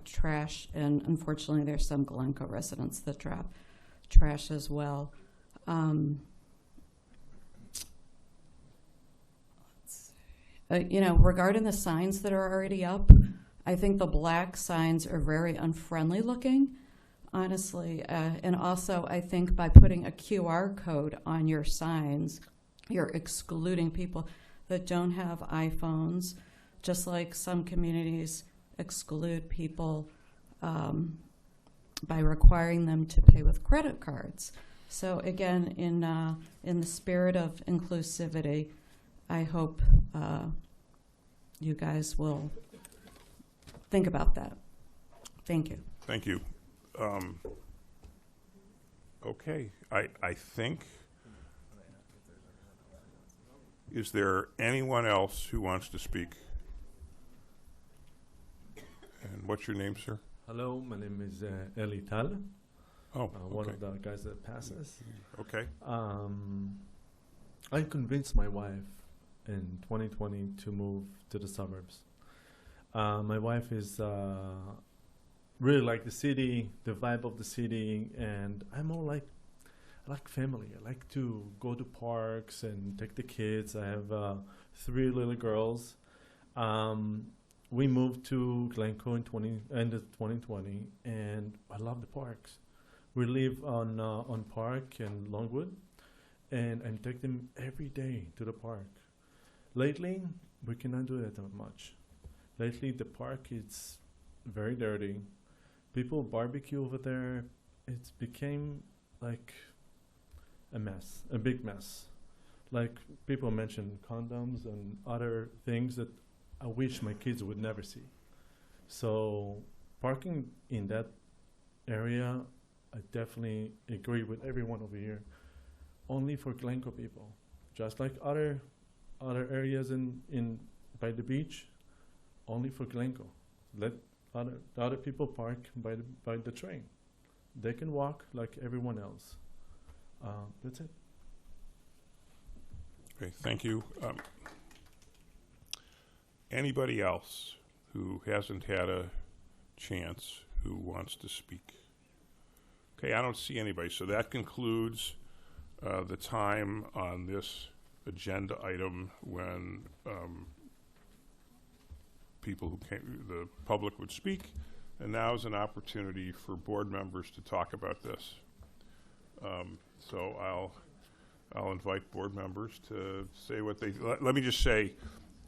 trash, and unfortunately there's some Glencoe residents that drop trash as well. You know, regarding the signs that are already up, I think the black signs are very unfriendly looking, honestly. And also, I think by putting a QR code on your signs, you're excluding people that don't have iPhones, just like some communities exclude people by requiring them to pay with credit cards. So again, in the spirit of inclusivity, I hope you guys will think about that. Thank you. Thank you. Okay, I think, is there anyone else who wants to speak? And what's your name, sir? Hello, my name is Eli Tal. Oh, one okay. of the guys that passes. Okay. I convinced my wife in 2020 to move to the suburbs. My wife is really like the city, the vibe of the city, and I'm more like, I like family. I like to go to parks and take the kids. I have 3 little girls. We moved to Glencoe in end of 2020, and I love the parks. We live on Park and Longwood, and I take them every day to the park. Lately, we cannot do that much. Lately, the park is very dirty. People barbecue over there. It became like a mess, a big mess. Like people mention condoms and other things that I wish my kids would never see. So parking in that area, I definitely agree with everyone over here. Only for Glencoe people, just like other areas in by the beach. Only for Glencoe. Let other people park by the train. They can walk like everyone else. That's it. Okay, thank you. Anybody else who hasn't had a chance who wants to speak? Okay, I don't see anybody, so that concludes the time on this agenda item when people who came, the public would speak, and now is an opportunity for board members to talk about this. So I'll invite board members to say what they. Let me just say,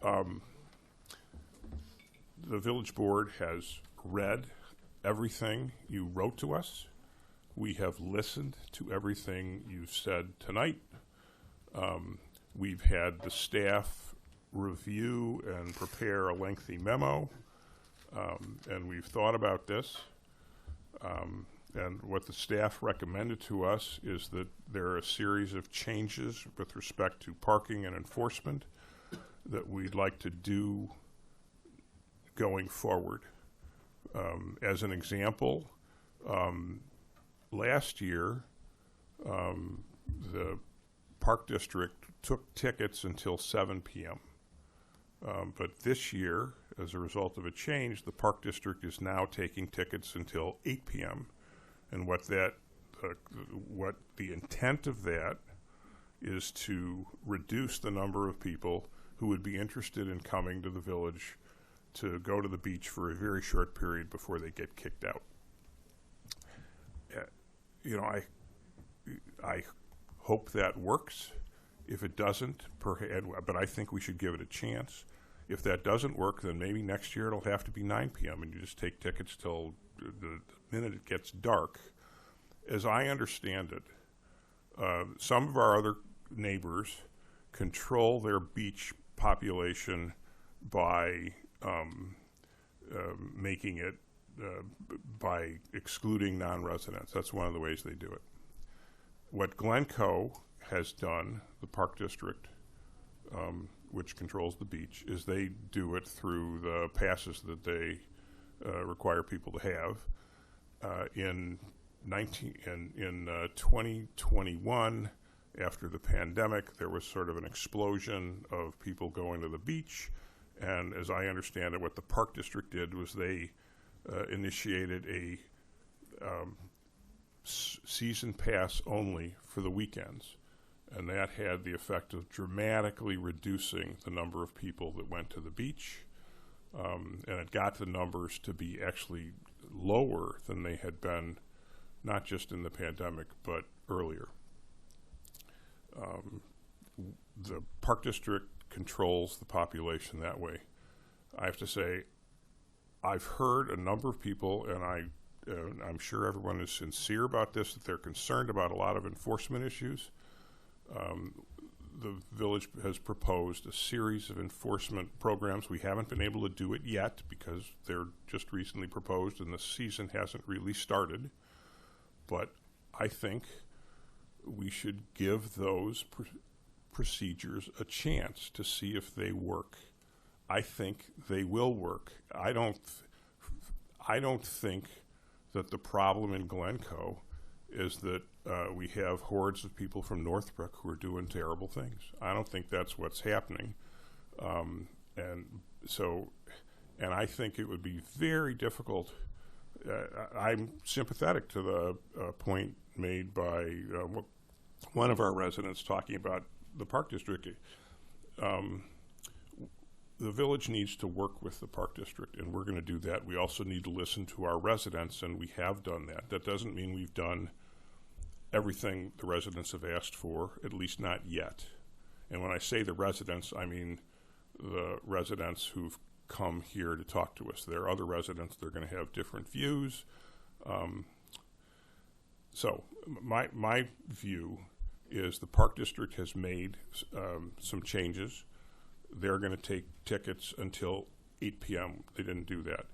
the village board has read everything you wrote to us. We have listened to everything you've said tonight. We've had the staff review and prepare a lengthy memo, and we've thought about this. And what the staff recommended to us is that there are a series of changes with respect to parking and enforcement that we'd like to do going forward. As an example, last year, the Park District took tickets until 7 p.m. But this year, as a result of a change, the Park District is now taking tickets until 8 p.m. And what the intent of that is to reduce the number of people who would be interested in coming to the village to go to the beach for a very short period before they get kicked out. I hope that works. If it doesn't, but I think we should give it a chance. If that doesn't work, then maybe next year it'll have to be 9 p.m. and you just take tickets till the minute it gets dark. As I understand it, some of our other neighbors control their beach population by making it by excluding non-residents. That's one of the ways they do it. What Glencoe has done, the Park District, which controls the beach, is they do it through the passes that they require people to have. In 2021, after the pandemic, there was sort of an explosion of people going to the beach. And as I understand it, what the Park District did was they initiated a season pass only for the weekends. And that had the effect of dramatically reducing the number of people that went to the beach. And it got the numbers to be actually lower than they had been, not just in the pandemic, but earlier. The Park District controls the population that way. I have to say, I've heard a number of people, and I'm sure everyone is sincere about this, that they're concerned about a lot of enforcement issues. The village has proposed a series of enforcement programs. We haven't been able to do it yet because they're just recently proposed and the season hasn't really started. But I think we should give those procedures a chance to see if they work. I think they will work. I don't think that the problem in Glencoe is that we have hordes of people from Northbrook who are doing terrible things. I don't think that's what's happening. And I think it would be very difficult. I'm sympathetic to the point made by one of our residents talking about the Park District. The village needs to work with the Park District, and we're going to do that. We also need to listen to our residents, and we have done that. That doesn't mean we've done everything the residents have asked for, at least not yet. And when I say the residents, I mean the residents who've come here to talk to us. There are other residents that are going to have different views. So my view is the Park District has made some changes. They're going to take tickets until 8 p.m. They didn't do that.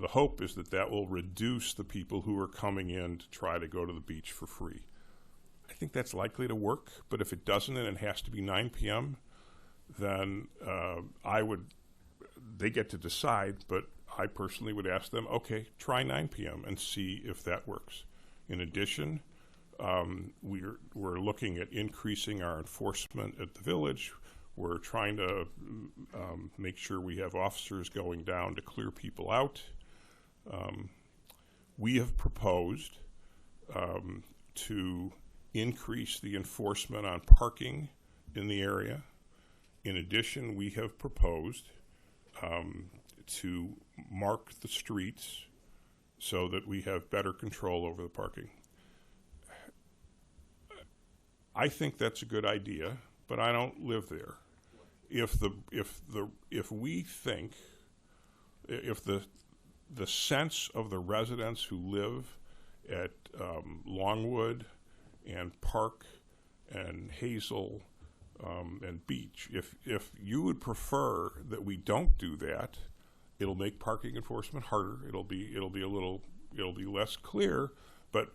The hope is that that will reduce the people who are coming in to try to go to the beach for free. I think that's likely to work, but if it doesn't and it has to be 9 p.m., then they get to decide, but I personally would ask them, okay, try 9 p.m. and see if that works. In addition, we're looking at increasing our enforcement at the village. We're trying to make sure we have officers going down to clear people out. We have proposed to increase the enforcement on parking in the area. In addition, we have proposed to mark the streets so that we have better control over the parking. I think that's a good idea, but I don't live there. If the sense of the residents who live at Longwood and Park and Hazel and Beach. If you would prefer that we don't do that, it'll make parking enforcement harder. It'll be less clear. But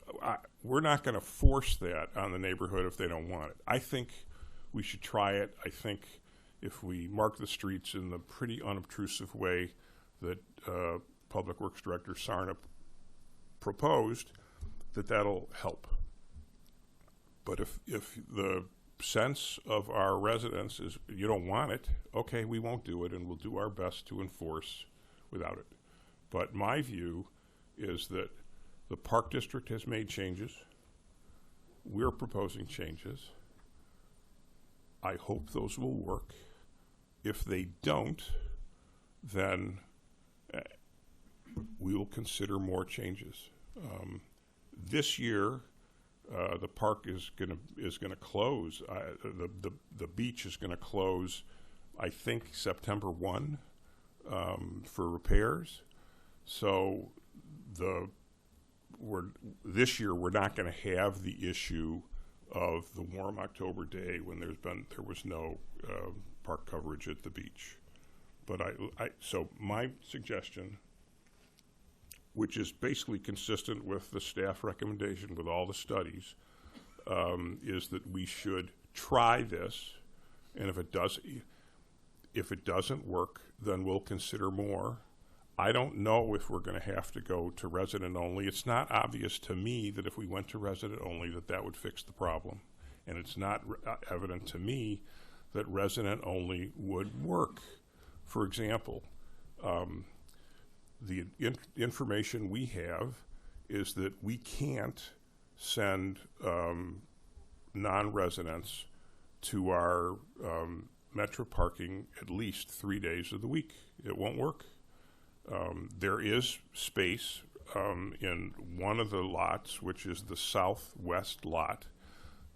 we're not going to force that on the neighborhood if they don't want it. I think we should try it. I think if we mark the streets in the pretty unobtrusive way that Public Works Director Sarna proposed, that'll help. But if the sense of our residents is you don't want it, okay, we won't do it, and we'll do our best to enforce without it. But my view is that the Park District has made changes. We're proposing changes. I hope those will work. If they don't, then we will consider more changes. This year, the park is gonna close. The beach is gonna close, I think, September 1 for repairs. So this year we're not going to have the issue of the warm October day when there was no park coverage at the beach. But so my suggestion, which is basically consistent with the staff recommendation with all the studies, is that we should try this, and if it doesn't work, then we'll consider more. I don't know if we're going to have to go to resident only. It's not obvious to me that if we went to resident only that would fix the problem. And it's not evident to me that resident only would work. For example, the information we have is that we can't send non-residents to our metro parking at least 3 days of the week. It won't work. There is space in one of the lots, which is the southwest lot,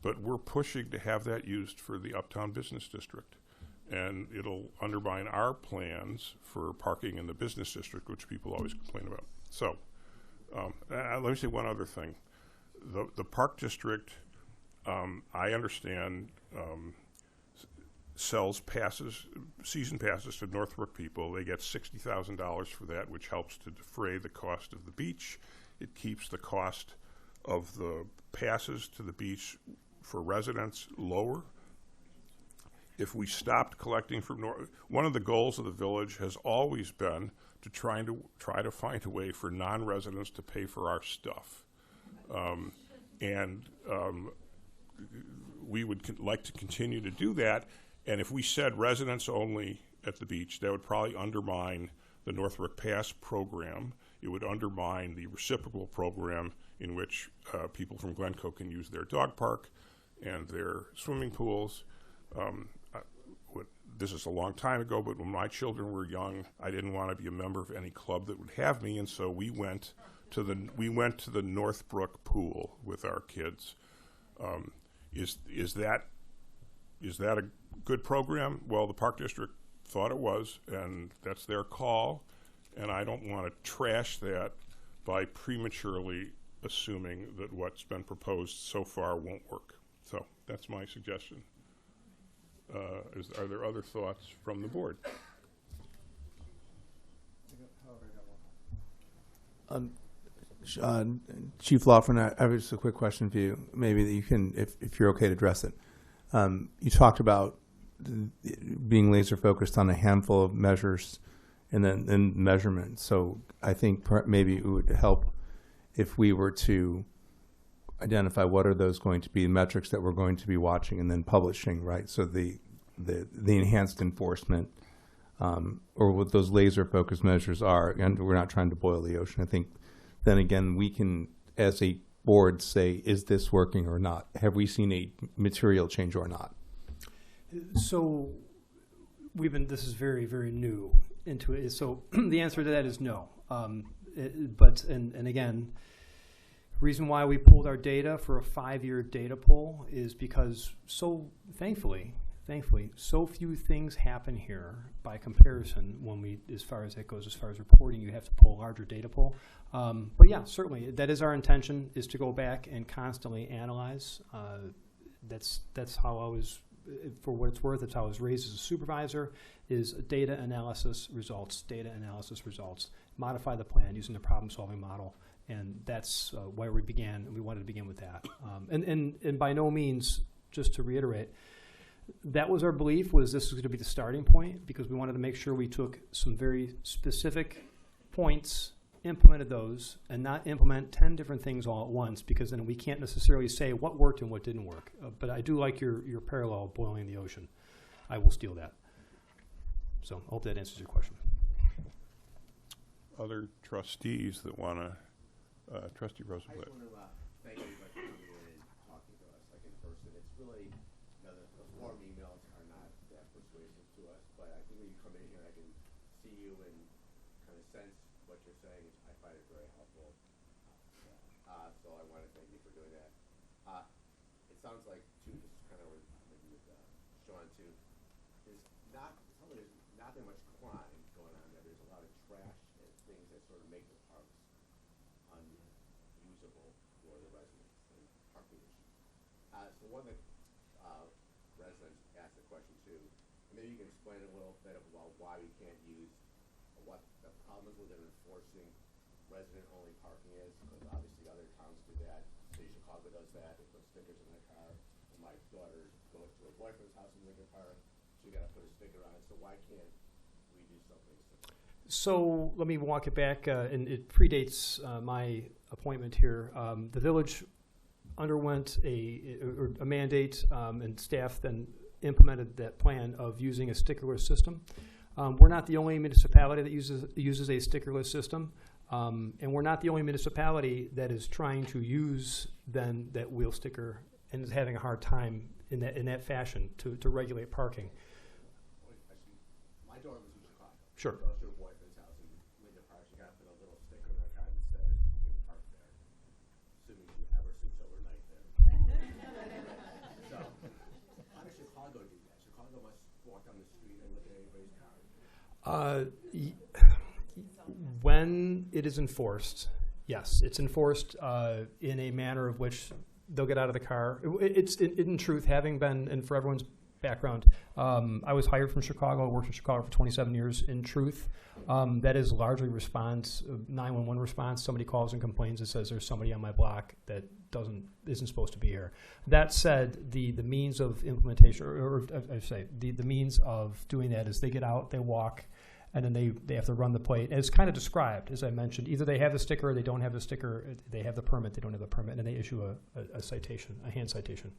but we're pushing to have that used for the Uptown Business District. And it'll undermine our plans for parking in the business district, which people always complain about. So let me say one other thing. The Park District, I understand, sells season passes to Northbrook people. They get $60,000 for that, which helps to defray the cost of the beach. It keeps the cost of the passes to the beach for residents lower. If we stopped collecting from one of the goals of the village has always been to try to find a way for non-residents to pay for our stuff, we would like to continue to do that. And if we said residents only at the beach, that would probably undermine the Northbrook Pass program. It would undermine the reciprocal program in which people from Glencoe can use their dog park and their swimming pools. This is a long time ago, but when my children were young, I didn't want to be a member of any club that would have me, and so we went to the Northbrook pool with our kids. Is that a good program? Well, the Park District thought it was, and that's their call, and I don't want to trash that by prematurely assuming that what's been proposed so far won't work. So that's my suggestion. Are there other thoughts from the board? Chief Lawford, I have just a quick question for you. Maybe that you can, if you're okay to address it. You talked about being laser focused on a handful of measures and then measurement. So I think maybe it would help if we were to identify what are those going to be metrics that we're going to be watching and then publishing, right? So the enhanced enforcement or what those laser focused measures are, and we're not trying to boil the ocean. I think then again we can, as a board, say, is this working or not? Have we seen a material change or not? So this is very, very new into it. So the answer to that is no. But again, reason why we pulled our data for a 5-year data poll is because thankfully, thankfully, so few things happen here by comparison when we, as far as that goes, as far as reporting, you have to pull a larger data pool. But yeah, certainly, that is our intention, is to go back and constantly analyze. That's how I was, for what it's worth, it's how I was raised as a supervisor, is data analysis results, modify the plan using the problem-solving model. And that's where we began. We wanted to begin with that. And by no means, just to reiterate, that was our belief, was this was going to be the starting point, because we wanted to make sure we took some very specific points, implemented those, and not implement 10 different things all at once, because then we can't necessarily say what worked and what didn't work. But I do like your parallel, boiling the ocean. I will steal that. So I hope that answers your question. Other trustees that want to, Trustee Rosenblatt. I just want to thank everybody for coming in and talking to us, like in person. It's really, you know, the form emails are not that persuasive to us, but I think when you come in here, I can see you and kind of sense what you're saying. I find it very helpful. So I want to thank you for doing that. It sounds like, too, this is kind of maybe with Sean, too, there's not that much crime going on there. There's a lot of trash and things that sort of make the parks unusable for the residents and parking issues. So one of the residents asked a question too. Maybe you can explain a little bit about why we can't use, what the problem is with enforcing resident-only parking is, because obviously other towns do that. City of Chicago does that. They put stickers in their car. And my daughter goes to her boyfriend's house in Lincoln Park. She got to put a sticker on it. So why can't we do something similar? So let me walk it back, and it predates my appointment here. The village underwent a mandate, and staff then implemented that plan of using a stickerless system. We're not the only municipality that uses a stickerless system, and we're not the only municipality that is trying to use then that wheel sticker and is having a hard time in that fashion to regulate parking. My daughter was in Chicago. Sure. Goes to her boyfriend's house in Lincoln Park. She got to put a little sticker in her car that says you can park there, assuming she ever sleeps overnight there. So, how does Chicago do that? Chicago must walk down the street and look at everybody's car. When it is enforced, yes, it's enforced in a manner of which they'll get out of the car. It's in truth, having been, and for everyone's background, I was hired from Chicago. I worked in Chicago for 27 years. In truth, that is largely response, 911 response. Somebody calls and complains and says there's somebody on my block that isn't supposed to be here. That said, the means of implementation, or I say the means of doing that is they get out, they walk, and then they have to run the plate. And it's kind of described, as I mentioned. Either they have the sticker or they don't have the sticker. They have the permit, they don't have the permit, and they issue a citation, a hand citation.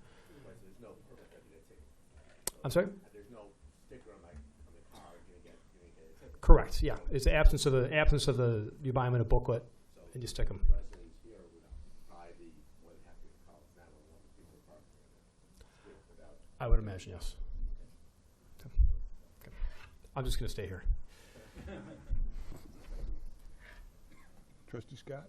There's no permit that they take. I'm sorry? There's no sticker on the car. You're gonna get a ticket. Correct. Yeah, it's the absence of the. You buy them in a booklet, and you stick them. Residents here would probably be more than happy to call 911 if people are parking without. I would imagine, yes. Okay. I'm just going to stay here. Trustee Scott?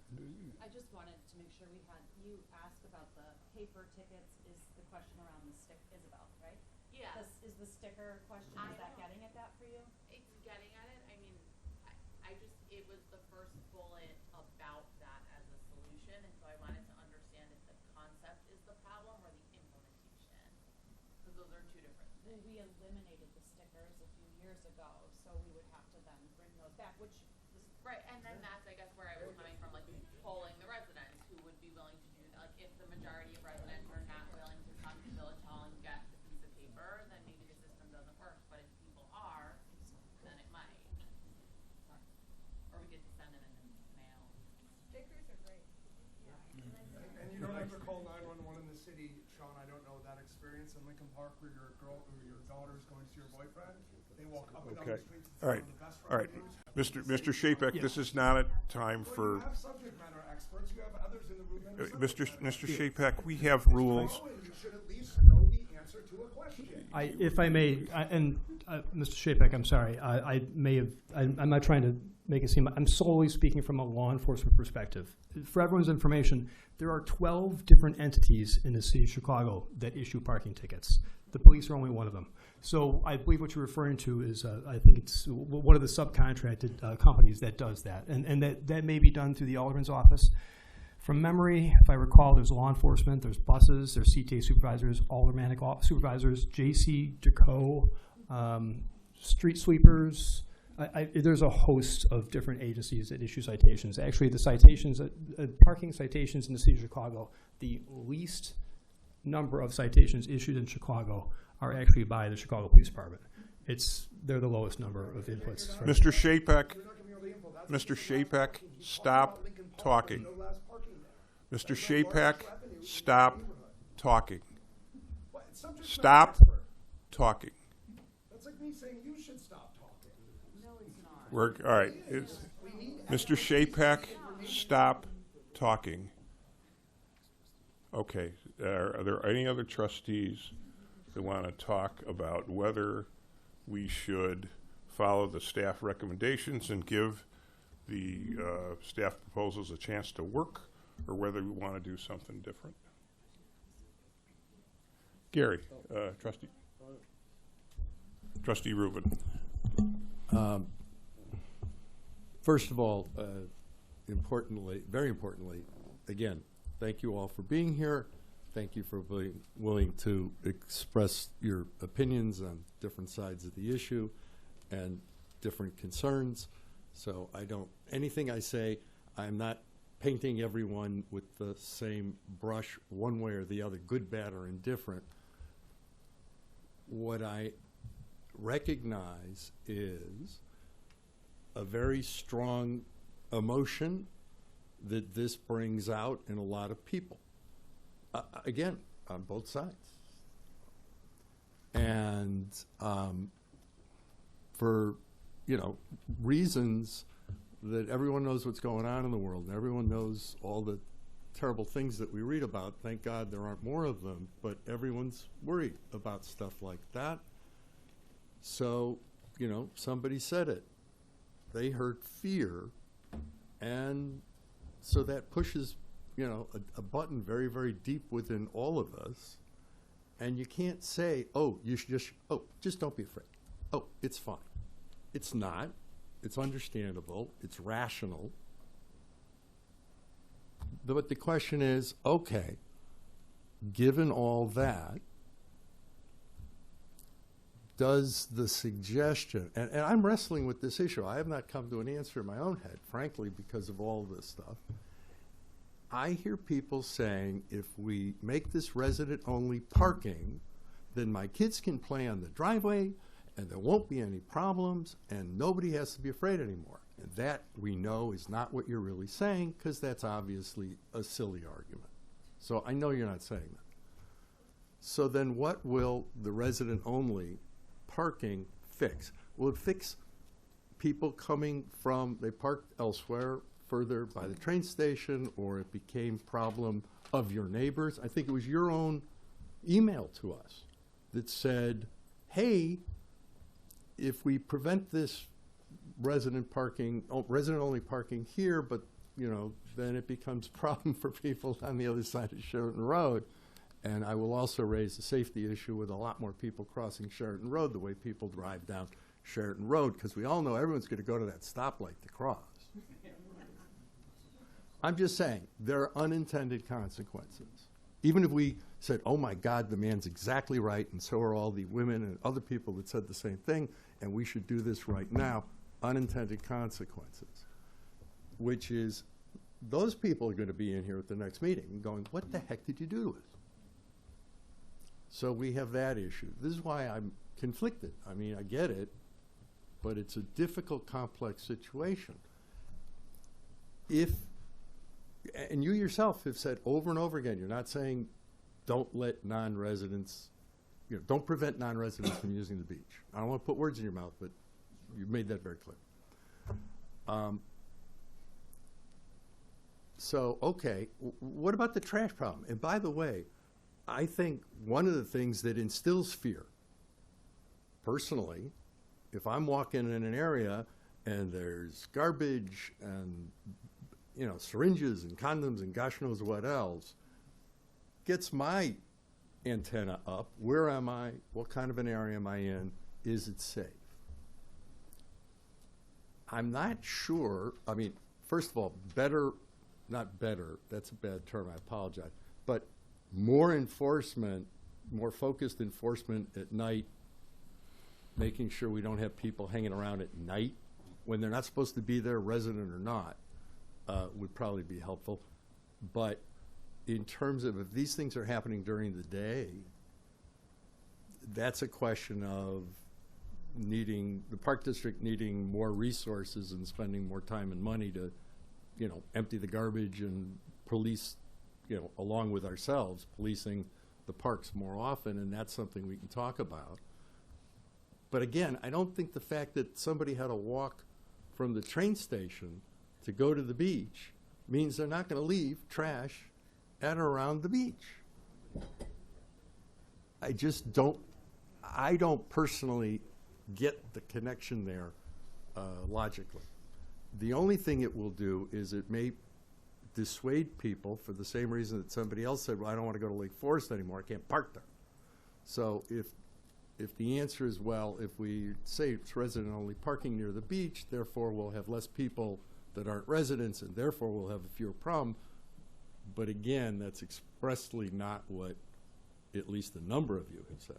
I just wanted to make sure we had, you asked about the paper tickets, is the question around the Isabel, right? Yeah. Is the sticker question, is that getting at that for you? It's getting at it. I mean, it was the first bullet about that as a solution, and so I wanted to understand if the concept is the problem or the implementation, because those are two different things. Well, we eliminated the stickers a few years ago, so we would have to then bring those back, which is Right, and then that's, I guess, where I was coming from, like, polling the residents who would be willing to do that. Like, if the majority of residents are not willing to come to Village Hall and get the piece of paper, then maybe the system doesn't work. But if people are, then it might. Or we could send it in the mail. Stickers are great. And you don't have to call 911 in the city, Sean. I don't know that experience in Lincoln Park where your daughter is going to see her boyfriend. They walk up and down the streets. All right. All right. Mr. Shapek, Yes. this is not a time for. You have subject matter experts. You have others in the room. Mr. Shapek, we have rules. You should at least know the answer to a question. If I may, Mr. Shapek, I'm sorry. I may have. I'm not trying to make it seem. I'm solely speaking from a law enforcement perspective. For everyone's information, there are 12 different entities in the city of Chicago that issue parking tickets. The police are only one of them. So I believe what you're referring to is, I think it's one of the subcontracted companies that does that. And that may be done through the Alderman's office. From memory, if I recall, there's law enforcement, there's buses, there's CTA supervisors, aldermanic supervisors, JC, Glencoe, street sweepers. There's a host of different agencies that issue citations. Actually, the citations, parking citations in the city of Chicago, the least number of citations issued in Chicago are actually by the Chicago Police Department. They're the lowest number of inputs. Mr. Shapek, stop talking. Mr. Shapek, stop talking. Stop talking. That's like me saying you should stop talking. All right. Mr. Shapek, stop talking. Okay. Are there any other trustees that want to talk about whether we should follow the staff recommendations and give the staff proposals a chance to work, or whether we want to do something different? Gary, Trustee Rubin. First of all, importantly, very importantly, again, thank you all for being here. Thank you for being willing to express your opinions on different sides of the issue and different concerns. So anything I say, I'm not painting everyone with the same brush one way or the other, good, bad, or indifferent. What I recognize is a very strong emotion that this brings out in a lot of people. Again, on both sides. And for, reasons that everyone knows what's going on in the world, and everyone knows all the terrible things that we read about. Thank God there aren't more of them, but everyone's worried about stuff like that. So, somebody said it. They heard fear, and so that pushes, a button very, very deep within all of us. And you can't say, you should just don't be afraid. It's fine. It's not. It's understandable. It's rational. But the question is, okay, given all that, does the suggestion, and I'm wrestling with this issue. I have not come to an answer in my own head, frankly, because of all this stuff. I hear people saying, if we make this resident-only parking, then my kids can play on the driveway, and there won't be any problems, and nobody has to be afraid anymore. And that, we know, is not what you're really saying, because that's obviously a silly argument. So I know you're not saying that. So then what will the resident-only parking fix? Will it fix people coming from, they parked elsewhere, further by the train station, or it became problem of your neighbors? I think it was your own email to us that said, hey, if we prevent this resident-only parking here, but then it becomes a problem for people on the other side of Sheraton Road. And I will also raise the safety issue with a lot more people crossing Sheraton Road, the way people drive down Sheraton Road, because we all know everyone's going to go to that stoplight to cross. I'm just saying, there are unintended consequences. Even if we said, oh my God, the man's exactly right, and so are all the women and other people that said the same thing, and we should do this right now, unintended consequences, which is those people are going to be in here at the next meeting going, what the heck did you do to us? So we have that issue. This is why I'm conflicted. I mean, I get it, but it's a difficult, complex situation. And you yourself have said over and over again, you're not saying don't let non-residents, don't prevent non-residents from using the beach. I don't want to put words in your mouth, but you've made that very clear. So, okay, what about the trash problem? And by the way, I think one of the things that instills fear, personally, if I'm walking in an area and there's garbage and syringes and condoms and gosh knows what else, gets my antenna up. Where am I? What kind of an area am I in? Is it safe? I'm not sure. I mean, first of all, not better, that's a bad term, I apologize, but more enforcement, more focused enforcement at night, making sure we don't have people hanging around at night when they're not supposed to be there, resident or not, would probably be helpful. But in terms of if these things are happening during the day, that's a question of the Park District needing more resources and spending more time and money to, empty the garbage and police, along with ourselves, policing the parks more often, and that's something we can talk about. But again, I don't think the fact that somebody had to walk from the train station to go to the beach means they're not going to leave trash at or around the beach. I don't personally get the connection there logically. The only thing it will do is it may dissuade people for the same reason that somebody else said, well, I don't want to go to Lake Forest anymore, I can't park there. So if the answer is, well, if we say it's resident-only parking near the beach, therefore we'll have less people that aren't residents, and therefore we'll have a fewer problem. But again, that's expressly not what at least a number of you have said.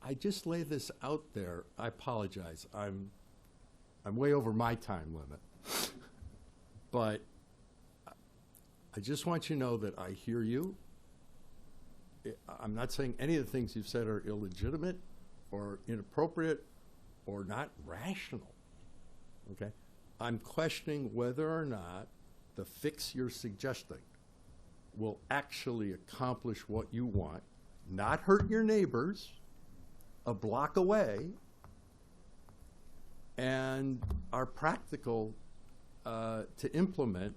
I just lay this out there. I apologize. I'm way over my time limit. But I just want you to know that I hear you. I'm not saying any of the things you've said are illegitimate or inappropriate or not rational, okay? I'm questioning whether or not the fix you're suggesting will actually accomplish what you want, not hurt your neighbors a block away, and are practical to implement,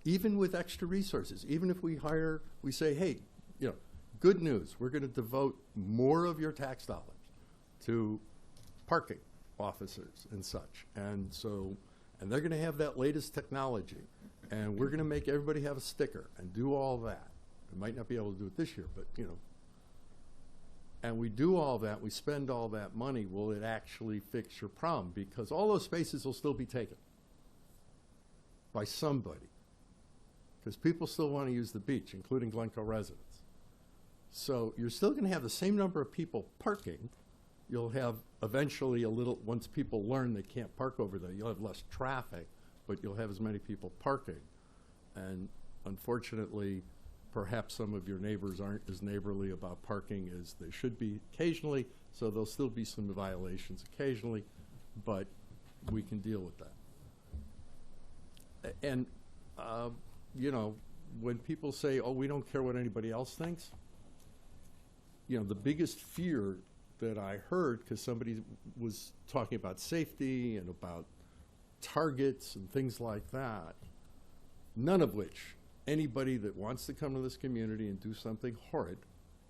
even with extra resources. Even if we say, hey, good news, we're going to devote more of your tax dollars to parking officers and such. And they're going to have that latest technology. And we're going to make everybody have a sticker and do all that. We might not be able to do it this year, but, and we do all that, we spend all that money, will it actually fix your problem? Because all those spaces will still be taken by somebody. Because people still want to use the beach, including Glencoe residents. So you're still going to have the same number of people parking. You'll have eventually once people learn they can't park over there, you'll have less traffic, but you'll have as many people parking. And unfortunately, perhaps some of your neighbors aren't as neighborly about parking as they should be occasionally, so there'll still be some violations occasionally, but we can deal with that. And, when people say, oh, we don't care what anybody else thinks, the biggest fear that I heard, because somebody was talking about safety and about targets and things like that, none of which anybody that wants to come to this community and do something horrid,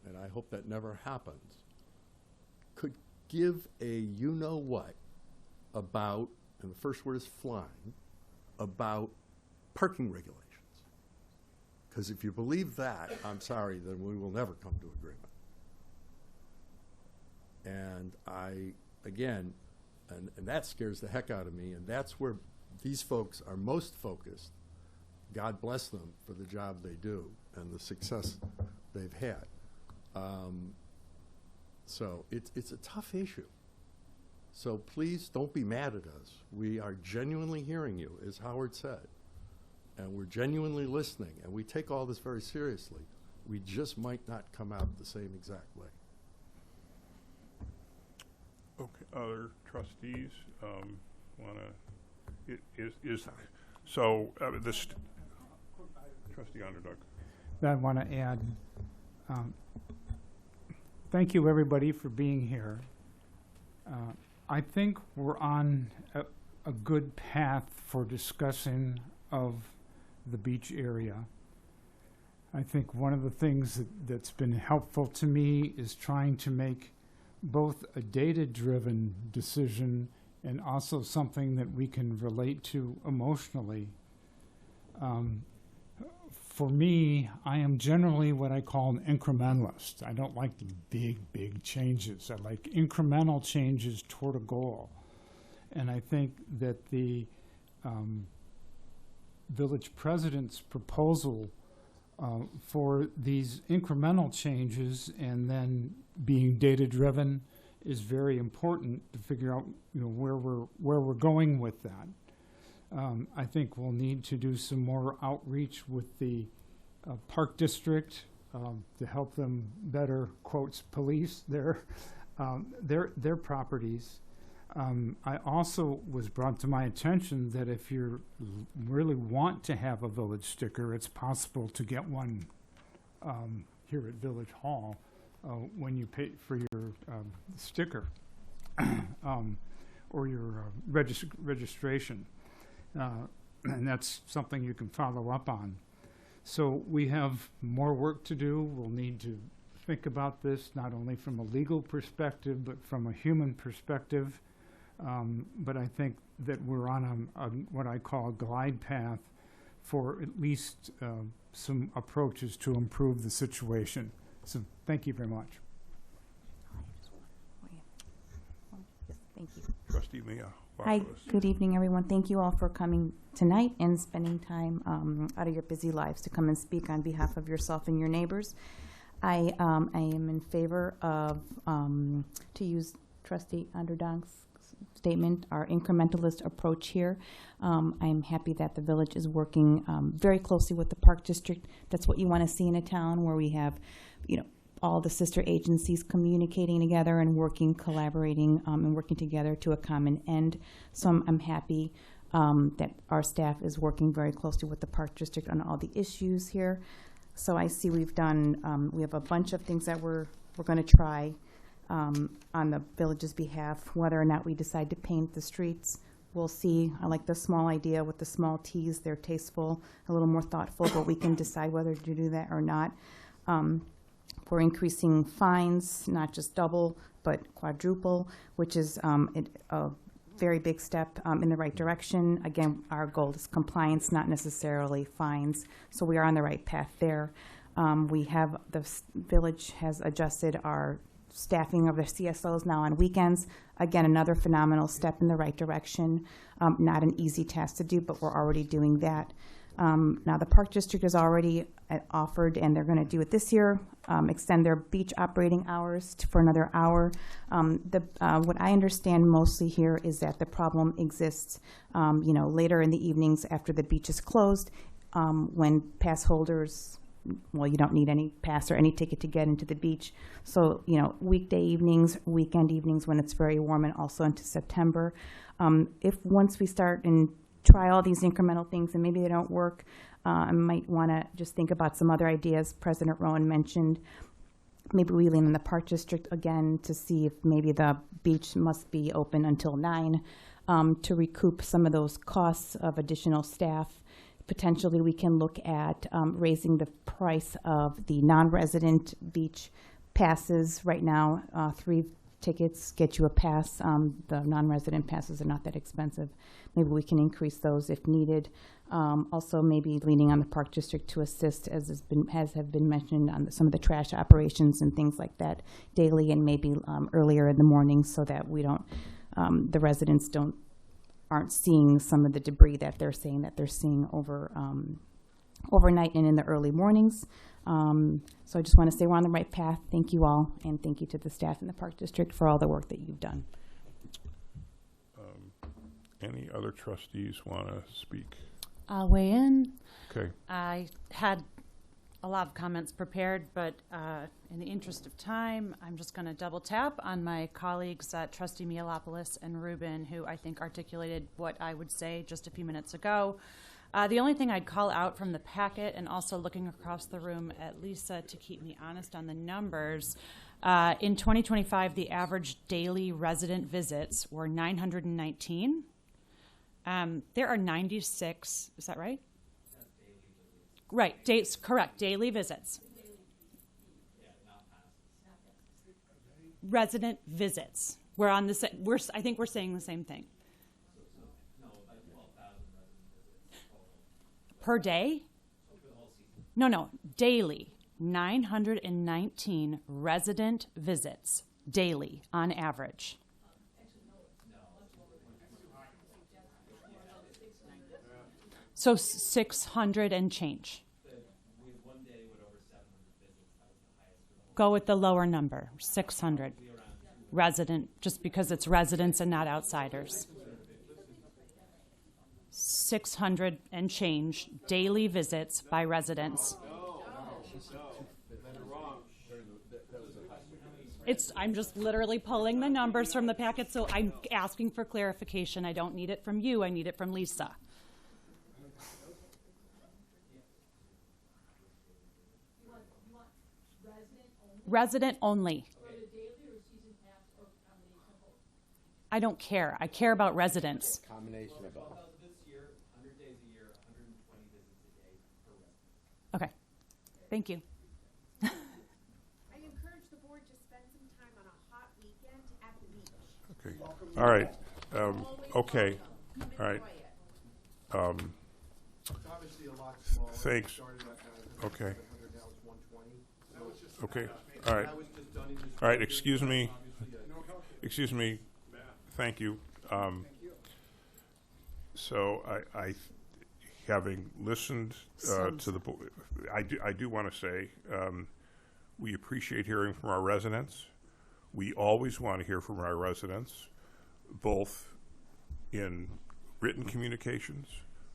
and I hope that never happens, could give a you-know-what about, and the first word is flying, about parking regulations. Because if you believe that, I'm sorry, then we will never come to agreement. And again, that scares the heck out of me, and that's where these folks are most focused. God bless them for the job they do and the success they've had. So it's a tough issue. So please don't be mad at us. We are genuinely hearing you, as Howard said, and we're genuinely listening, and we take all this very seriously. We just might not come out the same exact way. Okay, other trustees want to, this, Trustee Underdog. I want to add, thank you everybody for being here. I think we're on a good path for discussing of the beach area. I think one of the things that's been helpful to me is trying to make both a data-driven decision and also something that we can relate to emotionally. for me, I am generally what I call an incrementalist. I don't like the big changes. I like incremental changes toward a goal. And I think that the village president's proposal for these incremental changes and then being data-driven is very important to figure out, where we're going with that. I think we'll need to do some more outreach with the Park District to help them better, quotes, police their properties. I also was brought to my attention that if you really want to have a village sticker, it's possible to get one here at Village Hall when you pay for your sticker or your registration. And that's something you can follow up on. So we have more work to do. We'll need to think about this not only from a legal perspective, but from a human perspective. But I think that we're on a what I call a glide path for at least some approaches to improve the situation. So thank you very much. Thank you. Trustee Mia. Hi, good evening, everyone. Thank you all for coming tonight and spending time out of your busy lives to come and speak on behalf of yourself and your neighbors. I am in favor of, to use Trustee Underdonk's statement, our incrementalist approach here. I'm happy that the village is working very closely with the Park District. That's what you want to see in a town where we have, all the sister agencies communicating together and working, collaborating, and working together to a common end. So I'm happy that our staff is working very closely with the Park District on all the issues here. So I see we've done, we have a bunch of things that we're going to try on the village's behalf. Whether or not we decide to paint the streets, we'll see. I like the small idea with the small T's. They're tasteful, a little more thoughtful, but we can decide whether to do that or not. We're increasing fines, not just double, but quadruple, which is a very big step in the right direction. Again, our goal is compliance, not necessarily fines. So we are on the right path there. The village has adjusted our staffing of the CSOs now on weekends. Again, another phenomenal step in the right direction. Not an easy task to do, but we're already doing that. Now the Park District has already offered, and they're going to do it this year, extend their beach operating hours for another hour. What I understand mostly here is that the problem exists, later in the evenings after the beach is closed, when pass holders, well, you don't need any pass or any ticket to get into the beach. So, weekday evenings, weekend evenings when it's very warm, and also into September. If once we start and try all these incremental things and maybe they don't work, I might want to just think about some other ideas. President Rowan mentioned maybe we lean on the Park District again to see if maybe the beach must be open until 9 to recoup some of those costs of additional staff. Potentially we can look at raising the price of the non-resident beach passes. Right now, 3 tickets get you a pass. The non-resident passes are not that expensive. Maybe we can increase those if needed. Also, maybe leaning on the Park District to assist, as have been mentioned, on some of the trash operations and things like that daily, and maybe earlier in the morning, so that we don't, the residents aren't seeing some of the debris that they're saying that they're seeing overnight and in the early mornings. So I just want to say we're on the right path. Thank you all, and thank you to the staff in the Park District for all the work that you've done. Any other trustees want to speak? I'll weigh in. Okay. I had a lot of comments prepared, but in the interest of time, I'm just going to double tap on my colleagues, Trustee Mialopoulos and Rubin, who I think articulated what I would say just a few minutes ago. The only thing I'd call out from the packet, and also looking across the room at Lisa to keep me honest on the numbers, in 2025, the average daily resident visits were 919. There are 96, is that right? Right, dates, correct, daily visits. Resident visits. We're on the same, I think we're saying the same thing. Per day? No, daily. 919 resident visits daily on average. So 600 and change. Go with the lower number, 600. Resident, just because it's residents and not outsiders. 600 and change daily visits by residents. I'm just literally pulling the numbers from the packet, so I'm asking for clarification. I don't need it from you, I need it from Lisa. Resident only. I don't care. I care about residents. Combination of both. Okay. Thank you. I encourage the board to spend some time on a hot weekend at the beach. Okay. All right. Okay. All right. Thanks. Okay. Okay. All right. All right. Excuse me. Excuse me. Thank you. So I having listened to the board, I do want to say we appreciate hearing from our residents. We always want to hear from our residents, both in written communications,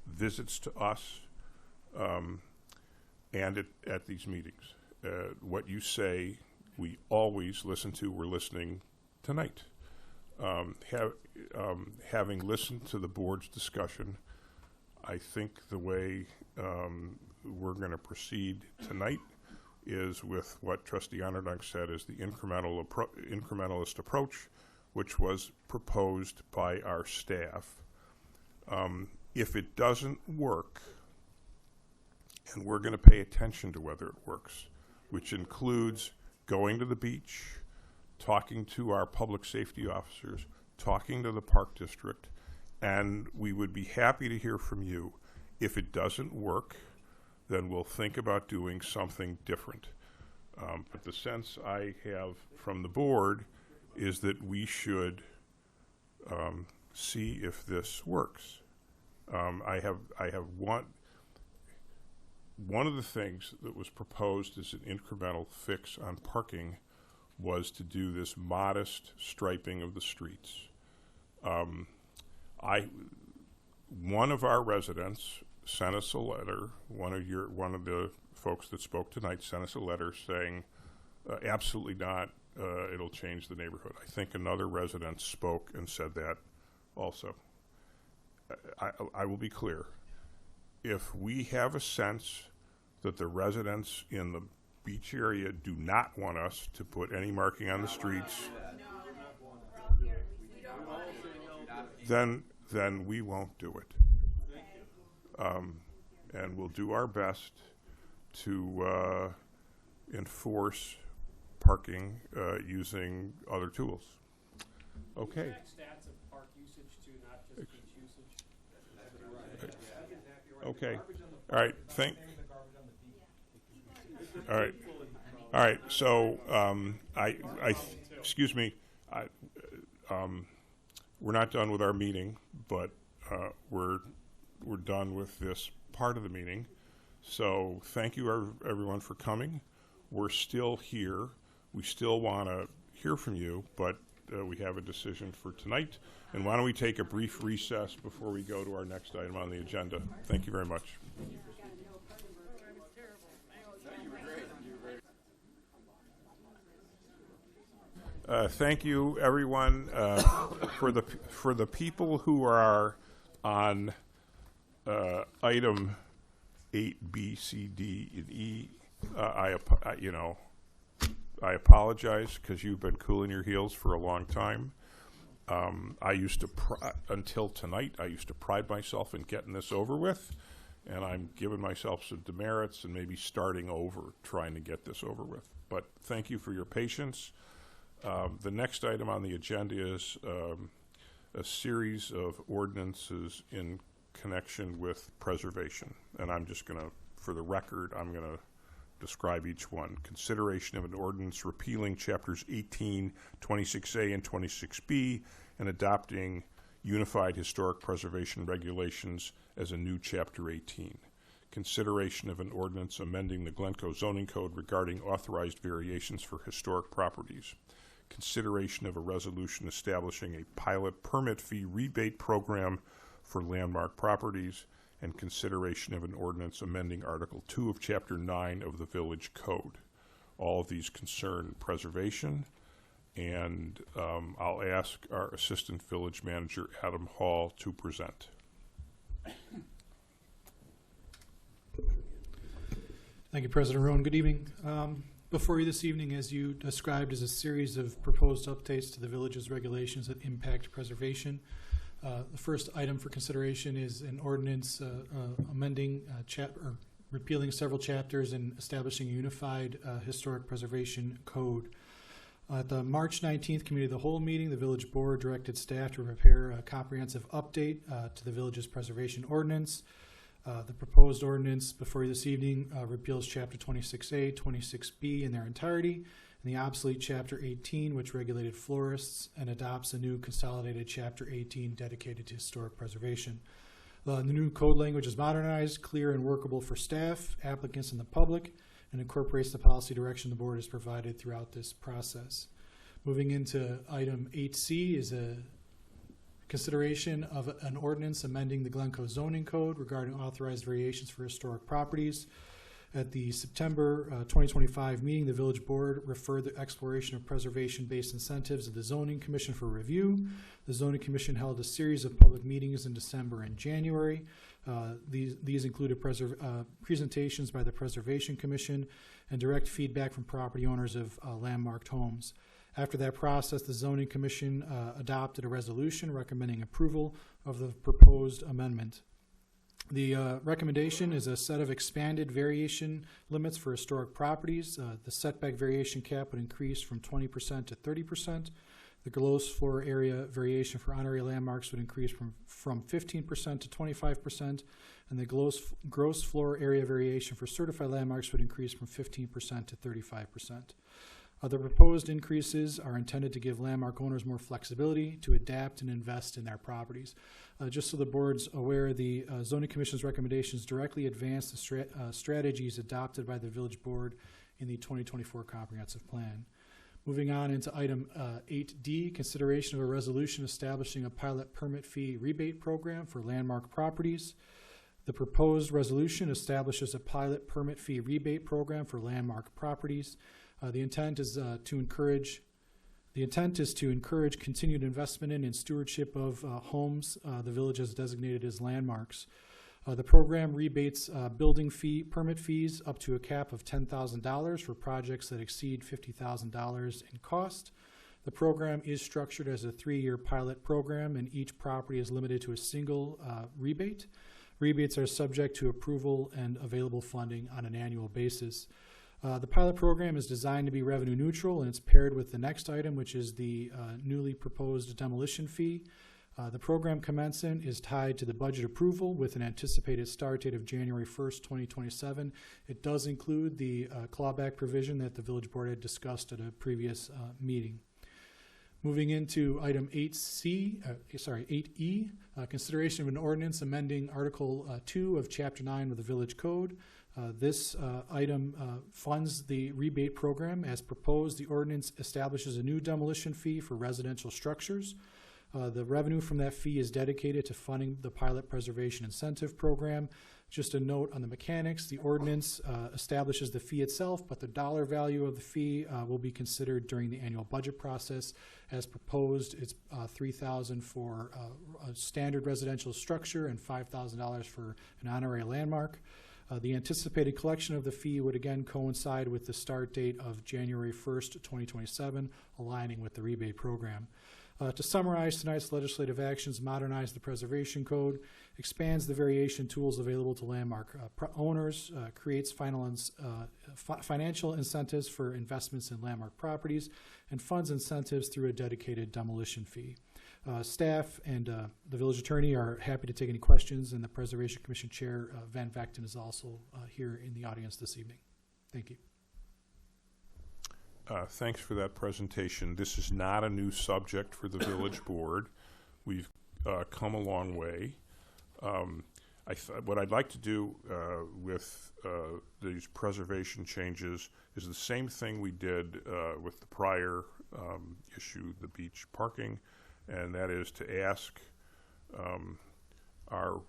visits to us, and at these meetings. What you say, we always listen to. We're listening tonight. Having listened to the board's discussion, I think the way we're going to proceed tonight is with what Trustee Onderdonk said is the incrementalist approach, which was proposed by our staff. If it doesn't work, and we're going to pay attention to whether it works, which includes going to the beach, talking to our public safety officers, talking to the Park District, and we would be happy to hear from you. If it doesn't work, then we'll think about doing something different. But the sense I have from the board is that we should see if this works. I have one of the things that was proposed as an incremental fix on parking was to do this modest striping of the streets. One of our residents sent us a letter. One of the folks that spoke tonight sent us a letter saying, absolutely not. It'll change the neighborhood. I think another resident spoke and said that also. I will be clear. If we have a sense that the residents in the beach area do not want us to put any marking on the streets, then we won't do it. And we'll do our best to enforce parking using other tools. Okay. Stats of park usage too, not just beach usage. Okay. All right. All right. All right. So excuse me. We're not done with our meeting, but we're done with this part of the meeting. So thank you everyone for coming. We're still here. We still want to hear from you, but we have a decision for tonight. And why don't we take a brief recess before we go to our next item on the agenda? Thank you very much. Thank you, everyone. For the people who are on item 8B, C, D, and E, I apologize because you've been cooling your heels for a long time. I used to, until tonight, I used to pride myself in getting this over with, and I'm giving myself some demerits and maybe starting over trying to get this over with. But thank you for your patience. The next item on the agenda is a series of ordinances in connection with preservation, and I'm just going to for the record, I'm going to describe each one. Consideration of an ordinance repealing chapters 18, 26A, and 26B, and adopting unified historic preservation regulations as a new chapter 18. Consideration of an ordinance amending the Glencoe zoning code regarding authorized variations for historic properties. Consideration of a resolution establishing a pilot permit fee rebate program for landmark properties, and consideration of an ordinance amending Article 2 of Chapter 9 of the Village Code. All of these concern preservation, and I'll ask our Assistant Village Manager, Adam Hall, to present. Thank you, President Rowan. Good evening. Before you this evening, as you described, is a series of proposed updates to the village's regulations that impact preservation. The first item for consideration is an ordinance amending or repealing several chapters and establishing a unified historic preservation code. At the March 19th Committee of the Whole meeting, the Village Board directed staff to prepare a comprehensive update to the village's preservation ordinance. The proposed ordinance before you this evening repeals Chapter 26A, 26B in their entirety, and the obsolete Chapter 18, which regulated florists, and adopts a new consolidated Chapter 18 dedicated to historic preservation. The new code language is modernized, clear, and workable for staff, applicants, and the public, and incorporates the policy direction the board has provided throughout this process. Moving into item 8C is a consideration of an ordinance amending the Glencoe zoning code regarding authorized variations for historic properties. At the September 2025 meeting, the Village Board referred the exploration of preservation-based incentives to the Zoning Commission for review. The Zoning Commission held a series of public meetings in December and January. These included presentations by the Preservation Commission and direct feedback from property owners of landmarked homes. After that process, the Zoning Commission adopted a resolution recommending approval of the proposed amendment. The recommendation is a set of expanded variation limits for historic properties. The setback variation cap would increase from 20% to 30%. The gross floor area variation for honorary landmarks would increase from 15% to 25%, and the gross floor area variation for certified landmarks would increase from 15% to 35%. The proposed increases are intended to give landmark owners more flexibility to adapt and invest in their properties. Just so the board's aware, the Zoning Commission's recommendations directly advance the strategies adopted by the Village Board in the 2024 Comprehensive Plan. Moving on into item 8D, consideration of a resolution establishing a pilot permit fee rebate program for landmark properties. The proposed resolution establishes a pilot permit fee rebate program for landmark properties. The intent is to encourage continued investment in and stewardship of homes the village has designated as landmarks. The program rebates building permit fees up to a cap of $10,000 for projects that exceed $50,000 in cost. The program is structured as a 3-year pilot program, and each property is limited to a single rebate. Rebates are subject to approval and available funding on an annual basis. The pilot program is designed to be revenue neutral, and it's paired with the next item, which is the newly proposed demolition fee. The program commencement is tied to the budget approval with an anticipated start date of January 1st, 2027. It does include the clawback provision that the Village Board had discussed at a previous meeting. Moving into item 8E, consideration of an ordinance amending Article 2 of Chapter 9 of the Village Code. This item funds the rebate program as proposed. The ordinance establishes a new demolition fee for residential structures. The revenue from that fee is dedicated to funding the pilot preservation incentive program. Just a note on the mechanics, the ordinance establishes the fee itself, but the dollar value of the fee will be considered during the annual budget process. As proposed, it's $3,000 for a standard residential structure and $5,000 for an honorary landmark. The anticipated collection of the fee would again coincide with the start date of January 1st, 2027, aligning with the rebate program. To summarize, tonight's legislative actions modernize the preservation code, expands the variation tools available to landmark owners, creates financial incentives for investments in landmark properties, and funds incentives through a dedicated demolition fee. Staff and the village attorney are happy to take any questions, and the Preservation Commission Chair, Van Vacton, is also here in the audience this evening. Thank you. Thanks for that presentation. This is not a new subject for the village board. We've come a long way. What I'd like to do with these preservation changes is the same thing we did with the prior issue, the beach parking, and that is to ask our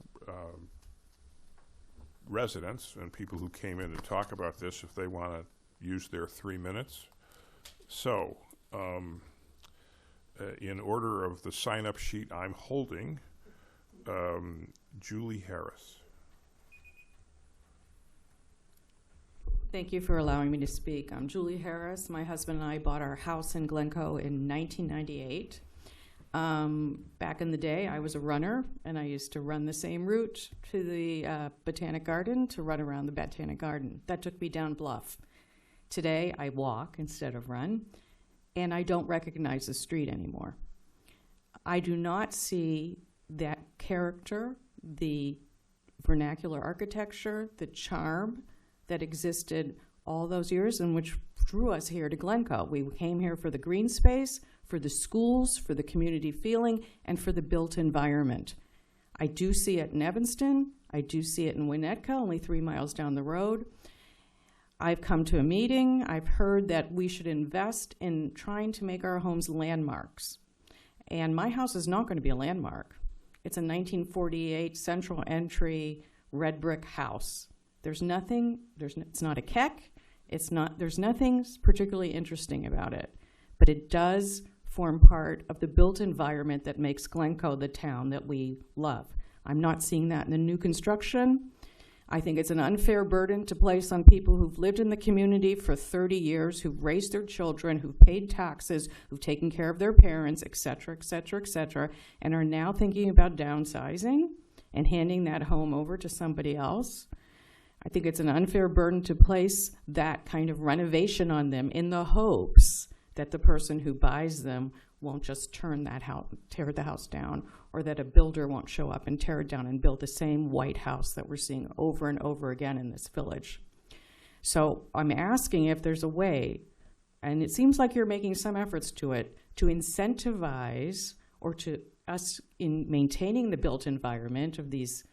residents and people who came in to talk about this if they want to use their 3 minutes. So, in order of the sign-up sheet I'm holding, Julie Harris. Thank you for allowing me to speak. I'm Julie Harris. My husband and I bought our house in Glencoe in 1998. Back in the day, I was a runner, and I used to run the same route to the Botanic Garden to run around the Botanic Garden. That took me down Bluff. Today, I walk instead of run, and I don't recognize the street anymore. I do not see that character, the vernacular architecture, the charm that existed all those years and which drew us here to Glencoe. We came here for the green space, for the schools, for the community feeling, and for the built environment. I do see it in Evanston. I do see it in Winnetka, only 3 miles down the road. I've come to a meeting. I've heard that we should invest in trying to make our homes landmarks. And my house is not going to be a landmark. It's a 1948 central entry red brick house. There's nothing, it's not a keck, there's nothing particularly interesting about it, but it does form part of the built environment that makes Glencoe the town that we love. I'm not seeing that in the new construction. I think it's an unfair burden to place on people who've lived in the community for 30 years, who've raised their children, who've paid taxes, who've taken care of their parents, et cetera, et cetera, et cetera, and are now thinking about downsizing and handing that home over to somebody else. I think it's an unfair burden to place that kind of renovation on them in the hopes that the person who buys them won't just tear the house down, or that a builder won't show up and tear it down and build the same white house that we're seeing over and over again in this village. So I'm asking if there's a way, and it seems like you're making some efforts to it, to incentivize or to us in maintaining the built environment of these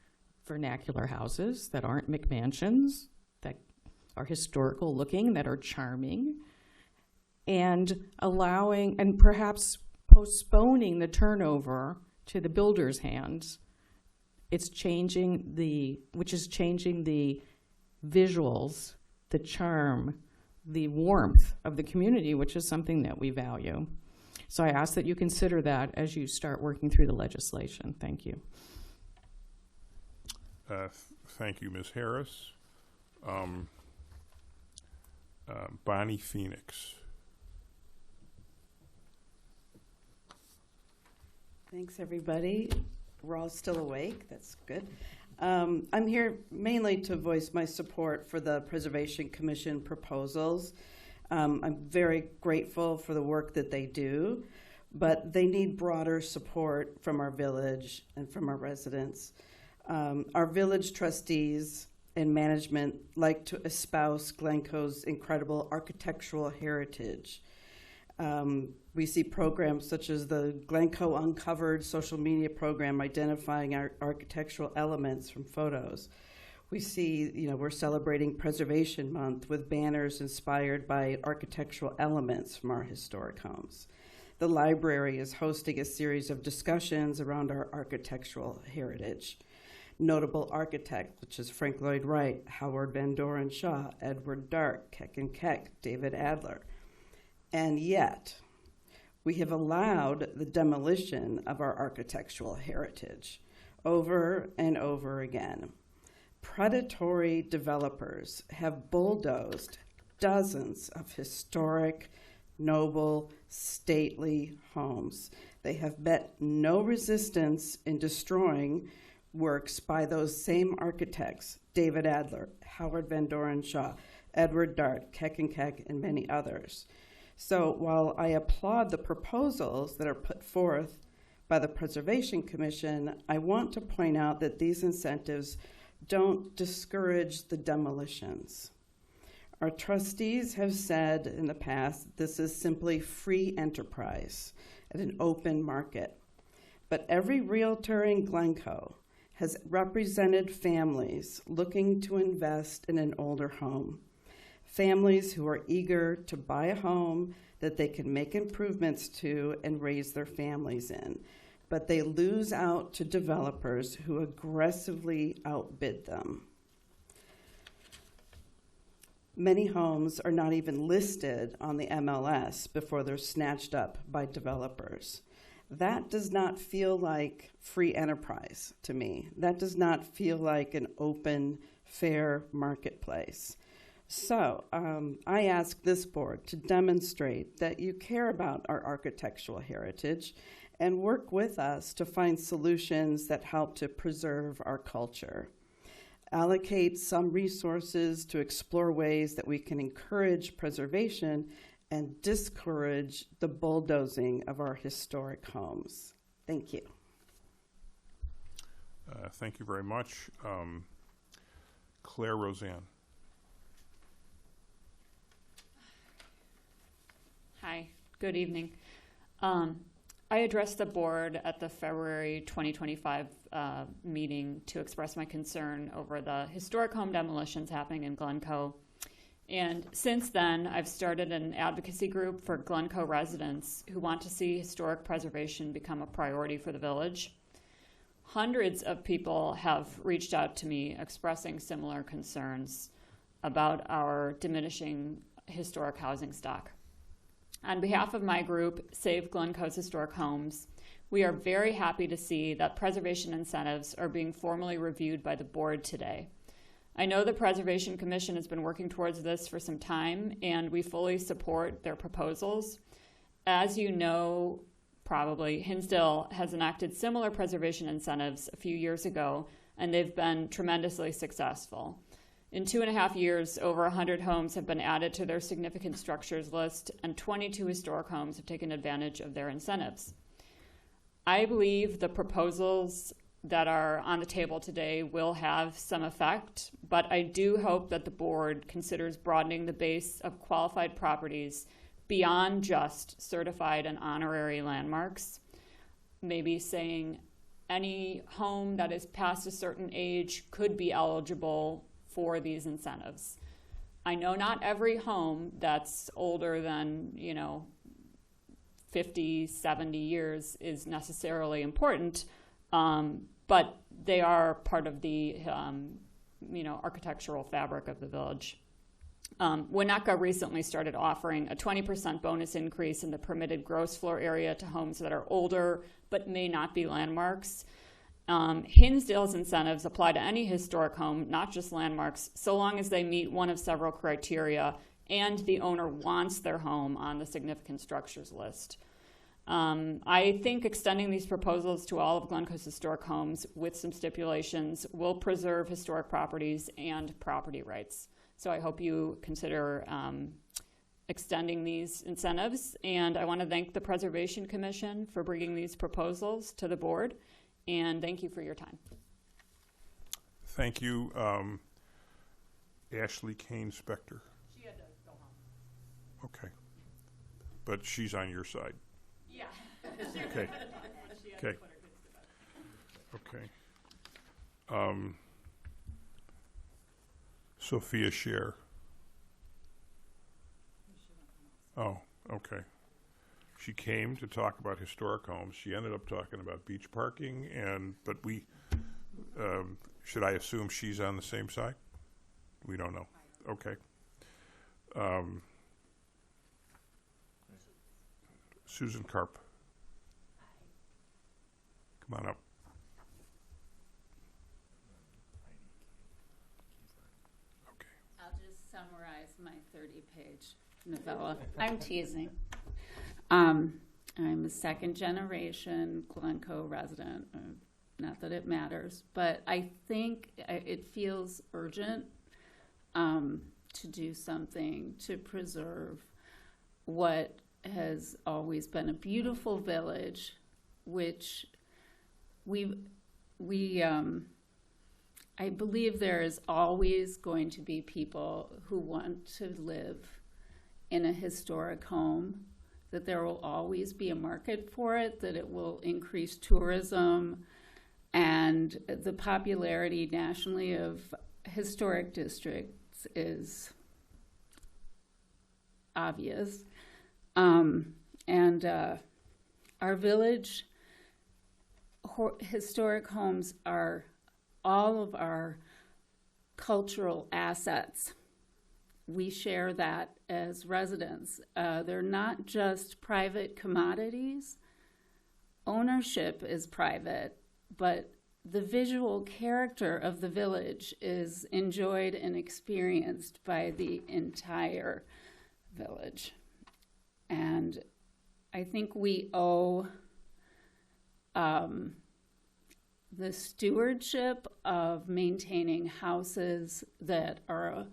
vernacular houses that aren't McMansions, that are historical looking, that are charming, and allowing and perhaps postponing the turnover to the builder's hands. Which is changing the visuals, the charm, the warmth of the community, which is something that we value. So I ask that you consider that as you start working through the legislation. Thank you. Thank you, Ms. Harris. Bonnie Phoenix. Thanks, everybody. We're all still awake. That's good. I'm here mainly to voice my support for the Preservation Commission proposals. I'm very grateful for the work that they do, but they need broader support from our village and from our residents. Our village trustees and management like to espouse Glencoe's incredible architectural heritage. We see programs such as the Glencoe Uncovered social media program identifying our architectural elements from photos. We see, we're celebrating Preservation Month with banners inspired by architectural elements from our historic homes. The library is hosting a series of discussions around our architectural heritage. Notable architects such as Frank Lloyd Wright, Howard Van Doren Shaw, Edward Dart, Keck and Keck, David Adler. And yet, we have allowed the demolition of our architectural heritage over and over again. Predatory developers have bulldozed dozens of historic, noble, stately homes. They have met no resistance in destroying works by those same architects, David Adler, Howard Van Doren Shaw, Edward Dart, Keck and Keck, and many others. So while I applaud the proposals that are put forth by the Preservation Commission, I want to point out that these incentives don't discourage the demolitions. Our trustees have said in the past this is simply free enterprise at an open market. But every realtor in Glencoe has represented families looking to invest in an older home. Families who are eager to buy a home that they can make improvements to and raise their families in. But they lose out to developers who aggressively outbid them. Many homes are not even listed on the MLS before they're snatched up by developers. That does not feel like free enterprise to me. That does not feel like an open, fair marketplace. So I ask this board to demonstrate that you care about our architectural heritage and work with us to find solutions that help to preserve our culture. Allocate some resources to explore ways that we can encourage preservation and discourage the bulldozing of our historic homes. Thank you. Thank you very much. Claire Roseanne. Hi, good evening. I addressed the board at the February 2025 meeting to express my concern over the historic home demolitions happening in Glencoe. And since then, I've started an advocacy group for Glencoe residents who want to see historic preservation become a priority for the village. Hundreds of people have reached out to me expressing similar concerns about our diminishing historic housing stock. On behalf of my group, Save Glencoe's Historic Homes, we are very happy to see that preservation incentives are being formally reviewed by the board today. I know the Preservation Commission has been working towards this for some time, and we fully support their proposals. As you know, probably, Hinsdale has enacted similar preservation incentives a few years ago, and they've been tremendously successful. In 2.5 years, over 100 homes have been added to their significant structures list, and 22 historic homes have taken advantage of their incentives. I believe the proposals that are on the table today will have some effect, but I do hope that the board considers broadening the base of qualified properties beyond just certified and honorary landmarks. Maybe saying any home that is past a certain age could be eligible for these incentives. I know not every home that's older than, 50, 70 years is necessarily important, but they are part of the, architectural fabric of the village. Winnetka recently started offering a 20% bonus increase in the permitted gross floor area to homes that are older but may not be landmarks. Hinsdale's incentives apply to any historic home, not just landmarks, so long as they meet one of several criteria and the owner wants their home on the significant structures list. I think extending these proposals to all of Glencoe's historic homes with some stipulations will preserve historic properties and property rights. So I hope you consider extending these incentives. And I want to thank the Preservation Commission for bringing these proposals to the board. And thank you for your time. Thank you. Ashley Kane Spector. She had to go home. Okay. But she's on your side. Yeah. Okay. Okay. Okay. Sophia Scher. Oh, okay. She came to talk about historic homes. She ended up talking about beach parking, but we, should I assume she's on the same side? We don't know. Okay. Susan Karp. Come on up. I'll just summarize my 30-page novella. I'm teasing. I'm a second-generation Glencoe resident. Not that it matters, but I think it feels urgent to do something to preserve what has always been a beautiful village which I believe there is always going to be people who want to live in a historic home, that there will always be a market for it, that it will increase tourism, and the popularity nationally of historic districts is obvious. Our village historic homes are all of our cultural assets. We share that as residents. They're not just private commodities. Ownership is private, but the visual character of the village is enjoyed and experienced by the entire village. And I think we owe the stewardship of maintaining houses that are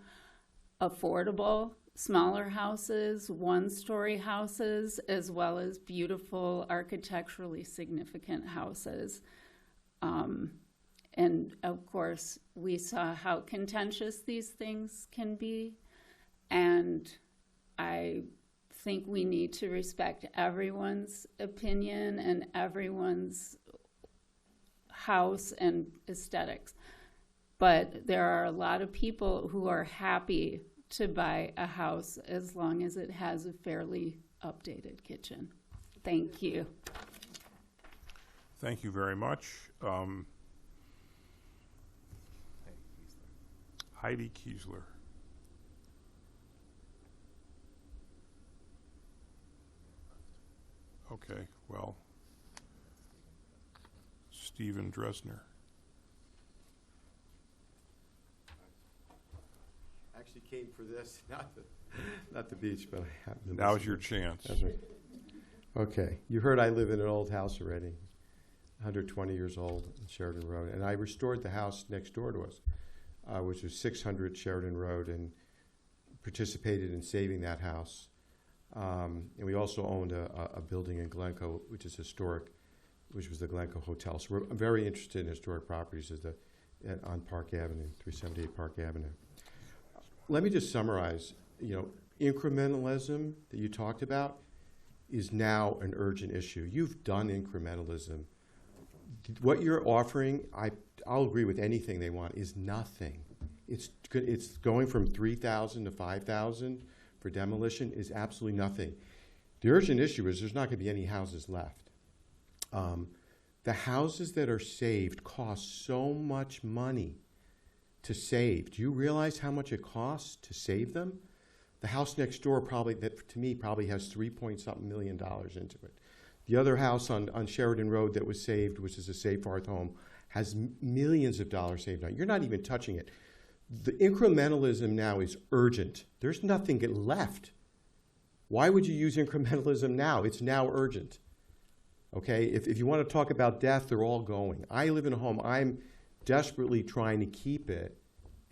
affordable, smaller houses, one-story houses, as well as beautiful, architecturally significant houses. And of course, we saw how contentious these things can be, and I think we need to respect everyone's opinion and everyone's house and aesthetics. But there are a lot of people who are happy to buy a house as long as it has a fairly updated kitchen. Thank you. Thank you very much. Heidi Kiesler. Okay, well, Stephen Dresner. Actually came for this, not the beach, but I happened to. Now's your chance. That's right. Okay, you heard I live in an old house already, 120 years old on Sheridan Road, and I restored the house next door to us, which was 600 Sheridan Road, and participated in saving that house. And we also owned a building in Glencoe, which is historic, which was the Glencoe Hotel. So we're very interested in historic properties on Park Avenue, 378 Park Avenue. Let me just summarize. Incrementalism that you talked about is now an urgent issue. You've done incrementalism. What you're offering, I'll agree with anything they want, is nothing. It's going from 3,000 to 5,000 for demolition is absolutely nothing. The urgent issue is there's not going to be any houses left. The houses that are saved cost so much money to save. Do you realize how much it costs to save them? The house next door probably has $3-point-something million into it. The other house on Sheridan Road that was saved, which is a Safe Hearth home, has millions of dollars saved on it. You're not even touching it. The incrementalism now is urgent. There's nothing left. Why would you use incrementalism now? It's now urgent. Okay, if you want to talk about death, they're all going. I live in a home. I'm desperately trying to keep it.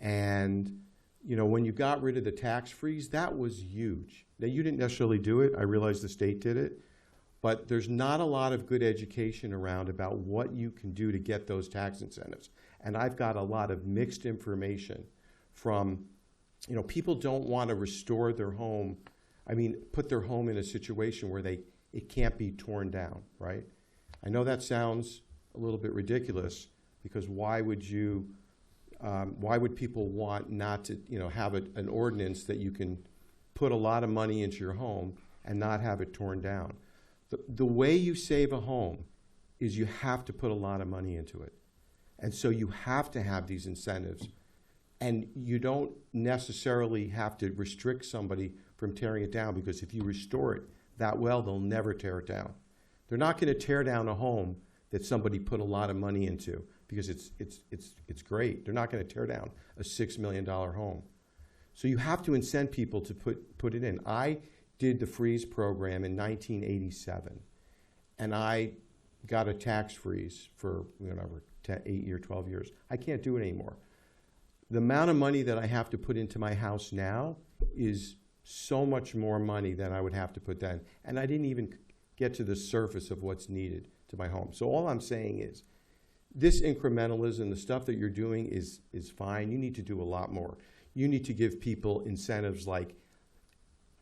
And, when you got rid of the tax freeze, that was huge. Now, you didn't necessarily do it. I realize the state did it. But there's not a lot of good education around about what you can do to get those tax incentives. And I've got a lot of mixed information from, people don't want to restore their home. Put their home in a situation where it can't be torn down, right? I know that sounds a little bit ridiculous, because why would people want not to, have an ordinance that you can put a lot of money into your home and not have it torn down? The way you save a home is you have to put a lot of money into it. And so you have to have these incentives. And you don't necessarily have to restrict somebody from tearing it down, because if you restore it that well, they'll never tear it down. They're not going to tear down a home that somebody put a lot of money into, because it's great. They're not going to tear down a $6 million home. So you have to incent people to put it in. I did the freeze program in 1987, and I got a tax freeze for 12 years. I can't do it anymore. The amount of money that I have to put into my house now is so much more money than I would have to put then. And I didn't even get to the surface of what's needed to my home. So all I'm saying is, this incrementalism, the stuff that you're doing is fine. You need to do a lot more. You need to give people incentives like,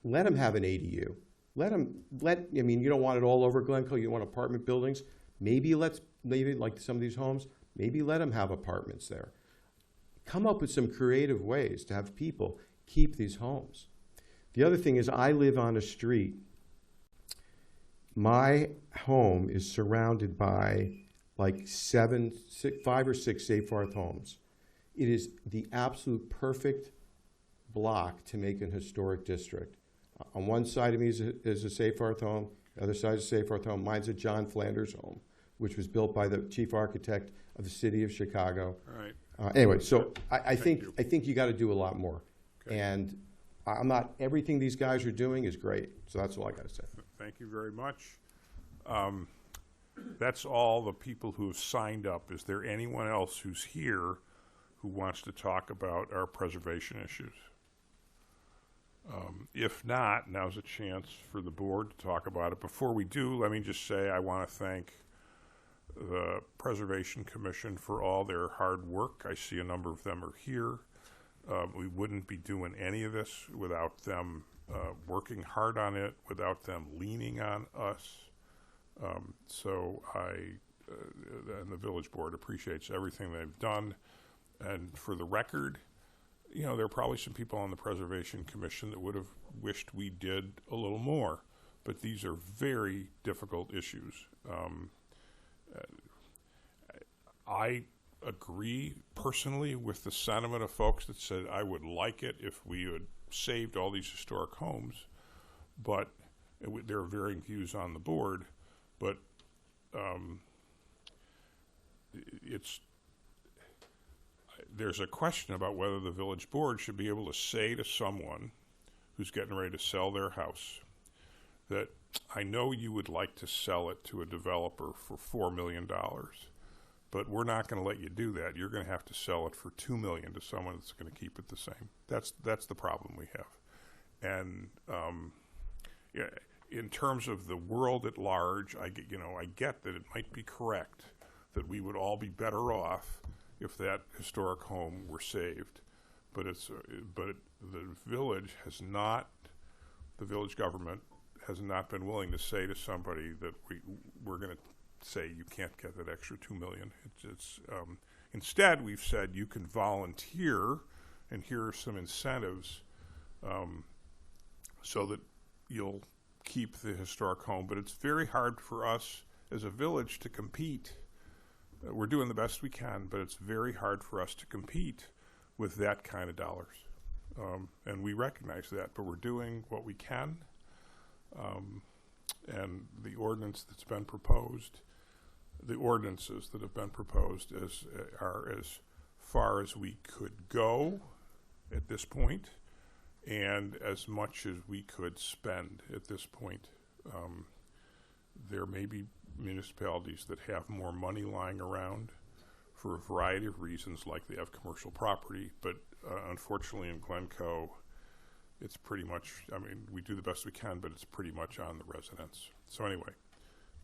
let them have an ADU. I mean, you don't want it all over Glencoe. You want apartment buildings. Maybe like some of these homes, maybe let them have apartments there. Come up with some creative ways to have people keep these homes. The other thing is, I live on a street. My home is surrounded by like 5 or 6 Safe Hearth homes. It is the absolute perfect block to make an historic district. On one side of me is a Safe Hearth home. The other side is a Safe Hearth home. Mine's a John Flanders home, which was built by the chief architect of the city of Chicago. All right. Anyway, so I think you got to do a lot more. Okay. And everything these guys are doing is great. So that's all I got to say. Thank you very much. That's all the people who have signed up. Is there anyone else who's here who wants to talk about our preservation issues? If not, now's a chance for the board to talk about it. Before we do, let me just say I want to thank the Preservation Commission for all their hard work. I see a number of them are here. We wouldn't be doing any of this without them working hard on it, without them leaning on us. So and the village board appreciates everything they've done. And for the record, you know, there are probably some people on the Preservation Commission that would have wished we did a little more, but these are very difficult issues. I agree personally with the sentiment of folks that said I would like it if we had saved all these historic homes, but there are varying views on the board, but there's a question about whether the village board should be able to say to someone who's getting ready to sell their house that I know you would like to sell it to a developer for $4 million, but we're not going to let you do that. You're going to have to sell it for $2 million to someone that's going to keep it the same. That's the problem we have. And yeah, in terms of the world at large, I get that it might be correct that we would all be better off if that historic home were saved, but the village government has not been willing to say to somebody that we're going to say you can't get that extra $2 million. Instead, we've said you can volunteer, and here are some incentives so that you'll keep the historic home. But it's very hard for us as a village to compete. We're doing the best we can, but it's very hard for us to compete with that kind of dollars. And we recognize that, but we're doing what we can. And the ordinances that have been proposed are as far as we could go at this point, and as much as we could spend at this point. There may be municipalities that have more money lying around for a variety of reasons, like they have commercial property, but unfortunately in Glencoe, it's pretty much, I mean, we do the best we can, but it's pretty much on the residents. So anyway,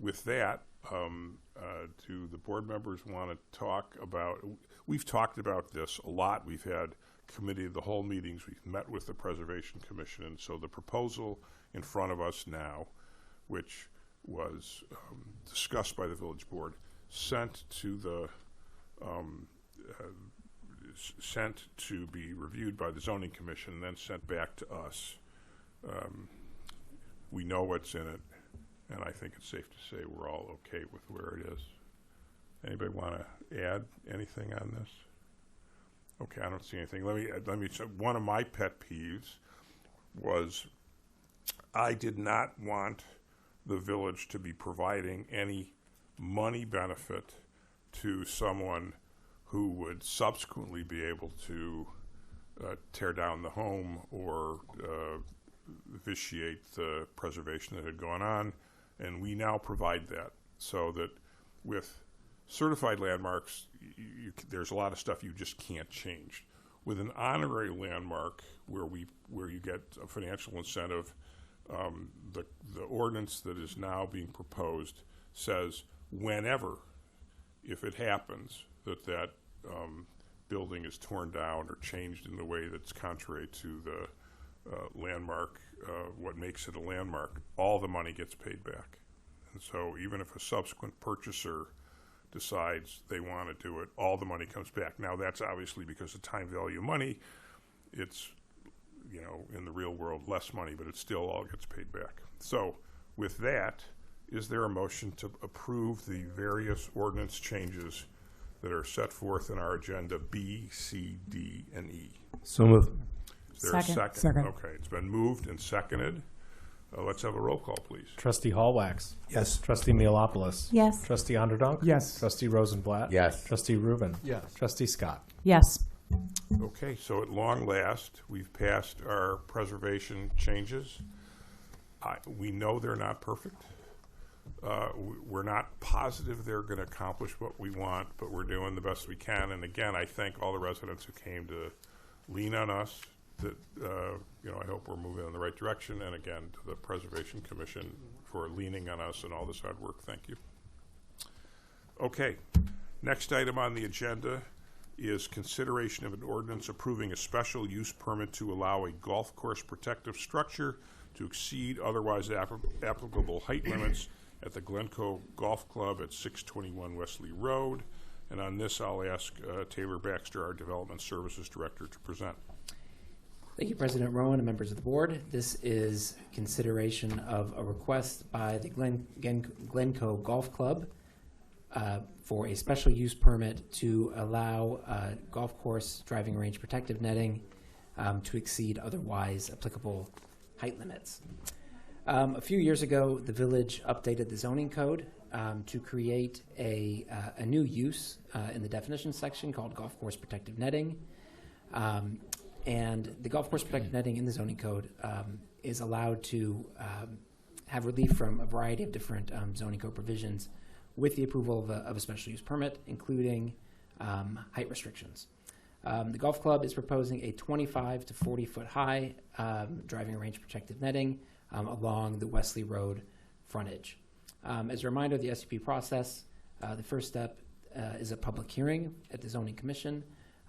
with that, do the board members want to talk about, we've talked about this a lot. We've had committee of the whole meetings. We've met with the Preservation Commission. And so the proposal in front of us now, which was discussed by the village board, sent to the sent to be reviewed by the zoning commission, and then sent back to us. We know what's in it, and I think it's safe to say we're all okay with where it is. Anybody want to add anything on this? Okay, I don't see anything. Let me. One of my pet peeves was I did not want the village to be providing any money benefit to someone who would subsequently be able to tear down the home or vitiate the preservation that had gone on. And we now provide that, so that with certified landmarks, there's a lot of stuff you just can't change. With an honorary landmark, where you get a financial incentive, the ordinance that is now being proposed says whenever, if it happens, that building is torn down or changed in the way that's contrary to the landmark, what makes it a landmark, all the money gets paid back. And so even if a subsequent purchaser decides they want to do it, all the money comes back. Now that's obviously because of time value of money. It's, you know, in the real world less money, but it still all gets paid back. So with that, is there a motion to approve the various ordinance changes that are set forth in our agenda B, C, D, and E? So moved. Is there a second? Second. Okay, it's been moved and seconded. Let's have a roll call, please. Trustee Hallwax. Yes. Trustee Mealopoulos. Yes. Trustee Underdog. Yes. Trustee Rosenblatt. Yes. Trustee Rubin. Yes. Trustee Scott. Yes. Okay, so at long last, we've passed our preservation changes. We know they're not perfect. We're not positive they're going to accomplish what we want, but we're doing the best we can. And again, I thank all the residents who came to lean on us. That you know, I hope we're moving in the right direction. And again, to the Preservation Commission for leaning on us and all this hard work. Thank you. Okay, next item on the agenda is consideration of an ordinance approving a special use permit to allow a golf course protective structure to exceed otherwise applicable height limits at the Glencoe Golf Club at 621 Wesley Road. And on this, I'll ask Taylor Baxter, our Development Services Director, to present. Thank you, President Rowan and members of the board. This is consideration of a request by the Glencoe Golf Club for a special use permit to allow golf course driving range protective netting to exceed otherwise applicable height limits. A few years ago, the village updated the zoning code to create a new use in the definition section called golf course protective netting. And the golf course protective netting in the zoning code is allowed to have relief from a variety of different zoning code provisions with the approval of a special use permit, including height restrictions. The golf club is proposing a 25 to 40 foot high driving range protective netting along the Wesley Road frontage. As a reminder of the SUP process, the first step is a public hearing at the Zoning Commission.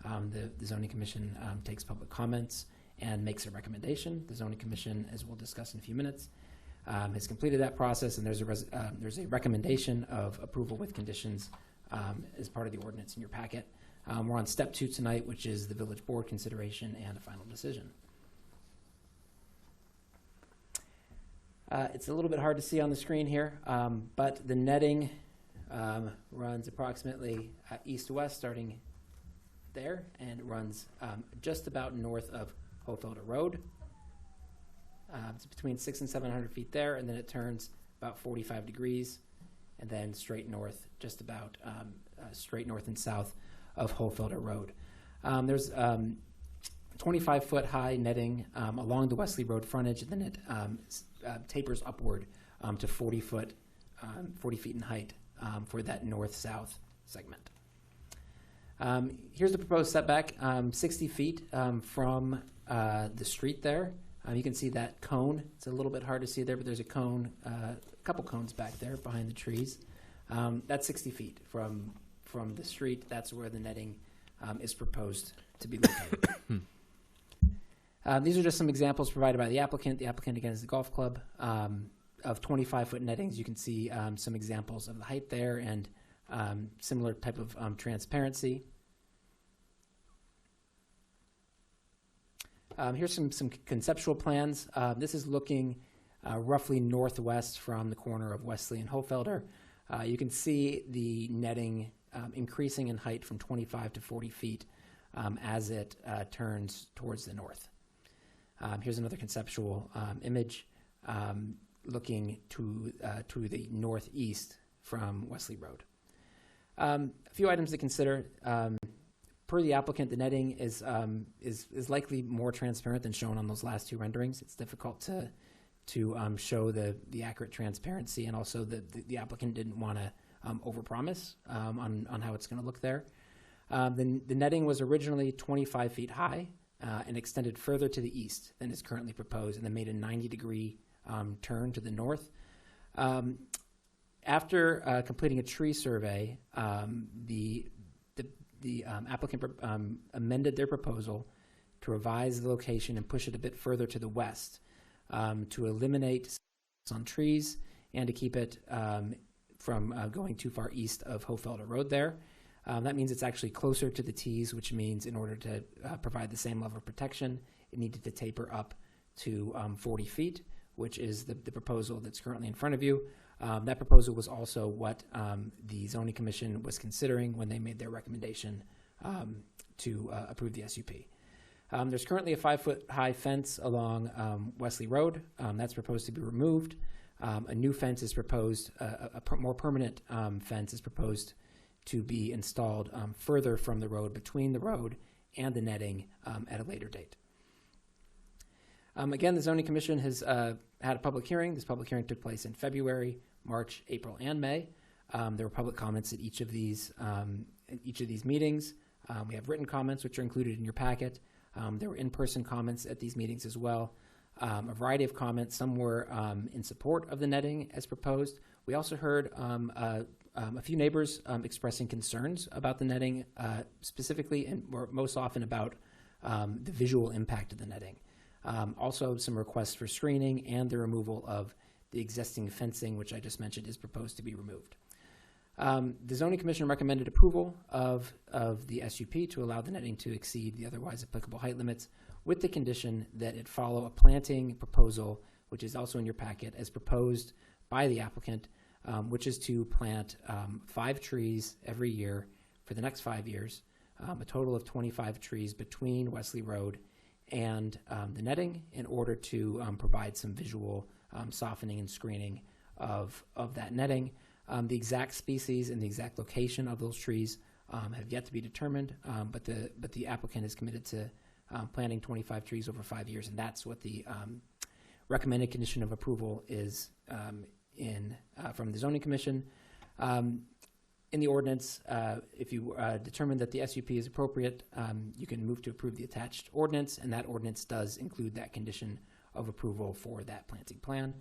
The Zoning Commission takes public comments and makes a recommendation. The Zoning Commission, as we'll discuss in a few minutes, has completed that process, and there's a recommendation of approval with conditions as part of the ordinance in your packet. We're on step 2 tonight, which is the village board consideration and a final decision. It's a little bit hard to see on the screen here, but the netting runs approximately east-west, starting there, and runs just about north of Hofelder Road. It's between 600 and 700 feet there, and then it turns about 45 degrees, and then straight north, just about straight north and south of Hofelder Road. There's 25-foot high netting along the Wesley Road frontage, and then it tapers upward to 40 feet in height for that north-south segment. Here's the proposed setback, 60 feet from the street there. You can see that cone. It's a little bit hard to see there, but there's a cone, a couple cones back there behind the trees. That's 60 feet from the street. That's where the netting is proposed to be located. These are just some examples provided by the applicant. The applicant, again, is the golf club. Of 25-foot nettings, you can see some examples of the height there and similar type of transparency. Here's some conceptual plans. This is looking roughly northwest from the corner of Wesley and Hofelder. You can see the netting increasing in height from 25 to 40 feet as it turns towards the north. Here's another conceptual image looking to the northeast from Wesley Road. A few items to consider. Per the applicant, the netting is likely more transparent than shown on those last 2 renderings. It's difficult to show the accurate transparency, and also the applicant didn't want to overpromise on how it's going to look there. The netting was originally 25 feet high and extended further to the east than is currently proposed, and then made a 90-degree turn to the north. After completing a tree survey, the applicant amended their proposal to revise the location and push it a bit further to the west to eliminate on trees and to keep it from going too far east of Hofelder Road there. That means it's actually closer to the T's, which means in order to provide the same level of protection, it needed to taper up to 40 feet, which is the proposal that's currently in front of you. That proposal was also what the Zoning Commission was considering when they made their recommendation to approve the SUP. There's currently a 5-foot high fence along Wesley Road. That's proposed to be removed. A new fence is proposed, more permanent fence is proposed to be installed further from the road, between the road and the netting at a later date. Again, the Zoning Commission has had a public hearing. This public hearing took place in February, March, April, and May. There were public comments at each of these meetings. We have written comments, which are included in your packet. There were in-person comments at these meetings as well. A variety of comments. Some were in support of the netting as proposed. We also heard a few neighbors expressing concerns about the netting, specifically and most often about the visual impact of the netting. Also, some requests for screening and the removal of the existing fencing, which I just mentioned is proposed to be removed. The Zoning Commission recommended approval of the SUP to allow the netting to exceed the otherwise applicable height limits, with the condition that it follow a planting proposal, which is also in your packet, as proposed by the applicant, which is to plant 5 trees every year for the next 5 years, a total of 25 trees between Wesley Road and the netting, in order to provide some visual softening and screening of that netting. The exact species and the exact location of those trees have yet to be determined, but the applicant is committed to planting 25 trees over 5 years, and that's what the recommended condition of approval is from the Zoning Commission. In the ordinance, if you determine that the SUP is appropriate, you can move to approve the attached ordinance, and that ordinance does include that condition of approval for that planting plan.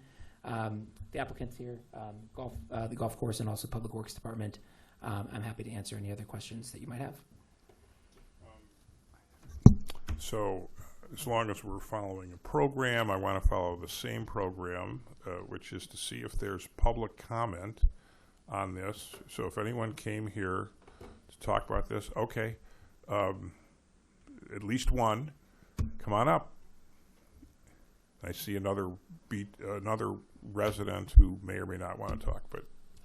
The applicants here, the golf course, and also Public Works Department. I'm happy to answer any other questions that you might have. So, as long as we're following a program, I want to follow the same program, which is to see if there's public comment on this. So if anyone came here to talk about this, okay, at least one, come on up. I see another resident who may or may not want to talk, but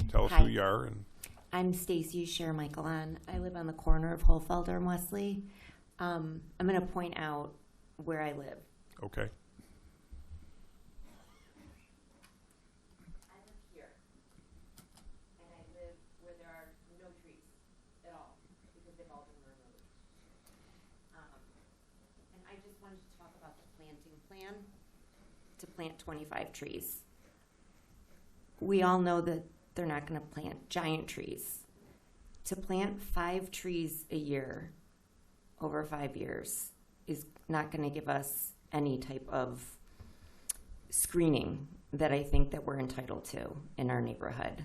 tell us who you are. And I'm Stacy Schermichaelan. I live on the corner of Hofelder and Wesley. I'm going to point out where I live. Okay. I live here, and I live where there are no trees at all, because they've all been removed. And I just wanted to talk about the planting plan to plant 25 trees. We all know that they're not going to plant giant trees. To plant 5 trees a year over 5 years is not going to give us any type of screening that I think that we're entitled to in our neighborhood.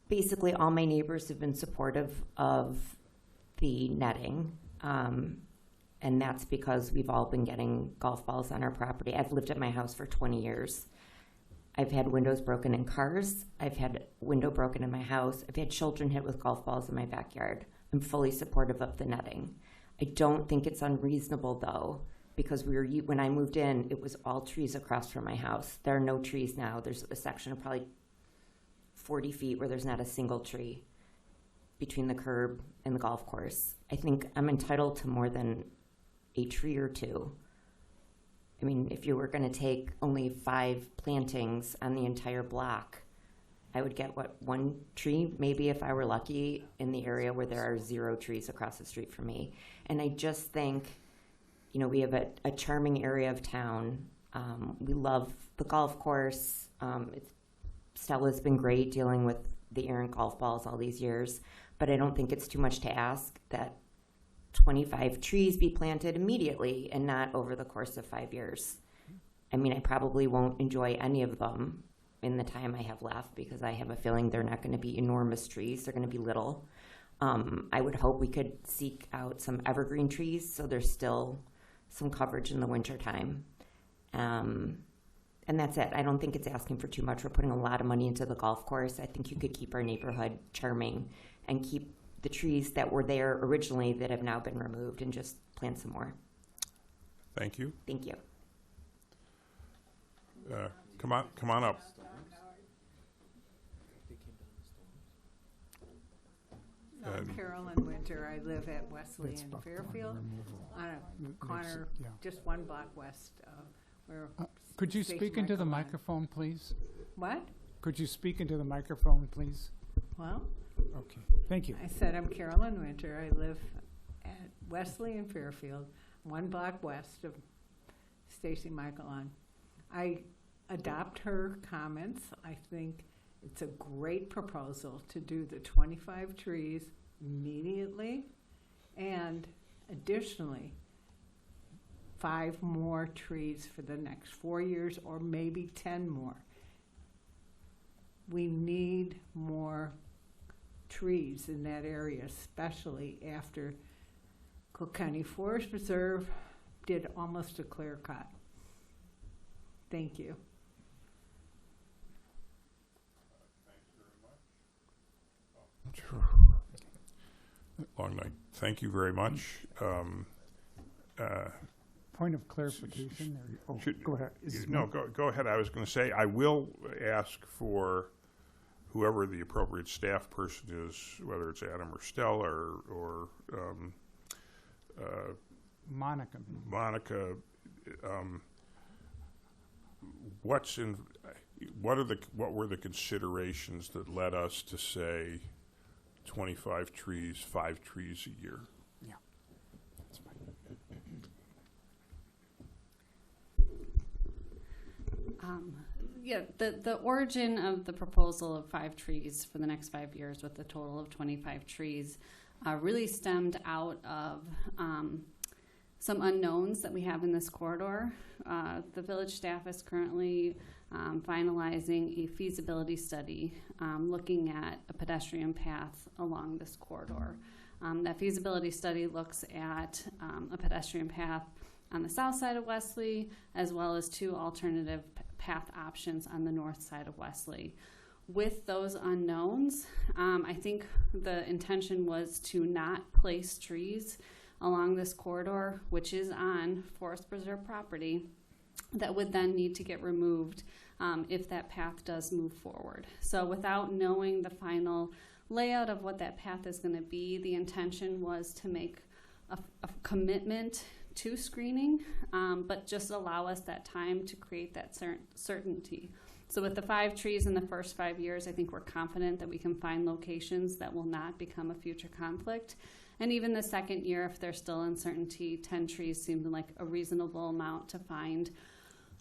Basically, all my neighbors have been supportive of the netting, and that's because we've all been getting golf balls on our property. I've lived at my house for 20 years. I've had windows broken in cars. I've had window broken in my house. I've had children hit with golf balls in my backyard. I'm fully supportive of the netting. I don't think it's unreasonable, though, because when I moved in, it was all trees across from my house. There are no trees now. There's a section of probably 40 feet where there's not a single tree between the curb and the golf course. I think I'm entitled to more than a tree or 2. I mean, if you were going to take only 5 plantings on the entire block, I would get, 1 tree, maybe if I were lucky, in the area where there are 0 trees across the street from me. And I just think, we have a charming area of town. We love the golf course. Stella's been great dealing with the errant golf balls all these years, but I don't think it's too much to ask that 25 trees be planted immediately and not over the course of 5 years. I mean, I probably won't enjoy any of them, in the time I have left, because I have a feeling they're not going to be enormous trees. They're going to be little. I would hope we could seek out some evergreen trees so there's still some coverage in the wintertime. And that's it. I don't think it's asking for too much. We're putting a lot of money into the golf course. I think you could keep our neighborhood charming and keep the trees that were there originally that have now been removed and just plant some more. Thank you. Thank you. Come on up. I'm Carolyn Winter. I live at Wesley and Fairfield on a corner, just one block west of where. Could you Station speak into the Michael microphone, please? What? Could you speak into the microphone, please? Well, Okay, thank you. I said I'm Carolyn Winter. I live at Wesley and Fairfield, one block west of Stacy Michaelon. I adopt her comments. I think it's a great proposal to do the 25 trees immediately, and additionally 5 more trees for the next 4 years, or maybe 10 more. We need more trees in that area, especially after Cook County Forest Preserve did almost a clear cut. Thank you. Long night. Thank you very much. Point of clarification. Go ahead. Go ahead. I was going to say, I will ask for whoever the appropriate staff person is, whether it's Adam or Stella or Monica. What were the considerations that led us to say 25 trees, 5 trees a year? Yeah, that's fine. The origin of the proposal of 5 trees for the next 5 years with a total of 25 trees really stemmed out of some unknowns that we have in this corridor. The village staff is currently finalizing a feasibility study looking at a pedestrian path along this corridor. That feasibility study looks at a pedestrian path on the south side of Wesley, as well as 2 alternative path options on the north side of Wesley. With those unknowns, I think the intention was to not place trees along this corridor, which is on Forest Preserve property, that would then need to get removed if that path does move forward. So without knowing the final layout of what that path is going to be, the intention was to make a commitment to screening, but just allow us that time to create that certainty. So with the 5 trees in the first 5 years, I think we're confident that we can find locations that will not become a future conflict. And even the second year, if there's still uncertainty, 10 trees seemed like a reasonable amount to find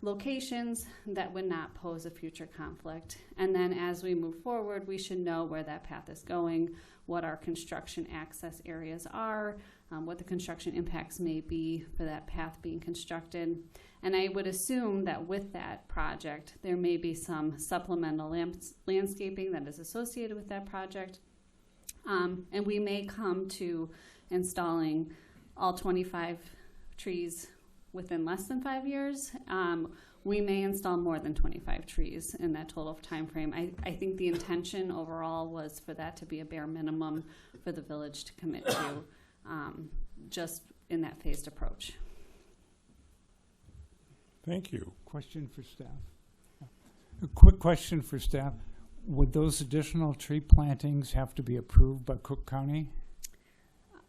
locations that would not pose a future conflict. And then as we move forward, we should know where that path is going, what our construction access areas are, what the construction impacts may be for that path being constructed. And I would assume that with that project, there may be some supplemental landscaping that is associated with that project. And we may come to installing all 25 trees within less than 5 years. We may install more than 25 trees in that total time frame. I think the intention overall was for that to be a bare minimum for the village to commit to, just in that phased approach. Thank you. Question for staff. A quick question for staff. Would those additional tree plantings have to be approved by Cook County?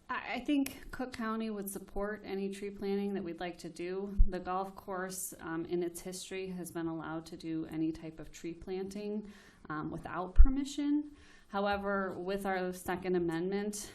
I think Cook County would support any tree planting that we'd like to do. The golf course, in its history, has been allowed to do any type of tree planting without permission. However, with our second amendment,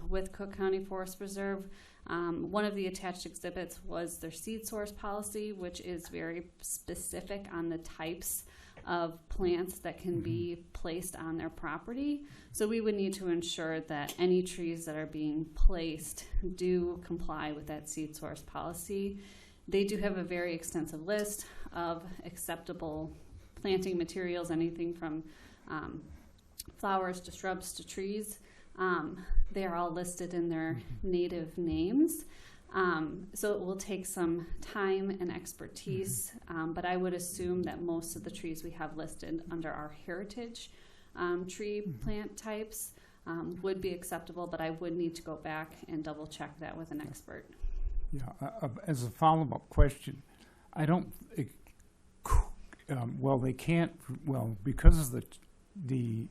with Cook County Forest Preserve, one of the attached exhibits was their seed source policy, which is very specific on the types of plants that can be placed on their property. So we would need to ensure that any trees that are being placed do comply with that seed source policy. They do have a very extensive list of acceptable planting materials, anything from flowers to shrubs to trees. They are all listed in their native names. So it will take some time and expertise, but I would assume that most of the trees we have listed under our heritage tree plant types would be acceptable, but I would need to go back and double check that with an expert. Yeah, as a follow-up question, I don't, they can't, because of the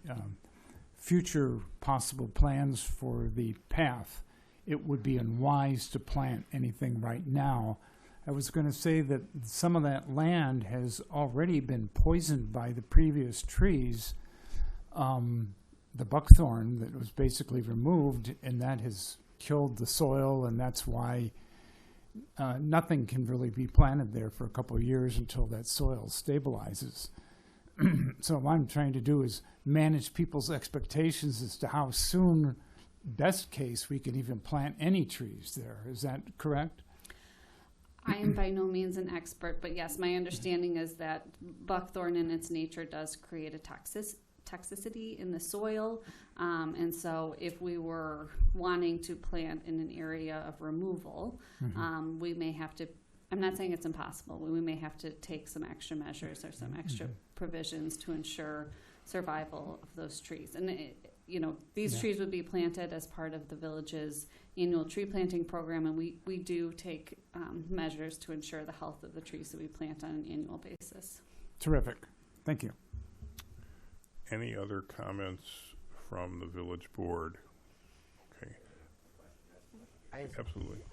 future possible plans for the path, it would be unwise to plant anything right now. I was going to say that some of that land has already been poisoned by the previous trees, the buckthorn that was basically removed, and that has killed the soil, and that's why nothing can really be planted there for a couple of years until that soil stabilizes. So what I'm trying to do is manage people's expectations as to how soon, best case, we can even plant any trees there. Is that correct? I am by no means an expert, but yes, my understanding is that buckthorn in its nature does create a toxicity in the soil. And so if we were wanting to plant in an area of removal, we may have to, I'm not saying it's impossible, we may have to take some extra measures or some extra provisions to ensure survival of those trees. And these trees would be planted as part of the village's annual tree planting program, and we do take measures to ensure the health of the trees that we plant on an annual basis. Terrific. Thank you. Any other comments from the village board? Okay. Absolutely.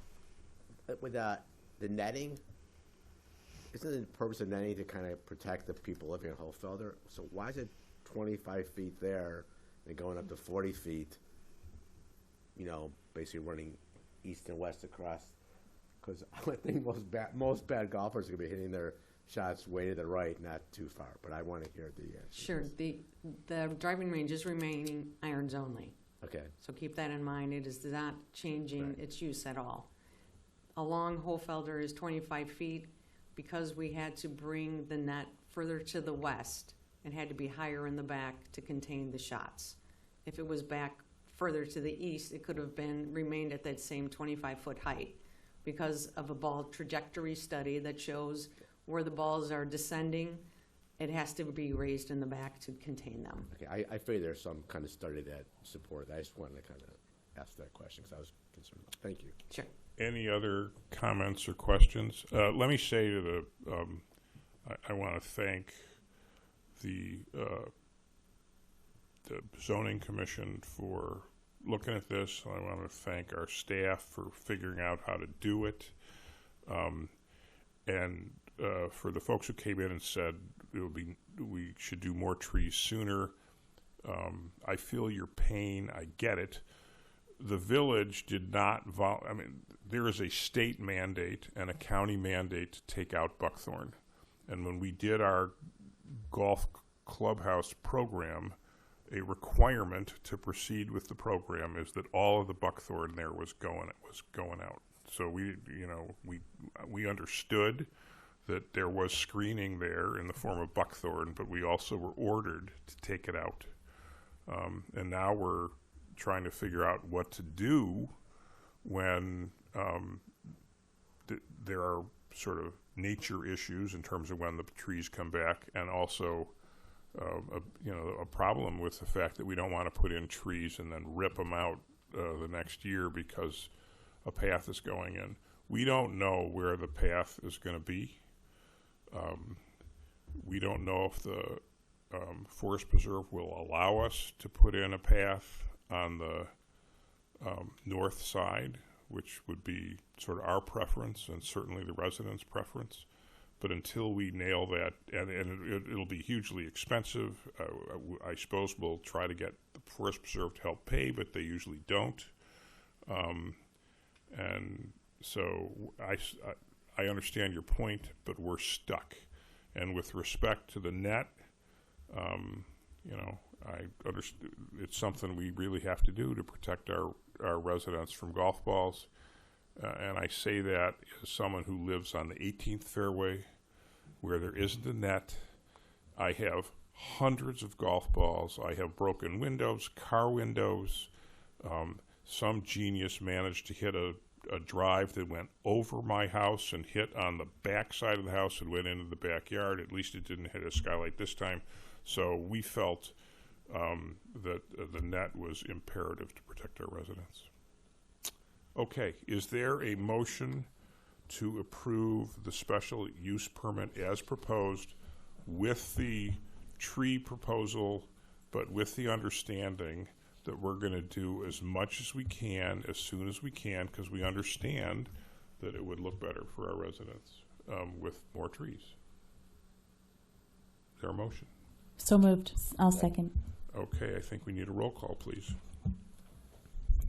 With the netting, isn't the purpose of netting to kind of protect the people living in Hofelder? So why is it 25 feet there and going up to 40 feet, basically running east and west across? Because I think most bad golfers are going to be hitting their shots way to the right, not too far. But I want to hear the answer. Sure. The driving range is remaining irons only. Okay. So keep that in mind. It is not changing its use at all. Along Hofelder is 25 feet because we had to bring the net further to the west and had to be higher in the back to contain the shots. If it was back further to the east, it could have remained at that same 25-foot height because of a ball trajectory study that shows where the balls are descending. It has to be raised in the back to contain them. Okay, I figured there's some kind of study that supported that. I just wanted to kind of ask that question because I was concerned about it. Thank you. Sure. Any other comments or questions? Let me say to I want to thank the zoning commission for looking at this. I want to thank our staff for figuring out how to do it. And for the folks who came in and said we should do more trees sooner, I feel your pain. I get it. The village did not there is a state mandate and a county mandate to take out buckthorn. And when we did our golf clubhouse program, a requirement to proceed with the program is that all of the buckthorn there was going out. So we understood that there was screening there in the form of buckthorn, but we also were ordered to take it out. And now we're trying to figure out what to do when there are sort of nature issues in terms of when the trees come back, and also a problem with the fact that we don't want to put in trees and then rip them out the next year because a path is going in. We don't know where the path is going to be. We don't know if the Forest Preserve will allow us to put in a path on the north side, which would be sort of our preference and certainly the residents' preference. But until we nail that, and it'll be hugely expensive, I suppose we'll try to get the Forest Preserve to help pay, but they usually don't. And so I understand your point, but we're stuck. And with respect to the net, I understand it's something we really have to do to protect our residents from golf balls. And I say that as someone who lives on the 18th fairway, where there isn't a net, I have hundreds of golf balls. I have broken windows, car windows. Some genius managed to hit a drive that went over my house and hit on the back side of the house and went into the backyard. At least it didn't hit a skylight this time. So we felt that the net was imperative to protect our residents. Okay, is there a motion to approve the special use permit as proposed with the tree proposal, but with the understanding that we're going to do as much as we can, as soon as we can, because we understand that it would look better for our residents with more trees? Is there a motion? So moved. I'll second. Okay, I think we need a roll call, please.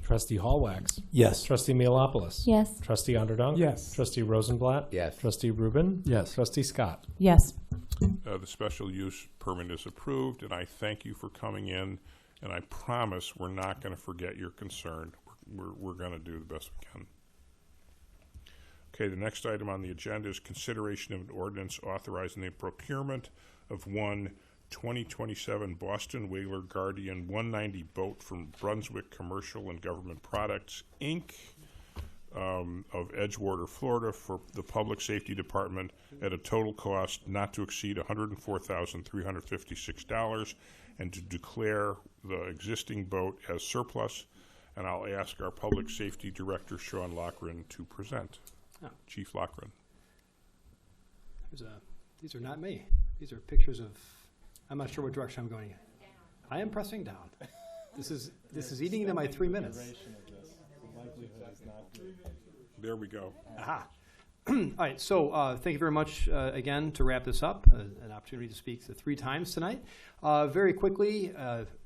Trustee Hallwax. Yes. Trustee Mealopoulos. Yes. Trustee Underdunk. Yes. Trustee Rosenblatt. Yes. Trustee Rubin. Yes. Trustee Scott. Yes. The special use permit is approved, and I thank you for coming in, and I promise we're not going to forget your concern. We're going to do the best we can. Okay, the next item on the agenda is consideration of an ordinance authorizing the procurement of one 2027 Boston Whaler Guardian 190 boat from Brunswick Commercial and Government Products, Inc., of Edgewater, Florida, for the Public Safety Department at a total cost not to exceed $104,356, and to declare the existing boat as surplus. And I'll ask our Public Safety Director, Sean Loughran, to present. Oh. Chief Loughran. These are not me. These are pictures of, I'm not sure what direction I'm going in. I am pressing down. This is eating into my 3 minutes. There we go. Aha. All right, so thank you very much again to wrap this up, an opportunity to speak 3 times tonight. Very quickly,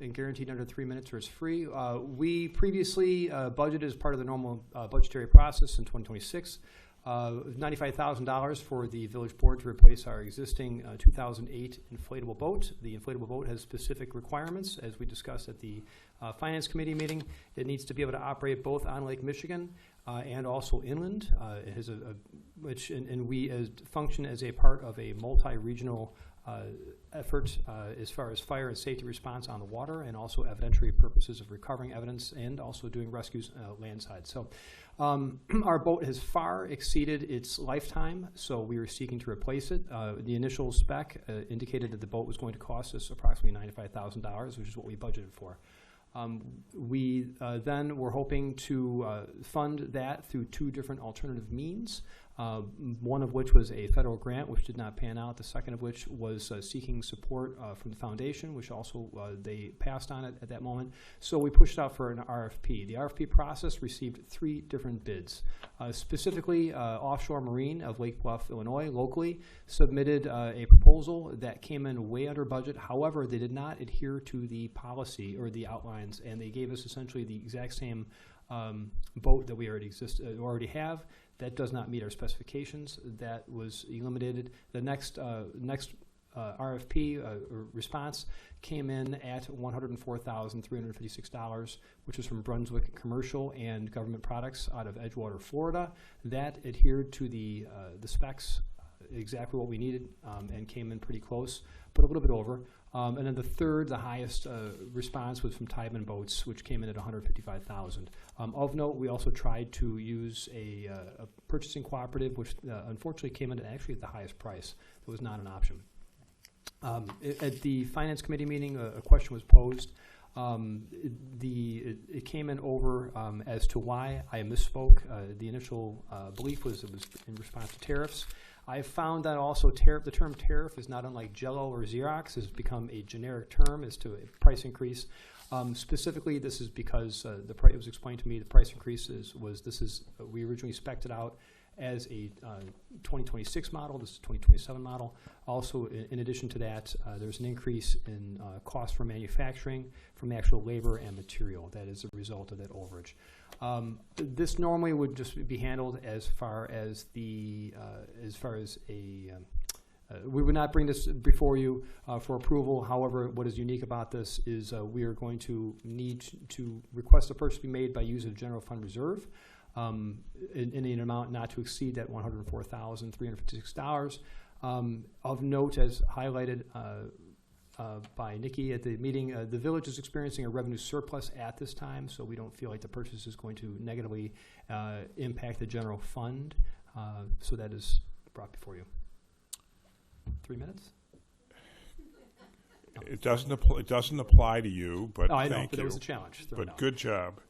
and guaranteed under 3 minutes or it's free, we previously budgeted as part of the normal budgetary process in 2026, $95,000 for the village board to replace our existing 2008 inflatable boat. The inflatable boat has specific requirements, as we discussed at the Finance Committee meeting. It needs to be able to operate both on Lake Michigan and also inland. It has we function as a part of a multi-regional effort as far as fire and safety response on the water, and also evidentiary purposes of recovering evidence and also doing rescues landside. So our boat has far exceeded its lifetime, so we are seeking to replace it. The initial spec indicated that the boat was going to cost us approximately $95,000, which is what we budgeted for. We then were hoping to fund that through 2 different alternative means, one of which was a federal grant, which did not pan out. The second of which was seeking support from the foundation, which also they passed on it at that moment. So we pushed out for an RFP. The RFP process received 3 different bids. Specifically, Offshore Marine of Lake Bluff, Illinois, locally, submitted a proposal that came in way under budget. However, they did not adhere to the policy or the outlines, and they gave us essentially the exact same boat that we already have. That does not meet our specifications. That was eliminated. The next RFP response came in at $104,356, which is from Brunswick Commercial and Government Products out of Edgewater, Florida. That adhered to the specs, exactly what we needed, and came in pretty close, but a little bit over. And then the highest response was from Tiedemann Boats, which came in at $155,000. Of note, we also tried to use a purchasing cooperative, which unfortunately came in actually at the highest price. That was not an option. At the Finance Committee meeting, a question was posed. It came in over as to why. I misspoke. The initial belief was it was in response to tariffs. I found that also the term tariff is not unlike Jell-O or Xerox, has become a generic term as to a price increase. Specifically, this is because it was explained to me the price increase we originally spec'd it out as a 2026 model. This is a 2027 model. Also, in addition to that, there's an increase in cost for manufacturing from actual labor and material. That is a result of that overage. This normally would just be handled as far as we would not bring this before you for approval. However, what is unique about this is we are going to need to request a purchase be made by use of general fund reserve in an amount not to exceed that $104,356. Of note, as highlighted by Nikki at the meeting, the village is experiencing a revenue surplus at this time, so we don't feel like the purchase is going to negatively impact the general fund. So that is brought before you. 3 minutes? It doesn't apply to you, but Oh, I know, thank but you. it was a challenge. Throw it But out. good job.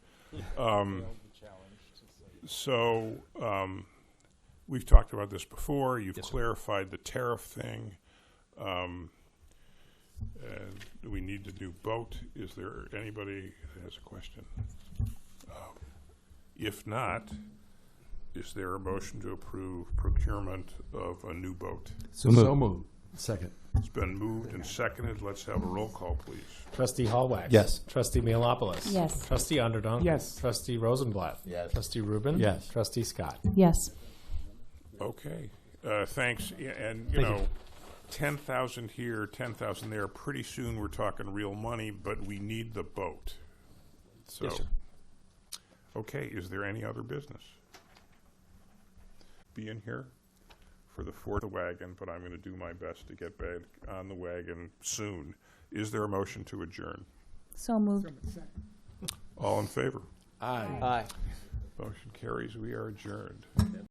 We've talked about this before. You've Yes, sir. clarified the tariff thing. We need the new boat. Is there anybody that has a question? If not, is there a motion to approve procurement of a new boat? So moved. Second. It's been moved and seconded. Let's have a roll call, please. Trustee Hallwax. Yes. Trustee Mealopoulos. Yes. Trustee Underdunk. Yes. Trustee Rosenblatt. Yes. Trustee Rubin. Yes. Trustee Scott. Yes. Okay, thanks. And, Thank you. 10,000 here, 10,000 there. Pretty soon we're talking real money, but we need the boat. So, Yes, sir. okay, is there any other business? Be in here for the fourth wagon, but I'm going to do my best to get back on the wagon soon. Is there a motion to adjourn? So moved. All in favor? Aye. Aye. Motion carries. We are adjourned.